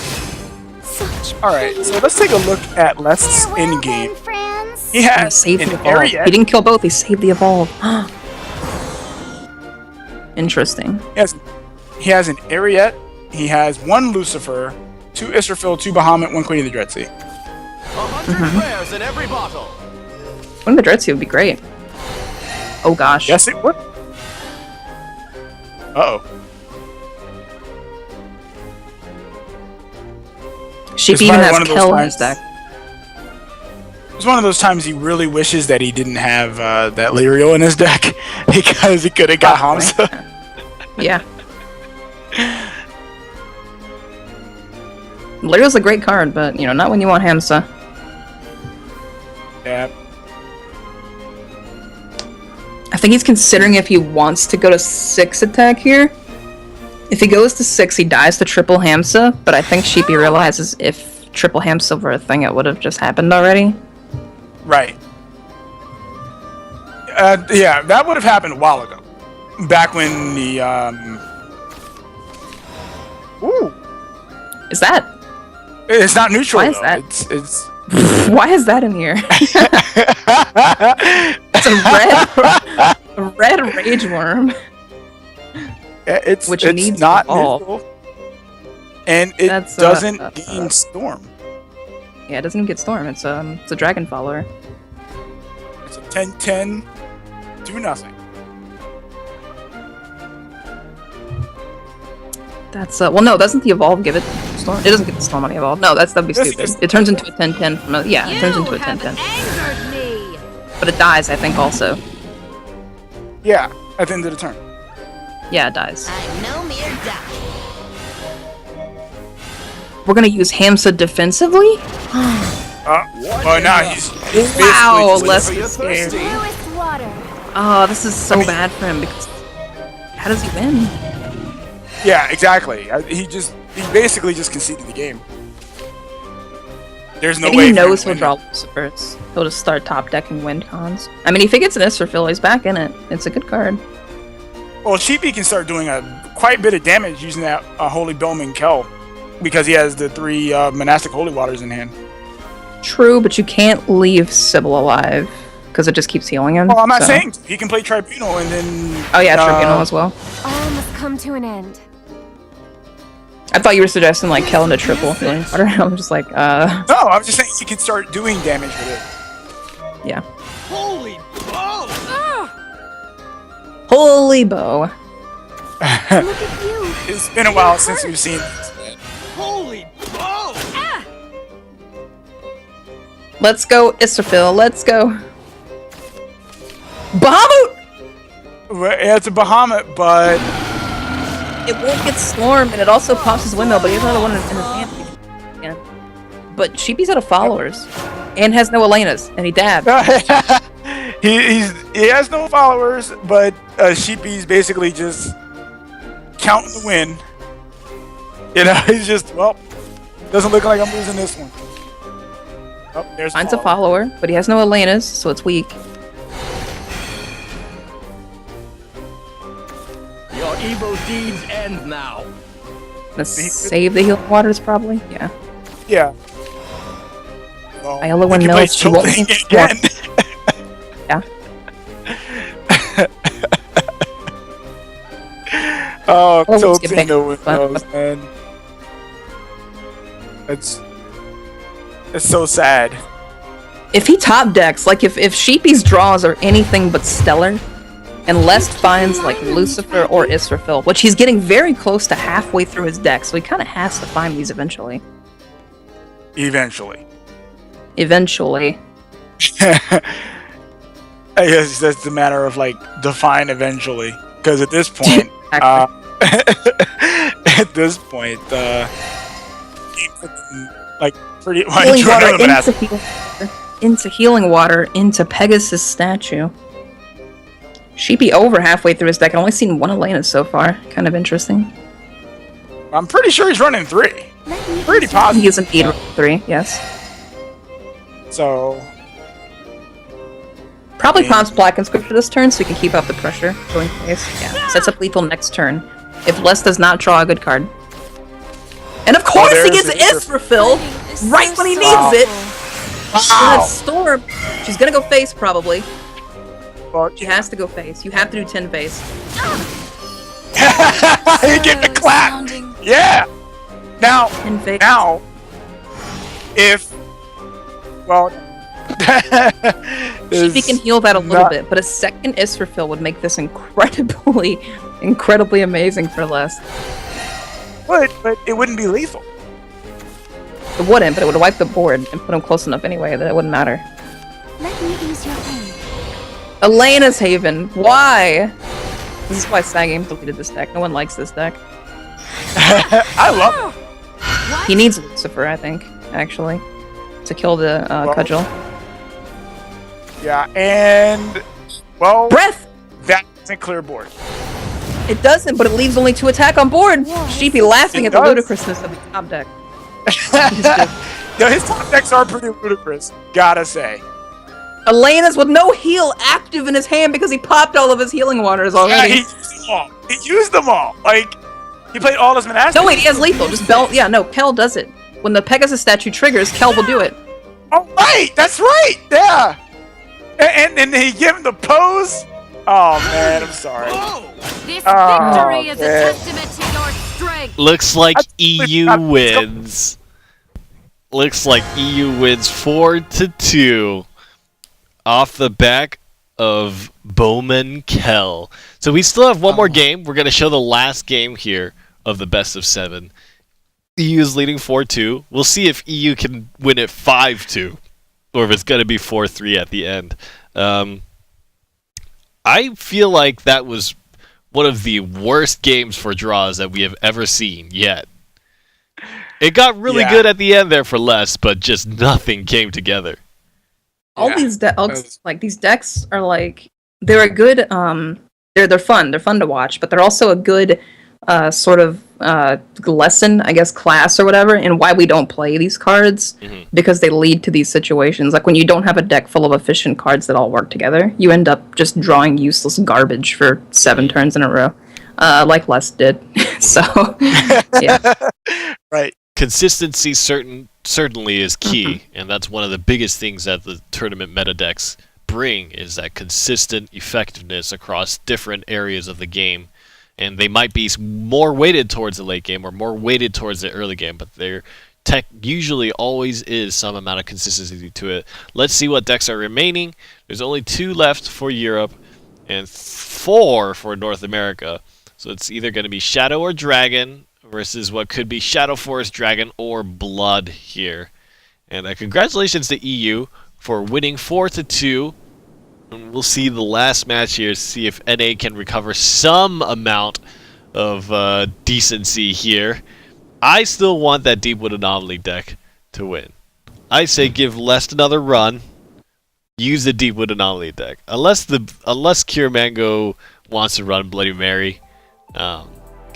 Alright, so let's take a look at Les's end game. He He has saved an the Evolve. Ariet. He didn't kill both, he saved the Evolve. Interesting. He has an Ariet. He has one Lucifer, 2 Israfil, 2 Bahamut, 1 Queen of the Dreadsea. 100 prayers in every bottle. One of the Dreadsea would be great. Oh gosh. Yes, it would. Uh-oh. Sheep It's even probably has one of those Kill in his times- deck. It's one of those times he really wishes that he didn't have that Lyrio in his deck because he could have got Hamsa. Yeah. Lyrio's a great card, but, not when you want Hamsa. Yeah. I think he's considering if he wants to go to 6 attack here. If he goes to 6, he dies to triple Hamsa, but I think Sheepy realizes if triple Hamsa were a thing, it would have just happened already. Right. Yeah, that would have happened a while ago. Back when the, Ooh. Is that? It's not neutral, Why is though. that? It's... Why is that in here? It's a red rage worm. It's Which it's needs not evolve. neutral. And it doesn't gain Storm. Yeah, it doesn't get Storm. It's a dragon follower. It's a 10-10, do nothing. That's well, no, doesn't the evolve give it Storm? It doesn't get the Storm on the evolve. No, that'd be Yes, stupid. yes. It turns into a 10-10 from a it turns into a 10-10. Angered me. But it dies, I think, also. Yeah, at the end of the turn. Yeah, it dies. I'm no mere duck. We're gonna use Hamsa defensively? Well, now he's Wow, basically less just- scared. Bluest water. Oh, this is so bad for him because how does he win? Yeah, exactly. He basically just conceded the game. There's no Maybe way he for him knows to he'll win draw it. Lucifers. He'll just start top decking wind cons. I mean, if he gets an Israfil, he's back in it. It's a good card. Well, Sheepy can start doing quite a bit of damage using that Holy Bowman Kel because he has the 3 monastic holy waters in hand. True, but you can't leave Sybil alive because it just keeps healing him. Well, I'm not so- saying he can play Tribunal and then. Oh yeah, Tribunal as well. All must come to an end. I thought you were suggesting like Kel into triple healing water. I'm just like, No, I'm just saying he can start doing damage with it. yeah. Holy oh! Holy bow. Look at you. It's been a while since we've seen this, man. Holy oh! Let's go, Israfil. Let's go. Bahamut! Well, yeah, it's a Bahamut, but it won't get stormed, and it also pops his windmill, but he has another one in his hand. Yeah. But Sheepy's out of followers, and has no Elenas, and he dabbed. he has no followers, but Sheepy's basically just counting the win. You know, he's just, well, doesn't look like I'm losing this one. Oh, there's Finds a follower, but he has no Elenas, so it's weak. Your evil deeds end now. Gonna save the healing waters, probably? Yeah. Yeah. Well, Ayala windmills, she won't need to again. Yeah. Oh, Or we'll tilting skip the it. windows, man. It's so sad. If he top decks, like if Sheepy's draws are anything but stellar, and Lest finds like Lucifer or Israfil, which he's getting very close to halfway through his deck, so he kind of has to find these eventually. Eventually. I guess that's the matter of like define eventually, because at this point, at this point, like pretty Healing water into healing water into Pegasus statue. Sheepy over halfway through his deck. I've only seen one Elena so far. Kind of interesting. I'm pretty sure he's running 3. Pretty positive. He is indeed 3, yes. So probably pops Black Inscription this turn so he can keep up the pressure. Going face. Yeah. Sets up lethal next turn. If Les does not draw a good card. And of course he gets Israfil right when he needs it! wow. Storm. She's gonna go face probably. Well, She has to go face. You have to do 10 face. you get the clap. Yeah. Now, 10 face. now, if well, She can heal that a little bit, but a second Israfil would make this incredibly amazing for Les. but it wouldn't be lethal. It wouldn't, but it would wipe the board and put him close enough anyway that it wouldn't matter. Let me ease your pain. Elena's Haven. Why? This is why Sagame deleted this deck. No one likes this deck. I love it. He needs Lucifer, I think, actually, to kill the Cudgel. Yeah, and well, Breath! that doesn't clear board. It doesn't, but it leaves only 2 attack on board! Sheepy laughing It at the does. ludicrousness of the top deck. Yo, his top decks are pretty ludicrous, gotta say. Elena's with no heal active in his hand because he popped all of his healing waters Yeah, already. he used them all. He used them all. Like, he played all his monastics. No, wait, he has lethal. Just Bell. Yeah, no, Kel does it. When the Pegasus statue triggers, Kel will do it. Oh, right! That's right! Yeah! And then he gave him the pose? Oh, man, I'm sorry. This Oh, victory is a man. testament to your strength. Looks like That's EU not- wins. Looks like EU wins 4-2 off the back of Bowman Kell. So we still have one more game. We're going to show the last game here of the best of 7. EU is leading 4-2. We'll see if EU can win it 5-2 or if it's going to be 4-3 at the end. I feel like that was one of the worst games for draws that we have ever seen yet. It got really good at the end there for Les, but just nothing came together. All these decks, like these decks, are like they're a good. They're fun. They're fun to watch, but they're also a good sort of lesson, I guess, class or whatever, in why we don't play these cards because they lead to these situations. Like when you don't have a deck full of efficient cards that all work together, you end up just drawing useless garbage for 7 turns in a row, like Les did. So, yeah, Right. Consistency certainly is key, and that's one of the biggest things that the tournament meta decks bring is that consistent effectiveness across different areas of the game. And they might be more weighted towards the late game or more weighted towards the early game, but there usually always is some amount of consistency to it. Let's see what decks are remaining. There's only 2 left for Europe and 4 for North America. So it's either going to be Shadow or Dragon versus what could be Shadow Forest, Dragon, or Blood here. And congratulations to EU for winning 4-2. And we'll see the last match here, see if NA can recover some amount decency here. I still want that Deepwood Anomaly deck to win. I say give Lest another run. Use the Deepwood Anomaly deck, unless Cure Mango wants to run Bloody Mary, because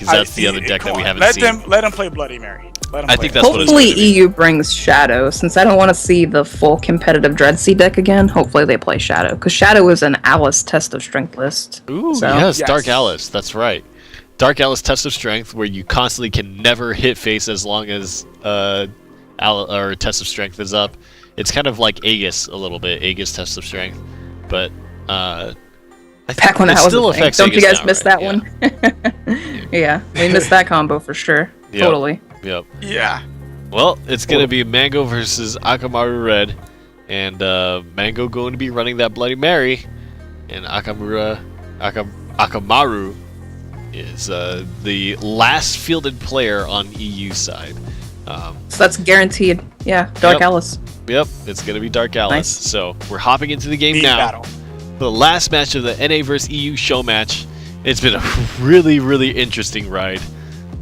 that's the other deck that we haven't seen. Let them play Bloody Mary. I think that's what it's Hopefully going to be. EU brings Shadow, since I don't want to see the full competitive Dreadsea deck again. Hopefully they play Shadow, because Shadow is an Alice Test of Strength list. Ooh, so. yes, Dark Alice. That's right. Dark Alice Test of Strength, where you constantly can never hit face as long as Test of Strength is up. It's kind of like Aegis a little bit, Aegis Test of Strength, but I Back when it that was still a thing. affects Don't you Aegis guys now, miss right? that one? Yeah, we missed that combo for sure. Yep. Totally. Yep. Yeah. Well, it's going to be Mango versus Akamaru Red, and Mango going to be running that Bloody Mary, and Akamaru is the last fielded player on EU side. So that's guaranteed. Yeah, Dark Alice. Yep, it's going to be Dark Alice. Nice. So we're hopping into the game Team now. battle. The last match of the NA vs EU show match. It's been a really interesting ride.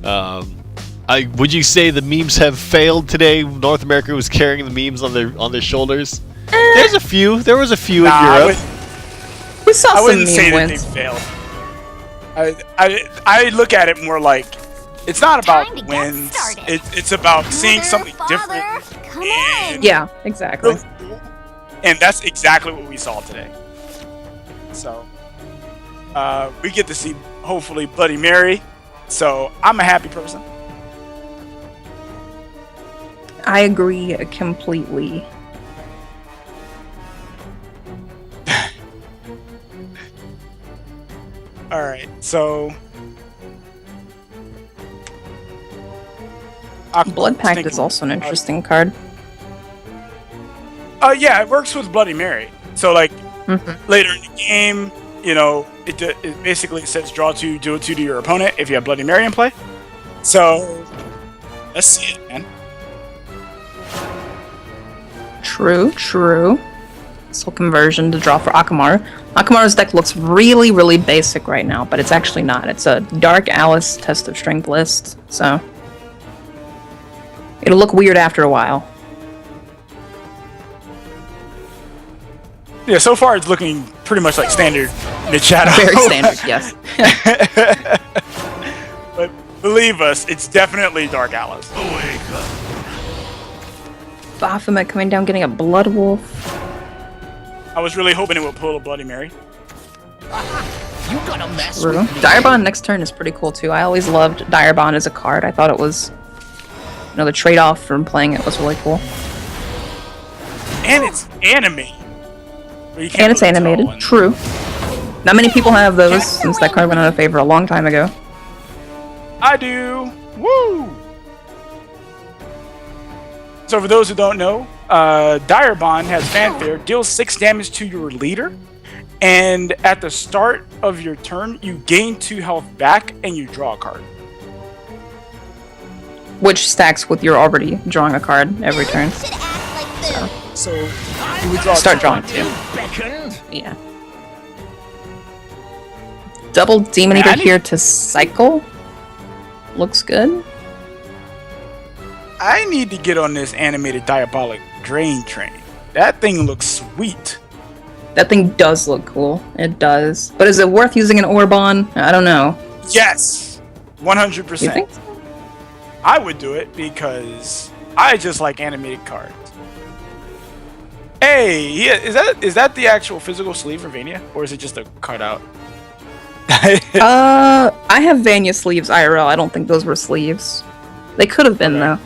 Would you say the memes have failed today? North America was carrying the memes on their shoulders. There's a few. There was a few in Europe. We saw I some wouldn't say meme that wins. they failed. I look at it more like it's not Time to about get wins. started. It's about seeing something Father, different. come on. Yeah, exactly. And that's exactly what we saw today. So we get to see hopefully Bloody Mary. So I'm a happy person. I agree completely. All right, so Blood Pact is also an interesting card. Yeah, it works with Bloody Mary. So like Mm-hmm. later in the game, you know, it basically says draw 2, do a 2 to your opponent if you have Bloody Mary in play. So let's see it, man. True. Soul Conversion to draw for Akamaru. Akamaru's deck looks really basic right now, but it's actually not. It's a Dark Alice Test of Strength list, so it'll look weird after a while. Yeah, so far it's looking pretty much like standard mid-shadow. Very standard, yes. But believe us, it's definitely Dark Alice. Baphomet coming down, getting a Blood Wolf. I was really hoping it would pull a Bloody Mary. You gonna mess True. with me? Direbond next turn is pretty cool too. I always loved Direbond as a card. I thought it was, the trade-off from playing it was really cool. And it's animated. And it's animated. True. Not many people have those since that card went out of favor a long time ago. I do. Woo! So for those who don't know, Direbond has fanfare, deals 6 damage to your leader, and at the start of your turn, you gain 2 health back and you draw a card. Which stacks with your already drawing a card every turn. Should act like this. So you would draw Start 2 drawing cards. too. Beckoned? Yeah. Double Demon Man, Eater I need- here to cycle. Looks good. I need to get on this animated Diabolic Drain train. That thing looks sweet. That thing does look cool. It does. But is it worth using an Orbon? I don't know. Yes, 100%. You think so? I would do it because I just like animated cards. Hey, yeah, is that the actual physical sleeve for Vania, or is it just a cutout? I have Vanya sleeves IRL. I don't think those were sleeves. They could have been, though.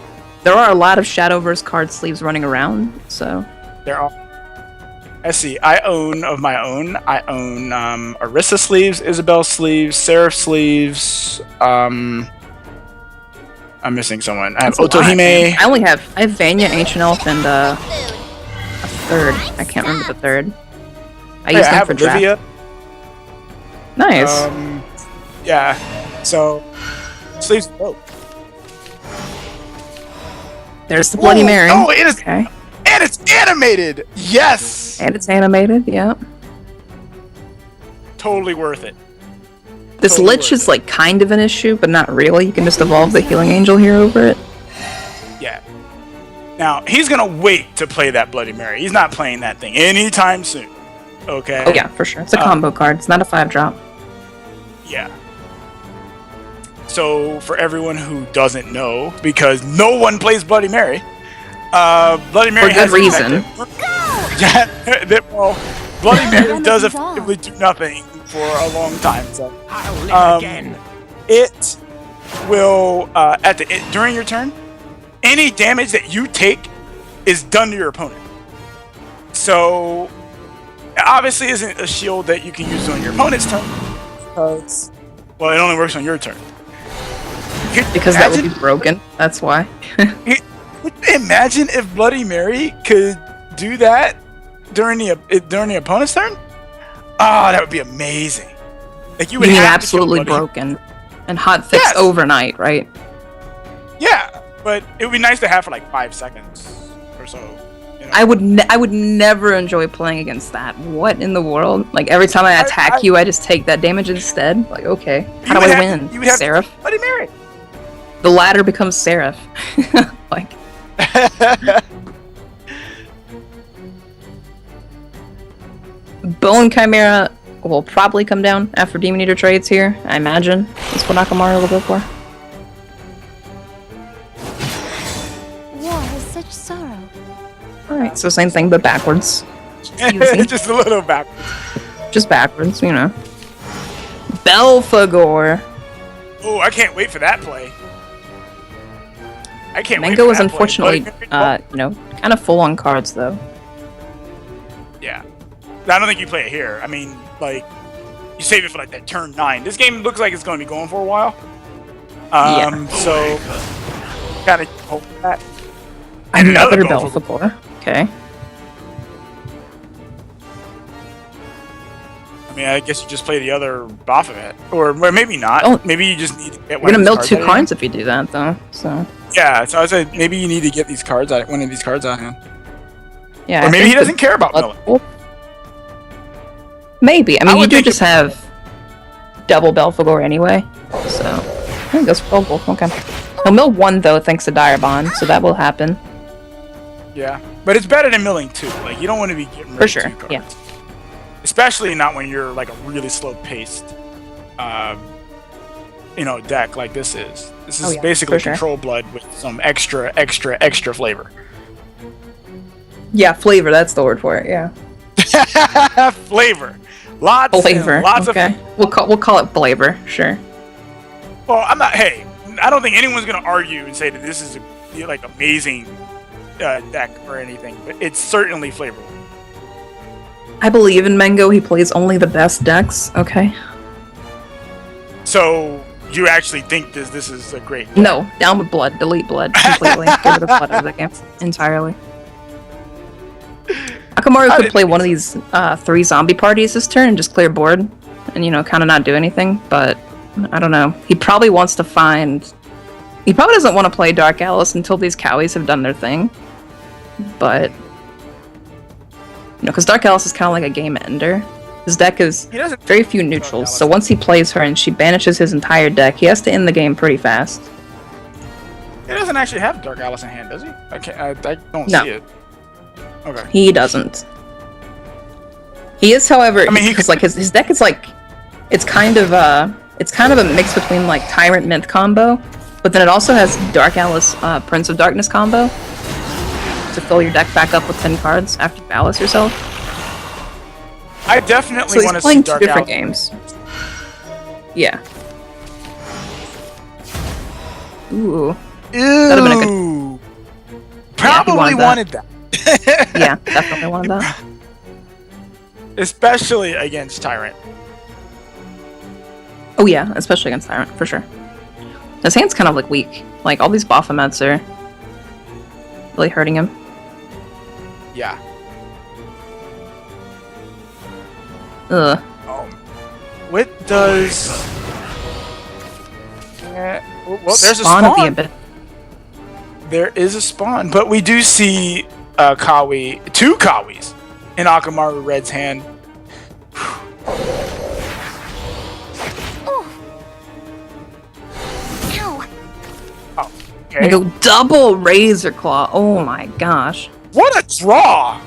There are a lot of Shadowverse card sleeves running around, so... They're all. Let's see. I own Orisa sleeves, Isabel sleeves, Seraph sleeves. I'm missing someone. I have That's a lot. Otohime. I have Vanya, Ancient Elf, and a third. I can't remember the third. I I used them have for draft. Olivia. Nice. Yeah. So sleeves. Oh, There's the Bloody Ooh, Mary. Oh, it is, Okay. and it's animated. Yes. And it's animated, yeah. Totally worth it. This Totally Lich worth is it. like kind of an issue, but not really. You can just evolve the Healing Angel here over it. Yeah. Now, he's going to wait to play that Bloody Mary. He's not playing that thing anytime soon. Okay? Oh yeah, for sure. It's a combo card. It's not a 5-drop. Yeah. So, for everyone who doesn't know, because no one plays Bloody Mary, Bloody Mary For good has reason. Well, Bloody Mary does Remedies off. effectively do nothing for a long time. So, I'll live again. it will during your turn, any damage that you take is done to your opponent. So, it obviously isn't a shield that you can use on your opponent's turn. Because, well, it only works on your turn. Because that would be broken. That's why. Imagine if Bloody Mary could do that during the opponent's turn. Oh, that would be amazing. Like you would You mean have to kill absolutely Bloody- broken. And hot fix Yes. overnight, right? Yeah, but it would be nice to have for like 5 seconds or so. You know? I would never enjoy playing against that. What in the world? Like every time I attack you, I just take that damage instead. Like okay, how do would I have- win? you would have to- Seraph. Bloody Mary. The ladder becomes Seraph. Like Bone Chimera will probably come down after Demon Eater trades here. I imagine that's what Akamaru will go for. War has such sorrow. All right, so same thing but backwards. Easy. Just a little backwards. Just backwards, you know. Belphegor. Oh, I can't wait for that play. I can't wait Mango for is that play. unfortunately, Bloody Mary- you know, kind of full on cards though. Yeah. I don't think you play it here. I mean, like, you save it for like that turn 9. This game looks like it's going to be going for a while. Yeah. So, gotta hope for that. Another Belphegor. Belphegor. Okay. I mean, I guess you just play the other Baphomet. Or maybe not. Oh. Maybe you just need to get We're one gonna of mill these 2 out of cards if you do that though. So hand. Yeah, so I said maybe you need to get these cards out, one of these cards out of hand. yeah. Or I maybe think he the doesn't care about milling. Blood- Maybe. I mean, I you would do think just have double Belphegor anyway. So I think that's probable. Okay. He'll mill 1 though, thanks to Dire Bond, so that will happen. Yeah. But it's better than milling 2. Like, you don't want to be getting rid For of sure, 2 cards. yeah. Especially not when you're like a really slow-paced, deck like this is. This is Oh, yeah, basically for sure. control blood with some extra flavor. Yeah, flavor, that's the word for it, yeah. Flavor. Lots Flavor. and lots okay. of. We'll call it flavor, sure. Well, I'm not. Hey, I don't think anyone's gonna argue and say that this is a like amazing deck or anything, but it's certainly flavorful. I believe in Mango, he plays only the best decks, okay? So you actually think this is a great deck? No, down with blood, delete blood completely. Get rid of blood out of the game entirely. Akamaru I could didn't play think one of so. these 3 zombie parties this turn and just clear board and, kind of not do anything, but I don't know. He probably wants to find... He probably doesn't want to play Dark Alice until these Cowies have done their thing, but... because Dark Alice is kind of like a game ender. His deck is He doesn't. very few neutrals, so once he plays her and she banishes his entire deck, he has to end the game pretty fast. He doesn't actually have Dark Alice in hand, does he? I can't. I don't No. see it. Okay. He doesn't. He is, however, I mean, he because like his deck is like, it's kind of a mix between like Tyrant Myth combo, but then it also has Dark Alice Prince of Darkness combo to fill your deck back up with 10 cards after you balance yourself. I definitely So he's want to see playing 2 Dark different Alice. games. Yeah. Ooh. Ew. been a good- Probably wanted wanted that. Yeah, definitely wanted that. Especially against Tyrant. Oh yeah, especially against Tyrant, for sure. His hand's kind of like weak. Like all these Baphomets are really hurting him. Yeah. Ugh. What does? Well, there's a Spawn of the spawn. Abyss. There is a spawn, but we do see Kawi, 2 Kawis in Akamaru Red's hand. Okay. They go double Razor Claw. Oh my gosh. What a draw!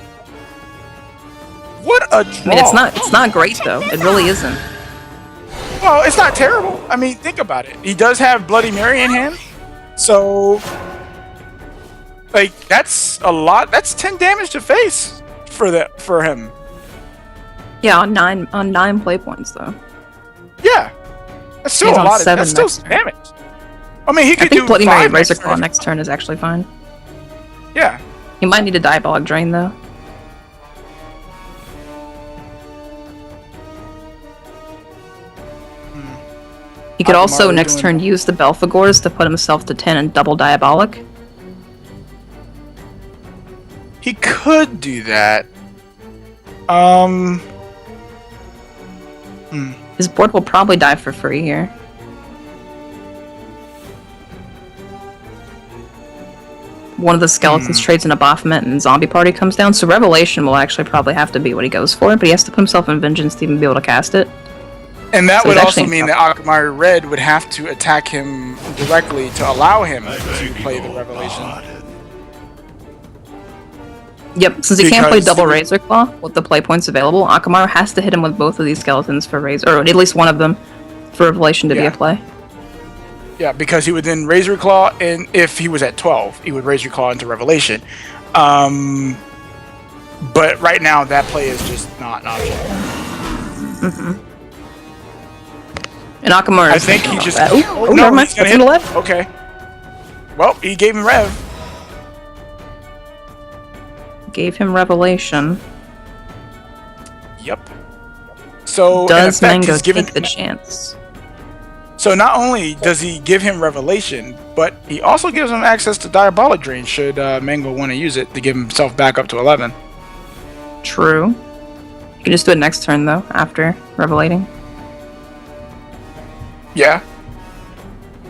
What a draw! I mean, it's not great though. It really isn't. Well, it's not terrible. I mean, think about it. He does have Bloody Mary in hand, so like that's a lot. That's 10 damage to face for him. Yeah, on nine play points though. Yeah, that's still He's a on lot. 7 That's still next turn. damage. I mean, he I could think do Bloody Mary 5 Razor next Claw turn. next turn is actually fine. Yeah. He might need a Diabolic Drain though. He could also Akamaru next doing- turn use the Belphegors to put himself to 10 and double Diabolic. He could do that. His board will probably die for free here. One of the skeletons trades in a Baphomet and Zombie Party comes down, so Revelation will actually probably have to be what he goes for, but he has to put himself in Vengeance to even be able to cast it. And that So would he's also actually mean that Akamaru Red would have to attack him directly to allow him to play the Revelation. Yep, since he can't play Because double the- Razor Claw with the play points available, Akamaru has to hit him with both of these skeletons for Razor, or at least one of them for Revelation to be Yeah. a play. Yeah, because he would then Razor Claw, and if he was at 12, he would Razor Claw into Revelation. But right now, that play is just not an option. And Akamaru I is think he thinking just. about that. Oh, no, never mind. he's gonna That's on the hit. left. Okay. Well, he gave him Rev. Gave him Revelation. Yep. So in Does effect, Mango he's given. take the chance? So not only does he give him Revelation, but he also gives him access to Diabolic Drain should Mango want to use it to give himself back up to 11. True. You can just do it next turn though, after Revelating. Yeah.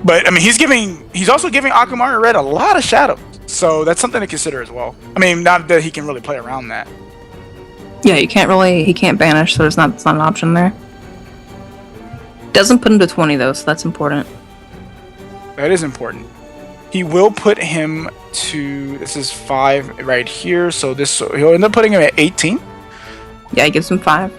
But I mean, he's also giving Akamaru Red a lot of shadows, so that's something to consider as well. I mean, not that he can really play around that. Yeah, he can't banish, so it's not an option there. Doesn't put him to 20 though, so that's important. That is important. He will put him to, this is 5 right here, so he'll end up putting him at 18. Yeah, he gives him 5.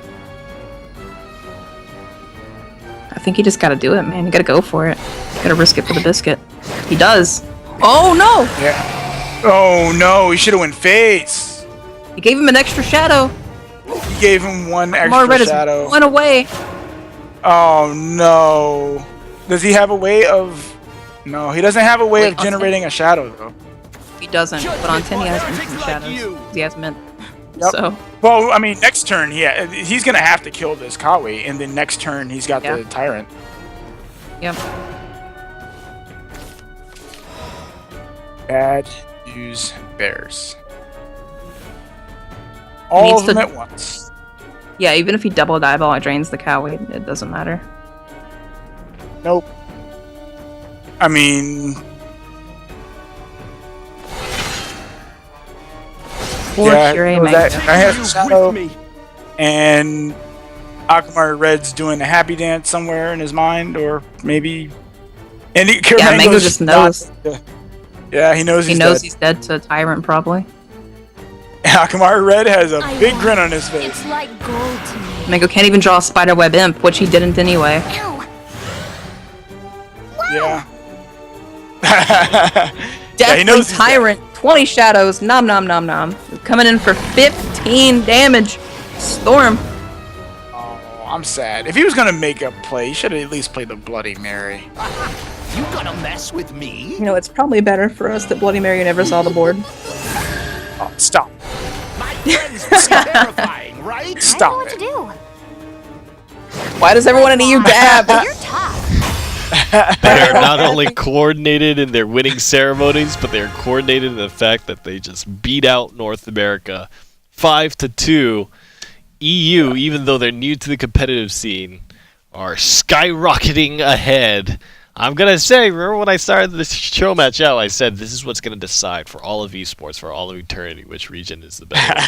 I think you just gotta do it, man. You gotta go for it. You gotta risk it for the biscuit. He does. Oh no! Yeah. Oh no, he should have went face. He gave him an extra shadow. He gave him one Mar Red extra shadow. is one away. Oh no. Does he have a way of... No, he doesn't have a way Wait, of on generating a shadow though. He doesn't, but on 10 he has instant shadows. He has mint. Yep. So, Well, I mean, next turn, he's gonna have to kill this Kawi, and then next turn he's got the Tyrant. yep. Bad news bears. All needs of them to- at once. Yeah, even if he double Diabolic drains the Cowie, it doesn't matter. Nope. I mean, Poor yeah, Kyrie it was Mango. that, I have Shadow, and Akamaru Red's doing the happy dance somewhere in his mind, or maybe. And Yeah, Mango just knows. Yeah, he knows He he's knows dead. he's dead to Tyrant, probably. Akamaru Red has a I big won't. grin on his face. It's like gold to me. Mango can't even draw a Spiderweb Imp, which he didn't anyway. Ow. Yeah. Deathly he knows he's dead. Tyrant, 20 shadows, nom nom nom nom. Coming in for 15 damage. Storm. Oh, I'm sad. If he was gonna make a play, he should have at least played the Bloody Mary. You gonna mess with me? You know, it's probably better for us that Bloody Mary never saw the board. Oh, stop. My friends are terrifying, right? I don't know Stop what to it. do. Why does everyone in EU dab? You're tough. They're not only coordinated in their winning ceremonies, but they're coordinated in the fact that they just beat out North America 5-2. EU, even though they're new to the competitive scene, are skyrocketing ahead. I'm gonna say, remember when I started this show match out, I said this is what's gonna decide for all of esports, for all of eternity, which region is the better.